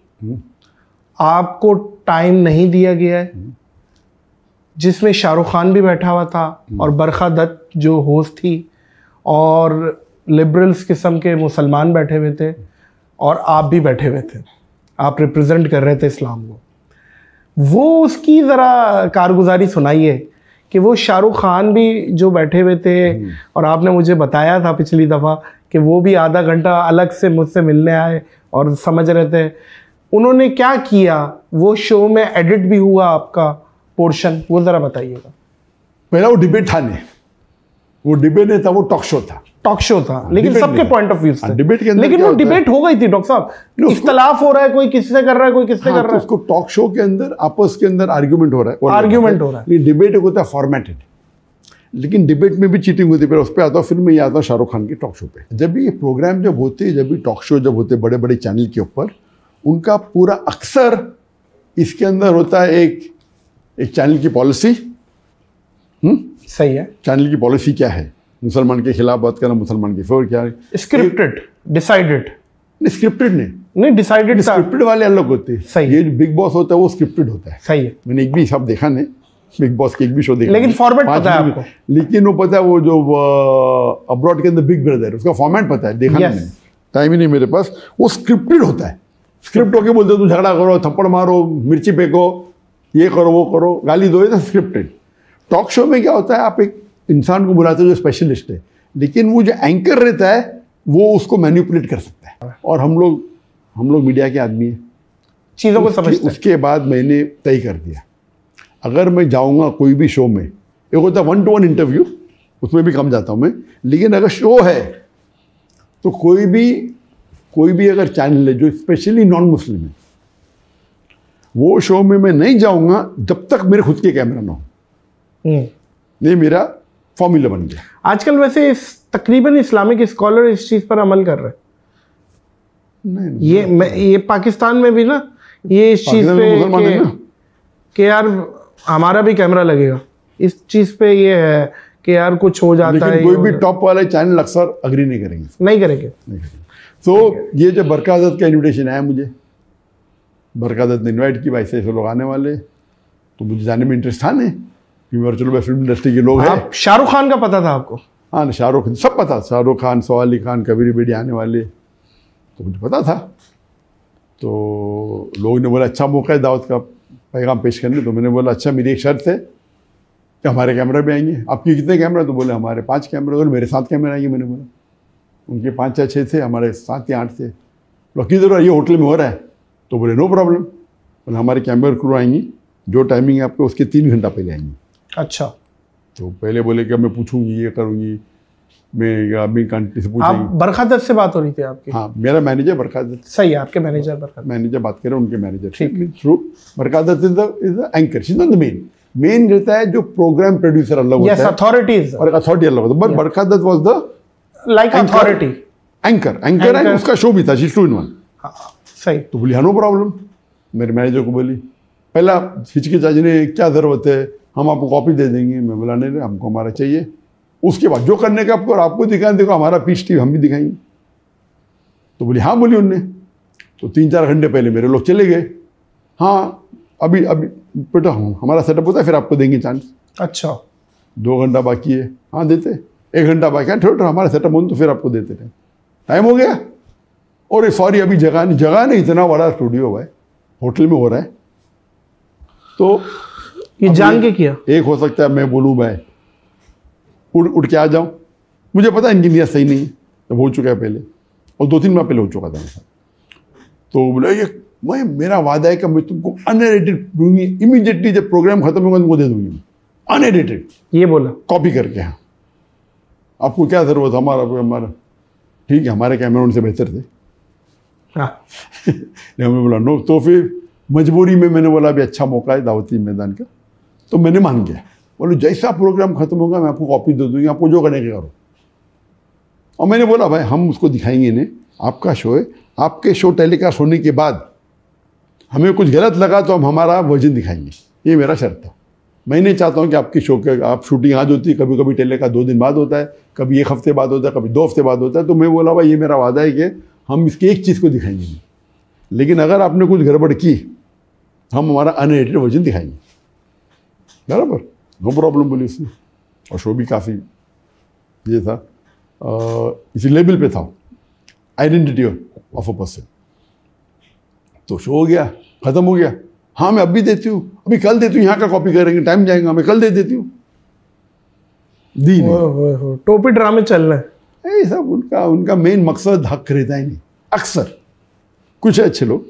आपको टाइम नहीं दिया गया है, जिसमें शाहरुख खान भी बैठा हुआ था और बरखा दत्त जो होस्ट थी और लिबरल्स किस्म के मुसलमान बैठे हुए थे और आप भी बैठे हुए थे, आप रिप्रेजेंट कर रहे थे इस्लाम को। वो उसकी ज़रा कारगुजारी सुनाइए कि वो शाहरुख खान भी जो बैठे हुए थे और आपने मुझे बताया था पिछली दफ़ा कि वो भी आधा घंटा अलग से मुझसे मिलने आए और समझ रहे थे, उन्होंने क्या किया, वो शो में एडिट भी हुआ आपका पोर्शन, वो ज़रा बताइएगा। पहला वो डिबेट था नहीं, वो डिबेट नहीं था, वो टॉक शो था। टॉक शो था, लेकिन सबके पॉइंट ऑफ व्यू से डिबेट के अंदर लेकिन वो डिबेट हो गई थी डॉक्टर साहब, इख्तलाफ हो रहा है, कोई किससे कर रहा है, कोई किससे कर रहा है। उसको टॉक शो के अंदर आपस के अंदर आर्ग्यूमेंट हो रहा है, आर्ग्यूमेंट हो रहा है। डिबेट होता है फॉर्मेटेड, लेकिन डिबेट में भी चीटिंग होती है। फिर उस पर आता हूँ, फिर मैं ये आता हूँ शाहरुख खान के टॉक शो पे। जब भी ये प्रोग्राम जब होते, जब भी टॉक शो जब होते बड़े बड़े चैनल के ऊपर, उनका पूरा अक्सर इसके अंदर होता है एक चैनल की पॉलिसी। सही है। चैनल की पॉलिसी क्या है, मुसलमान के खिलाफ बात करना, मुसलमान की फेवर क्या है, स्क्रिप्टेड, डिसाइडेड स्क्रिप्टेड नहीं डिसाइडेड, स्क्रिप्टेड वाले अलग होते हैं। सही ये जो बिग बॉस होता है वो स्क्रिप्टेड होता है। सही है। मैंने एक भी सब देखा नहीं, बिग बॉस के एक भी शो देखा, लेकिन फॉर्मेट पता है आपको। लेकिन वो पता है, वो जो अब्रॉड के अंदर बिग ब्रदर, उसका फॉर्मेट पता है, देखा नहीं, टाइम ही नहीं मेरे पास। वो स्क्रिप्टेड होता है, स्क्रिप्ट होके बोलते तुम झगड़ा करो, थप्पड़ मारो, मिर्ची फेंको, ये करो, वो करो, गाली दो, ये तो स्क्रिप्टेड। टॉक शो में क्या होता है, आप एक इंसान को बुलाते हो जो स्पेशलिस्ट है, लेकिन वो जो एंकर रहता है वो उसको मैनिपुलेट कर सकता है। और हम लोग मीडिया के आदमी हैं, चीज़ों को समझते हैं। उसके बाद मैंने तय कर दिया, अगर मैं जाऊंगा कोई भी शो में, एक होता है 1-to-1 इंटरव्यू, उसमें भी कम जाता हूं मैं, लेकिन अगर शो है तो कोई भी अगर चैनल है जो स्पेशली नॉन मुस्लिम है, वो शो में मैं नहीं जाऊंगा जब तक मेरे खुद के कैमरा ना हो। ये मेरा फॉर्मूला बन गया। आजकल वैसे तकरीबन इस्लामिक स्कॉलर इस चीज़ पर अमल कर रहे हैं। नहीं, ये पाकिस्तान में भी ना, ये इस चीज़ पे कि यार हमारा भी कैमरा लगेगा, इस चीज़ पे ये है कि यार कुछ हो जाता है। कोई भी टॉप वाले चैनल अक्सर अग्री नहीं करेंगे। तो ये जब बरखा दत्त का इन्विटेशन आया मुझे, बरखा दत्त ने इन्वाइट की, भाई से लोग आने वाले, तो मुझे जाने में इंटरेस्ट था नहीं, क्योंकि चलो भाई फिल्म इंडस्ट्री के लोग हैं। शाहरुख खान का पता था आपको? हाँ, शाहरुख सब पता, शाहरुख खान, सवाल अली खान, कबीर बेडी आने वाले, तो मुझे पता था। तो लोगों ने बोला अच्छा मौका है दावत का पैगाम पेश करने, तो मैंने बोला अच्छा, मेरी एक शर्त है कि हमारे कैमरा भी आएंगे। आपके कितने कैमरा? तो बोले हमारे 5 कैमरा। और मेरे 7 कैमरा आएंगे। मैंने बोला उनके 5 या 6 थे, हमारे 7 या 8 थे। बोला किधर ये होटल में हो रहा है? तो बोले नो प्रॉब्लम। बोले हमारे कैमरा क्रू आएंगी, जो टाइमिंग है आपको उसके 3 घंटा पहले आएंगी। अच्छा। तो पहले बोले कि मैं पूछूंगी, ये करूँगी, मैं अभी कंट्री से पूछूंगी। आप बरखा दत्त से बात हो रही थी आपकी? हाँ, मेरा मैनेजर बरखा दत्त। सही है, आपके मैनेजर बरखा दत्त। मैनेजर बात करें, उनके मैनेजर ठीक। Through Barkha Dutt is the anchor, she is not the main रहता है जो प्रोग्राम प्रोड्यूसर अलग होता है। यस, अथॉरिटीज और अथॉरिटी अलग होता है। But Barkha Dutt was the like authority, anchor and उसका शो भी था, शी 2 in 1। सही। तो बोली हाँ नो प्रॉब्लम। मेरे मैनेजर को बोली, पहला हिचकिचाजी ने क्या ज़रूरत है, हम आपको कॉपी दे देंगे। मैं बोला नहीं, हमको हमारा चाहिए। उसके बाद जो करने का आपको दिखाएं, देखो हमारा पीस टीवी हम भी दिखाएंगे। तो बोली हाँ, बोली उनने। तो 3-4 घंटे पहले मेरे लोग चले गए। हाँ, अभी बेटा हमारा सेटअप होता है, फिर आपको देंगे चांस। अच्छा। 2 घंटा बाकी है, हाँ देते। 1 घंटा बाकी है, थोड़ा हमारा सेटअप हो तो फिर आपको देते रहे। टाइम हो गया। और सॉरी, अभी जगह नहीं, इतना बड़ा स्टूडियो है, होटल में हो रहा है। तो ये जान के किया? एक हो सकता है मैं बोलूँ मैं उड़ के आ जाऊँ, मुझे पता है इनकी नीयत सही नहीं है, तब हो चुका है पहले, और 2-3 माह पहले हो चुका था मेरे साथ। तो बोले ये मेरा वादा है कि मैं तुमको अनएडिटेड दूंगी, इमीडिएटली जब प्रोग्राम खत्म होगा तुमको दे दूंगी, अनएडिटेड। ये बोला कॉपी करके। हाँ, आपको क्या जरूरत, हमारा ठीक है, हमारे कैमरा उनसे बेहतर थे। हाँ। हमने बोला नो। तो फिर मजबूरी में मैंने बोला अभी अच्छा मौका है दावती मैदान का, तो मैंने मान गया। बोलो जैसा प्रोग्राम खत्म होगा मैं आपको कॉपी दे दूंगी, आपको जो करने के करो। और मैंने बोला भाई हम उसको दिखाएंगे नहीं, आपका शो है, आपके शो टेलीकास्ट होने के बाद हमें कुछ गलत लगा तो हम हमारा वर्जन दिखाएंगे, ये मेरा शर्त था। मैं नहीं चाहता हूँ कि आपकी शो के आप शूटिंग आज होती है, कभी कभी टेलीकास्ट 2 दिन बाद होता है, कभी 1 हफ्ते बाद होता है, कभी 2 हफ्ते बाद होता है। तो मैं बोला भाई ये मेरा वादा है कि हम इसकी एक चीज़ को दिखाएंगे नहीं, लेकिन अगर आपने कुछ गड़बड़ की हम हमारा अनएडिटेड वर्जन दिखाएंगे। बराबर, नो प्रॉब्लम बोली उसने। और शो भी काफ़ी ये था, इसी लेवल पे था, आइडेंटिटी ऑफ अ पर्सन। तो शो हो गया, ख़त्म हो गया। हाँ मैं अभी देती हूँ, अभी कल देती हूँ, यहाँ का कॉपी करेंगे, टाइम जाएगा, मैं कल दे देती हूँ। दी नहीं, टोपी ड्रामे चल रहे हैं। ये सब उनका मेन मकसद हक खरीदा ही नहीं। अक्सर कुछ अच्छे लोग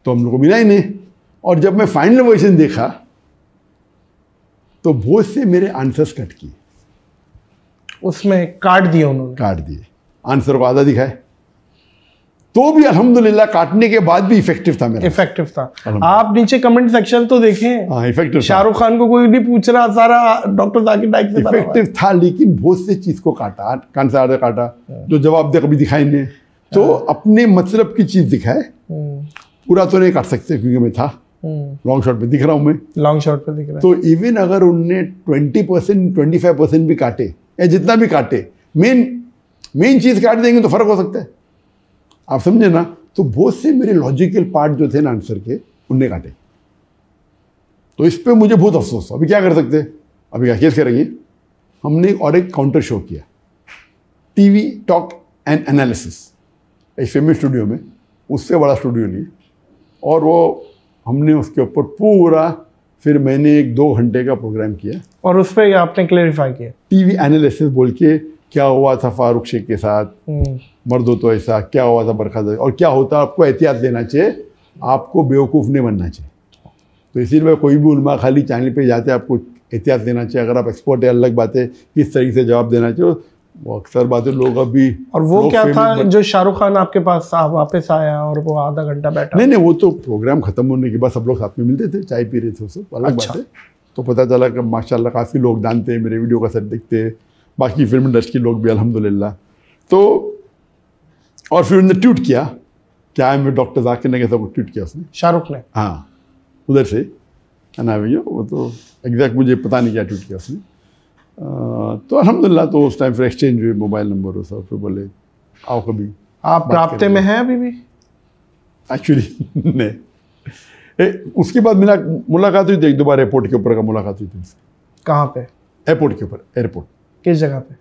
तो हम लोग को मिला ही नहीं। और जब मैं फाइनल वर्जन देखा तो बहुत से मेरे आंसर्स कट किए, उसमें काट दिए उन्होंने, काट दिए, आंसर को आधा दिखाए। तो भी अल्हम्दुलिल्लाह काटने के बाद भी इफेक्टिव था मेरा, इफेक्टिव था। आप नीचे कमेंट सेक्शन तो देखें, हाँ इफेक्टिव। शाहरुख खान को कोई नहीं पूछ रहा, सारा डॉक्टर जाकिर नाइक से इफेक्टिव था, लेकिन बहुत से चीज को काटा, कान से आधा काटा, जो जवाब दे कभी दिखाई नहीं। तो अपने मतलब की चीज दिखाए, पूरा तो नहीं काट सकते क्योंकि मैं था लॉन्ग शॉट पे दिख रहा हूँ, मैं लॉन्ग शॉट पे दिख रहा है। तो इवन अगर उनने 20% 25% भी काटे या जितना भी काटे, मेन चीज काट देंगे तो फर्क हो सकता है, आप समझे ना। तो बहुत से मेरे लॉजिकल पार्ट जो थे ना आंसर के, उनने काटे। तो इस पे मुझे बहुत अफसोस। अभी क्या कर सकते, अभी क्या केस करेंगे। हमने और एक काउंटर शो किया, टीवी टॉक एंड एनालिसिस, एक फेमस स्टूडियो में, उससे बड़ा स्टूडियो लिए, और वो हमने उसके ऊपर पूरा, फिर मैंने 1-2 घंटे का प्रोग्राम किया। और उस पर आपने क्लेरिफाई किया, टीवी एनालिसिस बोल के, क्या हुआ था फारूक शेख के साथ, मर्द हो तो ऐसा, क्या हुआ था बरखा, और क्या होता, आपको एहतियात लेना चाहिए, आपको बेवकूफ़ नहीं बनना चाहिए। तो इसीलिए कोई भी उलमा खाली चैनल पे जाते हैं, आपको एहतियात लेना चाहिए। अगर आप एक्सपर्ट है अलग बात है, किस तरीके से जवाब देना चाहिए, वो अक्सर बातें लोग अभी। और वो क्या था जो शाहरुख खान आपके पास वापस आया और वो आधा घंटा बैठा? नहीं, वो तो प्रोग्राम खत्म होने के बाद सब लोग साथ में मिलते थे, चाय पी रहे थे, सब अलग बात है। तो पता चला कि माशाल्लाह काफ़ी लोग जानते हैं, मेरे वीडियो का सेट देखते हैं, बाकी फिल्म इंडस्ट्री के लोग भी अल्हम्दुलिल्लाह। तो और फिर उन्होंने ट्वीट किया, क्या है, डॉक्टर जाकिर ने कैसा को ट्वीट किया उसने, शाहरुख ने, हाँ उधर से, है ना भैया, वो तो एग्जैक्ट मुझे पता नहीं क्या ट्वीट किया उसने। तो अल्हम्दुलिल्लाह, तो उस टाइम फिर एक्सचेंज हुए मोबाइल नंबर और सब, फिर बोले आओ कभी। आप राब्ते में हैं अभी भी? एक्चुअली नहीं, उसके बाद मुलाकात हुई थी, 1-2 बार एयरपोर्ट के ऊपर का मुलाकात हुई थी। कहाँ पे? एयरपोर्ट के ऊपर, एयरपोर्ट किस जगह पे?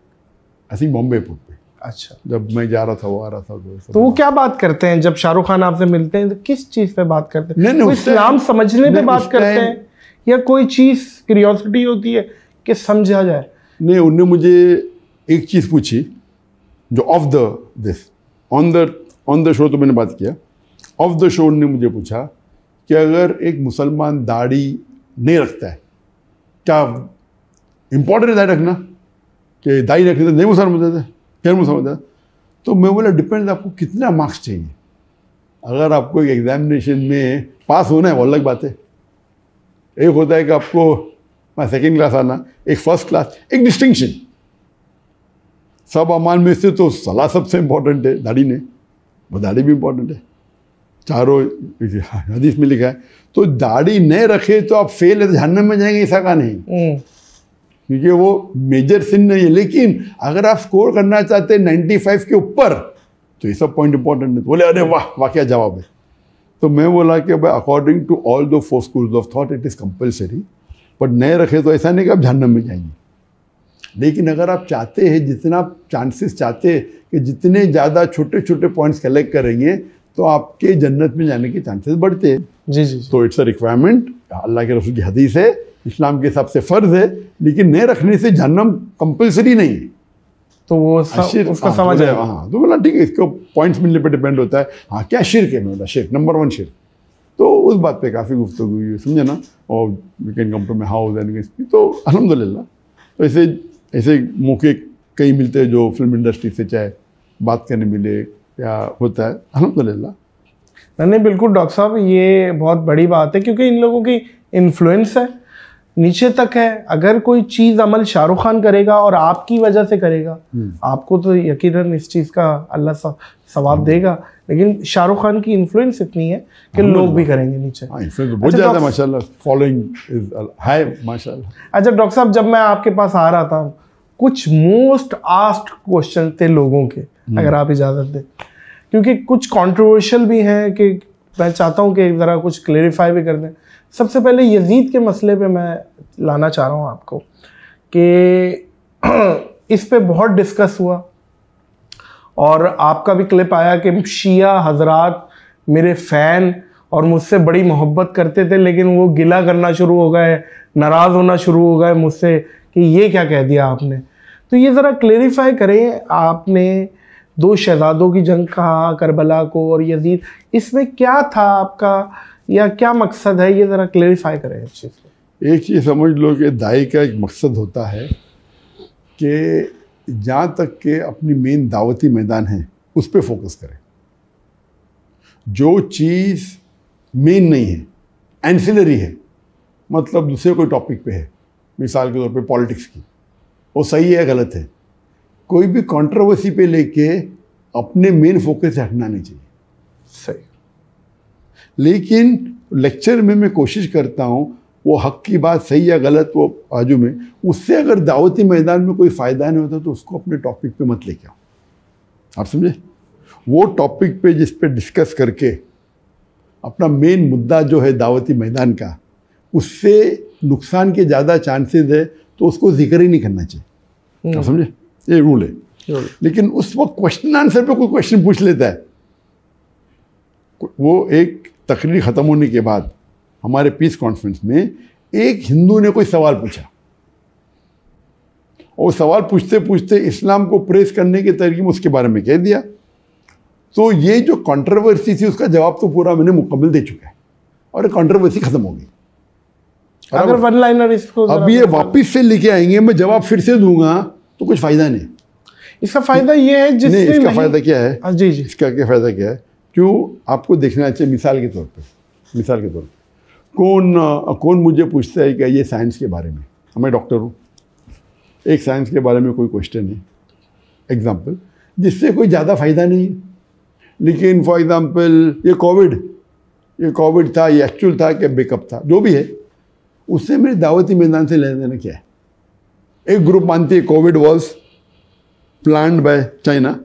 आई थिंक बॉम्बे एयरपोर्ट पे। अच्छा, जब मैं जा रहा था, वो आ रहा था। तो वो क्या बात करते हैं जब शाहरुख खान आपसे मिलते हैं, तो किस चीज़ पे बात करते हैं? नहीं, इस्लाम समझने पे बात करते हैं या कोई चीज़ क्यूरियोसिटी होती है कि समझा जाए? नहीं, उन्होंने मुझे एक चीज़ पूछी जो of the this on the show तो मैंने बात किया, ऑफ द शो उन्होंने मुझे पूछा कि अगर एक मुसलमान दाढ़ी नहीं रखता है, क्या इम्पोर्टेंट है दाढ़ी रखना, कि दाढ़ी रखने से नहीं मुसलमान होता है, फिर मुसलमान होता है? तो मैं बोला डिपेंड, आपको कितना मार्क्स चाहिए। अगर आपको एक एग्जामिनेशन में पास होना है वो अलग बात है, एक होता है कि आपको सेकेंड क्लास आना, एक फर्स्ट क्लास, एक डिस्टिंक्शन। सब अमान में से तो सलाह सबसे इम्पोर्टेंट है, दाढ़ी ने, वो दाढ़ी भी इम्पोर्टेंट है, चारों हदीस में लिखा है। तो दाढ़ी नहीं रखे तो आप फेल है, तो जहन्नम में जाएंगे, ऐसा का नहीं, क्योंकि वो मेजर सिन नहीं है। लेकिन अगर आप स्कोर करना चाहते हैं 95 के ऊपर, तो ये सब पॉइंट इंपॉर्टेंट है। बोले अरे वाह वाह क्या जवाब है। तो मैं बोला कि भाई according to all the 4 schools of thought it is compulsory, but नहीं रखे तो ऐसा नहीं कि आप जहन्नम में जाएंगे। लेकिन अगर आप चाहते हैं, जितना चांसेस चाहते हैं कि जितने ज़्यादा छोटे छोटे पॉइंट्स कलेक्ट करेंगे तो आपके जन्नत में जाने के चांसेस बढ़ते हैं। जी जी। तो इट्स अ रिक्वायरमेंट, अल्लाह के रसूल की हदीस है, इस्लाम के हिसाब से फ़र्ज़ है, लेकिन नहीं रखने से जहन्नम कंपल्सरी नहीं है। तो वो उसका समझ है। हाँ, तो बोला ठीक है, इसको पॉइंट्स मिलने पे डिपेंड होता है। हाँ क्या शिर्क है, बोला शिर्क नंबर 1 शिर्क। तो उस बात पे काफ़ी गुफ्तगू हुई, समझे ना, और we can come to my house and तो अल्हम्दुलिल्लाह। तो ऐसे मौके कई मिलते हैं जो फिल्म इंडस्ट्री से चाहे बात करने मिले या होता है, अल्हम्दुलिल्लाह। नहीं बिल्कुल डॉक्टर साहब, ये बहुत बड़ी बात है, क्योंकि इन लोगों की इन्फ्लुएंस है, नीचे तक है। अगर कोई चीज़ अमल शाहरुख खान करेगा और आपकी वजह से करेगा, आपको तो यकीनन इस चीज़ का अल्लाह सवाब देगा, लेकिन शाहरुख खान की इन्फ्लुएंस इतनी है कि लोग भी करेंगे नीचे। बहुत ज़्यादा माशाल्लाह, फॉलोइंग इज हाई माशाल्लाह। अच्छा डॉक्टर साहब, जब मैं आपके पास आ रहा था, कुछ मोस्ट आस्क्ड क्वेश्चन थे लोगों के, अगर आप इजाज़त दें, क्योंकि कुछ कंट्रोवर्शियल भी हैं कि मैं चाहता हूँ कि ज़रा कुछ क्लेरिफाई भी कर दें। सबसे पहले यजीद के मसले पे मैं लाना चाह रहा हूँ आपको कि इस पे बहुत डिस्कस हुआ और आपका भी क्लिप आया कि शिया हजरात मेरे फ़ैन और मुझसे बड़ी मोहब्बत करते थे, लेकिन वो गिला करना शुरू हो गए, नाराज़ होना शुरू हो गए मुझसे कि ये क्या कह दिया आपने। तो ये ज़रा क्लेरिफाई करें, आपने दो शहजादों की जंग कहा, करबला को और यजीद, इसमें क्या था आपका या क्या मकसद है, ये ज़रा क्लेरिफाई करें इस चीज़ को। एक चीज़ समझ लो कि दाई का एक मकसद होता है कि जहाँ तक के अपनी मेन दावती मैदान है उस पर फोकस करें। जो चीज़ मेन नहीं है, एंसिलरी है, मतलब दूसरे कोई टॉपिक पे है, मिसाल के तौर पे पॉलिटिक्स की, वो सही है गलत है, कोई भी कंट्रोवर्सी पे लेके अपने मेन फोकस से हटना नहीं चाहिए। सही। लेकिन लेक्चर में मैं कोशिश करता हूँ वो हक की बात सही या गलत वो बाजू में, उससे अगर दावती मैदान में कोई फ़ायदा नहीं होता तो उसको अपने टॉपिक पे मत लेके आओ। आप समझे? वो टॉपिक पे जिस पे डिस्कस करके अपना मेन मुद्दा जो है दावती मैदान का, उससे नुकसान के ज़्यादा चांसेस है तो उसको जिक्र ही नहीं करना चाहिए। आप समझे? ये रूल है। लेकिन उस वक्त क्वेश्चन आंसर पे कोई क्वेश्चन पूछ लेता है। वो एक तकरीर ख़त्म होने के बाद हमारे पीस कॉन्फ्रेंस में एक हिंदू ने कोई सवाल पूछा और सवाल पूछते पूछते इस्लाम को प्रेस करने के तरीके में उसके बारे में कह दिया। तो ये जो कंट्रोवर्सी थी उसका जवाब तो पूरा मैंने मुकम्मल दे चुका है और कंट्रोवर्सी खत्म हो गई। अगर वन लाइनर इसको अब ये वापस से लेके आएंगे, मैं जवाब फिर से दूंगा तो कुछ फायदा नहीं। इसका फायदा ये है जिससे नहीं, इसका फायदा क्या है? जी जी, इसका क्या फायदा क्या है? क्यों आपको देखना चाहिए। मिसाल के तौर पे कौन मुझे पूछता है कि ये साइंस के बारे में, मैं डॉक्टर हूँ, एक साइंस के बारे में कोई क्वेश्चन है एग्जाम्पल जिससे कोई ज़्यादा फायदा नहीं है, लेकिन फॉर एग्जाम्पल ये कोविड था, ये एक्चुअल था कि बैकअप था, जो भी है, उससे मेरे दावती मैदान से लेने देना क्या है? एक ग्रुप मानती है Covid was planned by China,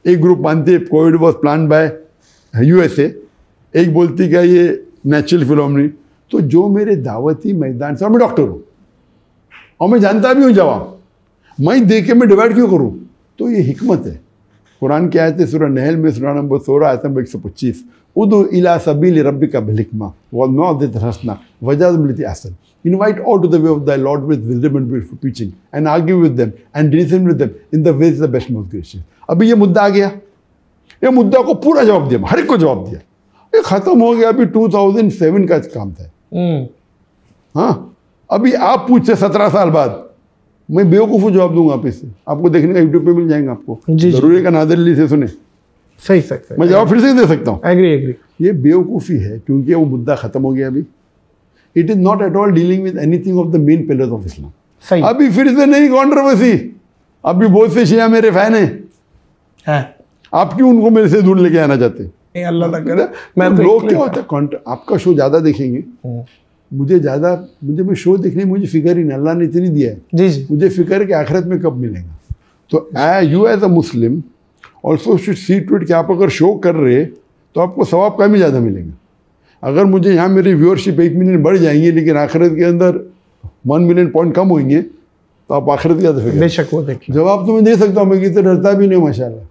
एक ग्रुप मानती है Covid was planned by USA, एक बोलती क्या ये नेचुरल फिनोमेना। तो जो मेरे दावती मैदान से, और मैं डॉक्टर हूँ और मैं जानता भी हूँ जवाब, मैं दे के मैं डिवाइड क्यों करूँ? तो ये हिकमत है। कुरान की आयत है सूरह नहल में सूरह नंबर 16 आयत नंबर 125, उदु इला सबील रब्बिका बिल हिकमा वल मौइज़तिल हसना वजादिलहुम बिल्लती अहसन, invite all to the way of thy lord with wisdom and beautiful teaching and argue with them and reason with them in the ways the best most gracious. अभी ये मुद्दा आ गया, ये मुद्दा को पूरा जवाब दिया, हर एक को जवाब दिया, ये खत्म हो गया। अभी 2007 का काम था। हाँ, अभी आप पूछे 17 साल बाद मैं बेवकूफ़ जवाब दूंगा आप इससे, आपको देखने का यूट्यूब पे मिल जाएंगे आपको। जरूरी का नादिर अली से सुने, सही सही, मैं जवाब फिर से दे सकता हूँ। एग्री। ये बेवकूफ़ी है क्योंकि वो मुद्दा खत्म हो गया। अभी it is not at all dealing with anything of the main pillars of Islam. सही। अभी फिर से नई कॉन्ट्रोवर्सी, अभी बहुत से शिया मेरे फैन हैं, आप क्यों उनको मेरे से दूर लेके आना चाहते हैं? अल्लाह ना करे। मैं तो लोग क्या होता है, आपका शो ज़्यादा देखेंगे, मुझे मैं शो देखने मुझे फिक्र ही नहीं, अल्लाह ने इतनी दिया है जी जी, मुझे फिक्र है कि आखिरत में कब मिलेगा। तो you as a Muslim also should see to it कि आप अगर शो कर रहे तो आपको सवाब कम ही ज़्यादा मिलेगा। अगर मुझे यहाँ मेरी व्यूअरशिप 1 मिलियन बढ़ जाएंगी लेकिन आखिरत के अंदर 1 मिलियन पॉइंट कम होंगे तो आप आखिरत क्या फिक्र? बेशक वो देखिए, जवाब तो मैं दे सकता हूँ, मैं कितना डरता भी नहीं माशाल्लाह,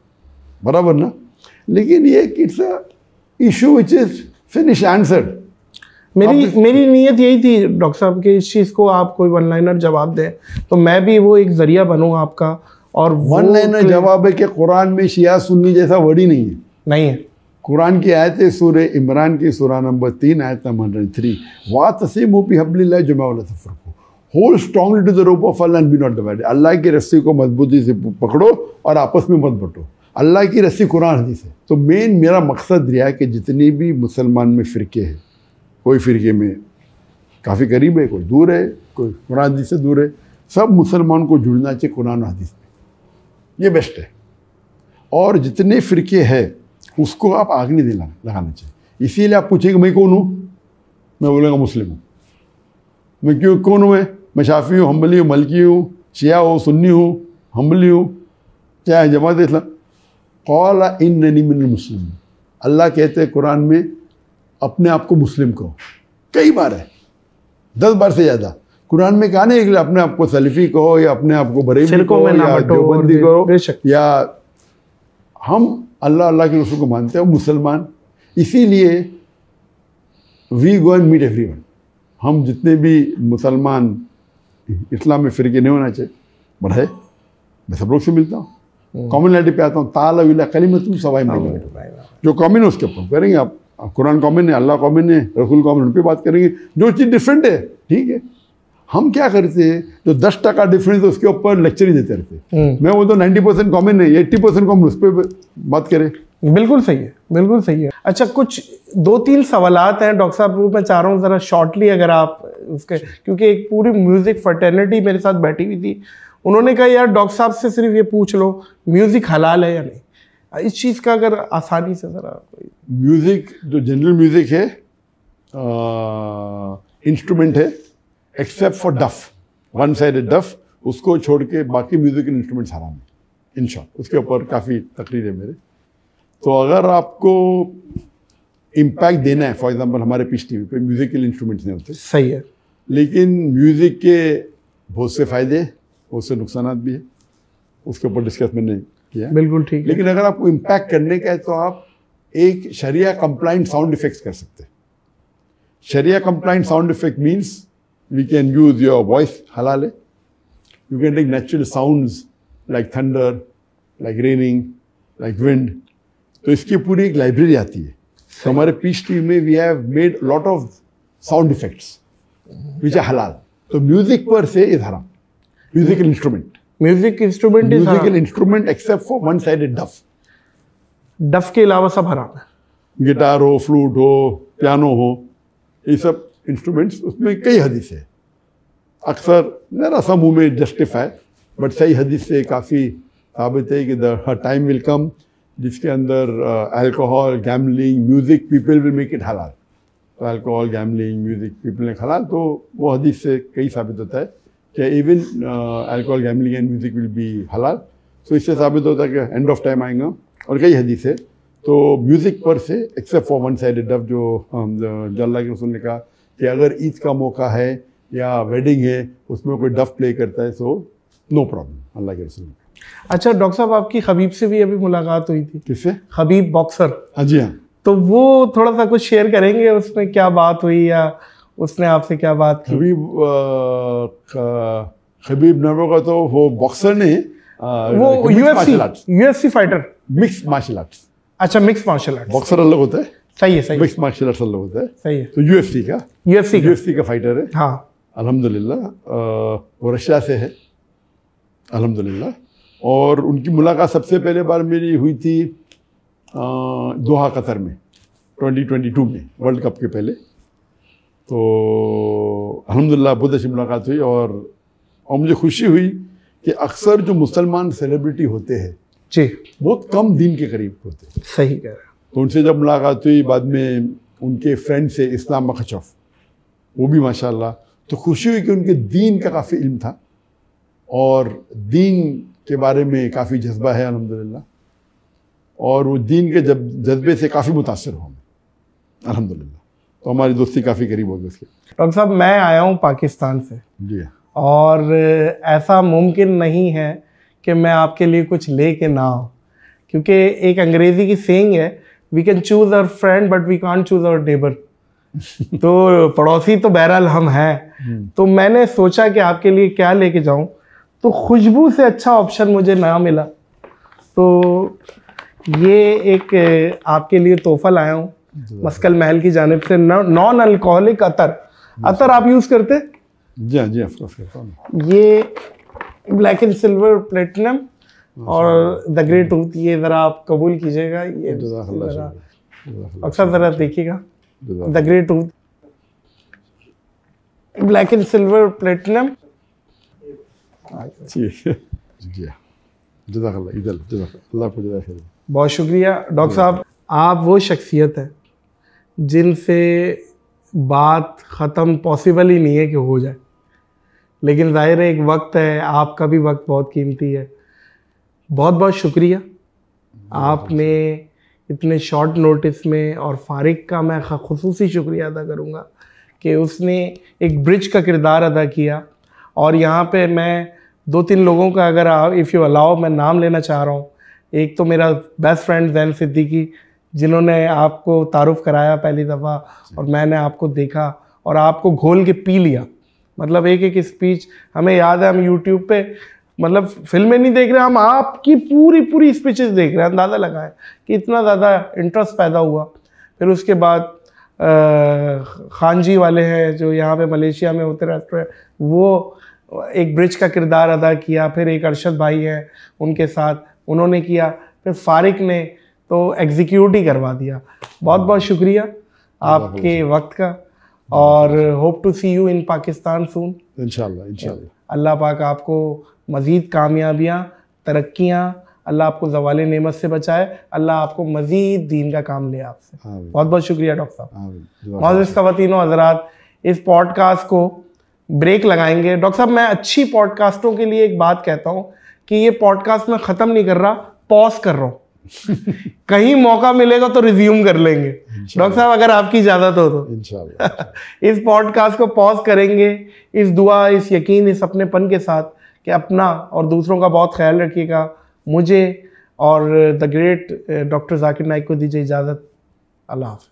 बराबर ना। लेकिन ये it's a issue which is finish answered. मेरी नीयत यही थी डॉक्टर साहब कि इस चीज़ को आप कोई वन लाइनर जवाब दें तो मैं भी वो एक जरिया बनूँ आपका। और वन लाइनर जवाब है कि कुरान में शिया सुन्नी जैसा वर्ड ही नहीं है। कुरान की आयत है सूरह इमरान की सूरह नंबर 3 आयत नंबर 103, वातसिमू बिहब्लिल्लाह जमीअन वला तफरकू, hold strongly to the rope of Allah and be not divided. Allah की रस्सी को मजबूती से पकड़ो और आपस में मत बंटो। अल्लाह की रस्सी कुरान हदीस है। तो मेरा मकसद रहा है कि जितनी भी मुसलमान में फ़िरके हैं, कोई फ़िरके में काफ़ी करीब है, कोई दूर है, कोई कुरान हदीस से दूर है, सब मुसलमान को जुड़ना चाहिए कुरान हदीस में, ये बेस्ट है। और जितने फ़िरके हैं उसको आप आग नहीं लगाना चाहिए। इसीलिए आप पूछेंगे मैं कौन हूँ, मैं बोलूँगा मुस्लिम हूँ। मैं क्यों कौन हूँ? मैं शाफ़ी हूँ, हम्बली हूँ, मलकी हूँ, शिया हूँ, सुन्नी हूँ, हम्बली हूँ, चाहे जमात इस्लाम। क़ाला इन्ननी मिनल मुस्लिमीन। अल्लाह कहते हैं कुरान में अपने आप को मुस्लिम कहो, कई बार है, 10 बार से ज़्यादा। कुरान में कहा नहीं कि अपने आप को सलफी कहो या अपने आप को बरेली कहो या देवबंदी कहो, या हम अल्लाह अल्लाह के रसूल को मानते हैं, मुसलमान। इसीलिए we go and meet everyone. हम जितने भी मुसलमान इस्लाम में फ़िरके नहीं होना चाहिए, बढ़े, मैं सब लोग से मिलता हूँ, कॉमनलिटी पे आता हूँ। ताला कलिमतुम सवाई मिल, जो कॉमन है उसके ऊपर करेंगे। आप कुरान कॉमन है, अल्लाह कॉमन है, रसूल कॉमन, उन पर बात करेंगे। जो चीज़ डिफरेंट है ठीक है। हम क्या करते हैं, जो 10% डिफरेंस है उसके ऊपर लेक्चर ही देते रहते हैं। मैं वो तो 90% कॉमन है, 80% कॉमन, उस पर बात करें। बिल्कुल सही है, बिल्कुल सही है। अच्छा, कुछ 2-3 सवालात हैं डॉक्टर साहब, वो मैं चाह रहा हूँ ज़रा शॉर्टली अगर आप उसके, क्योंकि एक पूरी म्यूज़िक फर्टर्निटी मेरे साथ बैठी हुई थी, उन्होंने कहा यार डॉक्टर साहब से सिर्फ ये पूछ लो म्यूज़िक हलाल है या नहीं। इस चीज़ का अगर आसानी से ज़रा कोई। म्यूज़िक जो जनरल म्यूज़िक है, इंस्ट्रूमेंट है, एक्सेप्ट फॉर डफ, वन साइडेड डफ, उसको छोड़ के बाकी म्यूज़िकल इंस्ट्रूमेंट्स हराम है इन शॉर्ट। उसके ऊपर काफ़ी तकरीर है मेरे। तो अगर आपको इम्पैक्ट देना है, फॉर एग्जांपल हमारे पीस टीवी पे म्यूज़िकल इंस्ट्रूमेंट्स नहीं होते, सही है, लेकिन म्यूज़िक के बहुत से फ़ायदे, बहुत से नुकसान भी है, उसके ऊपर डिस्कस मैंने किया। बिल्कुल ठीक है। लेकिन अगर आपको इम्पैक्ट करने का है तो आप एक शरिया कंप्लाइंट साउंड इफेक्ट्स कर सकते हैं। Sharia compliant sound effect means we can use your voice, हलाल है। You can take natural sounds like thunder, like raining, like wind. तो इसकी पूरी एक लाइब्रेरी आती है। तो हमारे पीस टीवी में we have made lot of sound effects which are halal. तो music per se is haram, musical instrument, musical instrument except for one sided daf. डफ के अलावा सब हराम है। गिटार हो, फ्लूट हो, पियानो हो, ये सब इंस्ट्रूमेंट्स, उसमें कई हदीस है। अक्सर मेरा सा मुँह में जस्टिफाई, बट सही हदीस से काफ़ी साबित है कि द टाइम विल कम जिसके अंदर alcohol, gambling, music, people will make it हलाल। तो अल्कोहल, गैमलिंग, म्यूज़िक, पीपल ने हलाल, तो वो हदीस से कई साबित होता है कि even alcohol, gambling and music will be हलाल। तो इससे साबित होता है कि एंड ऑफ टाइम आएगा, और कई हदीस है। तो म्यूज़िक पर से एक्सेप्ट फॉर वन साइडेड डफ, जो अल्लाह के रसूल ने कहा कि अगर ईद का मौका है या वेडिंग है, उसमें कोई डफ प्ले करता है, सो नो प्रॉब्लम, अल्लाह के रसूल ने। अच्छा डॉक्टर साहब, आपकी खबीब से भी अभी मुलाकात हुई थी। किससे? Khabib boxer. हाँ जी, हाँ। तो वो थोड़ा सा कुछ शेयर करेंगे, उसमें क्या बात हुई या उसने आपसे क्या बात की? खबीब नबो का तो वो बॉक्सर ने, वो UFC fighter, mix martial arts. अच्छा, मिक्स मार्शल आर्ट्स। बॉक्सर अलग होता है, सही है, सही। मिक्स मार्शल आर्ट्स अलग होता है, सही है। तो यूएफसी का फाइटर है। हाँ, अल्हम्दुलिल्लाह, वो रशिया से है, अल्हम्दुलिल्लाह। और उनकी मुलाकात सबसे पहले बार मेरी हुई थी दोहा, कतर में 2022 में, वर्ल्ड कप के पहले। तो अल्हम्दुलिल्लाह बहुत अच्छी मुलाकात हुई, और मुझे खुशी हुई कि अक्सर जो मुसलमान सेलिब्रिटी होते हैं जी, बहुत कम दिन के करीब होते हैं। सही कह रहे हैं। तो उनसे जब मुलाकात हुई, बाद में उनके फ्रेंड से इस्लाम मखचफ, वो भी माशाल्लाह, तो खुशी हुई कि उनके दीन का काफ़ी इल्म था और दीन के बारे में काफ़ी जज्बा है अल्हम्दुलिल्लाह, और वो दीन के जज्बे से काफ़ी मुतासर हुआ अल्हम्दुलिल्लाह। तो हमारी दोस्ती काफ़ी करीब हो गई उसके। डॉक्टर साहब, मैं आया हूँ पाकिस्तान से जी, और ऐसा मुमकिन नहीं है कि मैं आपके लिए कुछ ले के ना आऊँ, क्योंकि एक अंग्रेज़ी की सेइंग है, we can choose our friend but we can't choose our neighbour. तो पड़ोसी तो बहरहाल हम हैं। तो मैंने सोचा कि आपके लिए क्या लेके जाऊँ, तो खुशबू से अच्छा ऑप्शन मुझे ना मिला, तो ये एक आपके लिए तोहफा लाया हूँ मस्कल महल की जानिब से, नॉन अल्कोहलिक अतर। अतर आप यूज़ करते? जी हाँ, जी ऑफ कोर्स करता हूँ। ये ब्लैक एंड सिल्वर प्लेटिनम और द ग्रे टूथ, ये ज़रा आप कबूल कीजिएगा। ये अक्सर ज़रा देखिएगा, the grey tooth, black and silver platinum. ठीक है जी, जज़ाकल्लाह, इधर अल्लाह को जज़ा खैर। बहुत शुक्रिया डॉक्टर साहब, आप वो शख्सियत है जिनसे बात ख़त्म पॉसिबल ही नहीं है कि हो जाए, लेकिन ज़ाहिर है एक वक्त है, आपका भी वक्त बहुत कीमती है। बहुत बहुत शुक्रिया, आपने इतने शॉर्ट नोटिस में, और फारिक का मैं ख़ुसूसी शुक्रिया अदा करूँगा कि उसने एक ब्रिज का किरदार अदा किया। और यहाँ पे मैं 2-3 लोगों का, अगर आप इफ़ यू अलाउ, मैं नाम लेना चाह रहा हूँ। एक तो मेरा बेस्ट फ्रेंड ज़ैन सिद्दीकी, जिन्होंने आपको तारुफ कराया पहली दफ़ा, और मैंने आपको देखा और आपको घोल के पी लिया। मतलब एक एक स्पीच हमें याद है, हम यूट्यूब पे मतलब फिल्में नहीं देख रहे, हम आपकी पूरी स्पीचेस देख रहे हैं। अंदाज़ा लगाएं कि इतना ज़्यादा इंटरेस्ट पैदा हुआ। फिर उसके बाद खान जी वाले हैं जो यहाँ पे मलेशिया में होते रहते हैं, वो एक ब्रिज का किरदार अदा किया। फिर एक अरशद भाई हैं, उनके साथ उन्होंने किया। फिर फारिक ने तो एग्जीक्यूट ही करवा दिया। बहुत बहुत शुक्रिया आपके वक्त का, और hope to see you in Pakistan soon इंशाल्लाह। अल्लाह पाक आपको मज़ीद कामयाबियाँ, तरक्कियाँ, अल्लाह आपको ज़वाले नेमत से बचाए, अल्लाह आपको मज़ीद दीन का काम ले आपसे। बहुत बहुत शुक्रिया डॉक्टर साहब। मौजूद ख़वातीन व हज़रात, इस पॉडकास्ट को ब्रेक लगाएंगे। डॉक्टर साहब, मैं अच्छी पॉडकास्टों के लिए एक बात कहता हूँ कि ये पॉडकास्ट मैं ख़त्म नहीं कर रहा, पॉज कर रहा हूँ। कहीं मौका मिलेगा तो रिज्यूम कर लेंगे डॉक्टर साहब, अगर आपकी इजाज़त हो तो इंशाल्लाह। इस पॉडकास्ट को पॉज करेंगे, इस दुआ, इस यकीन, इस अपनेपन के साथ कि अपना और दूसरों का बहुत ख्याल रखिएगा। मुझे और the great doctor Zakir Naik को दीजिए इजाज़त। अल्लाह हाफ़िज़।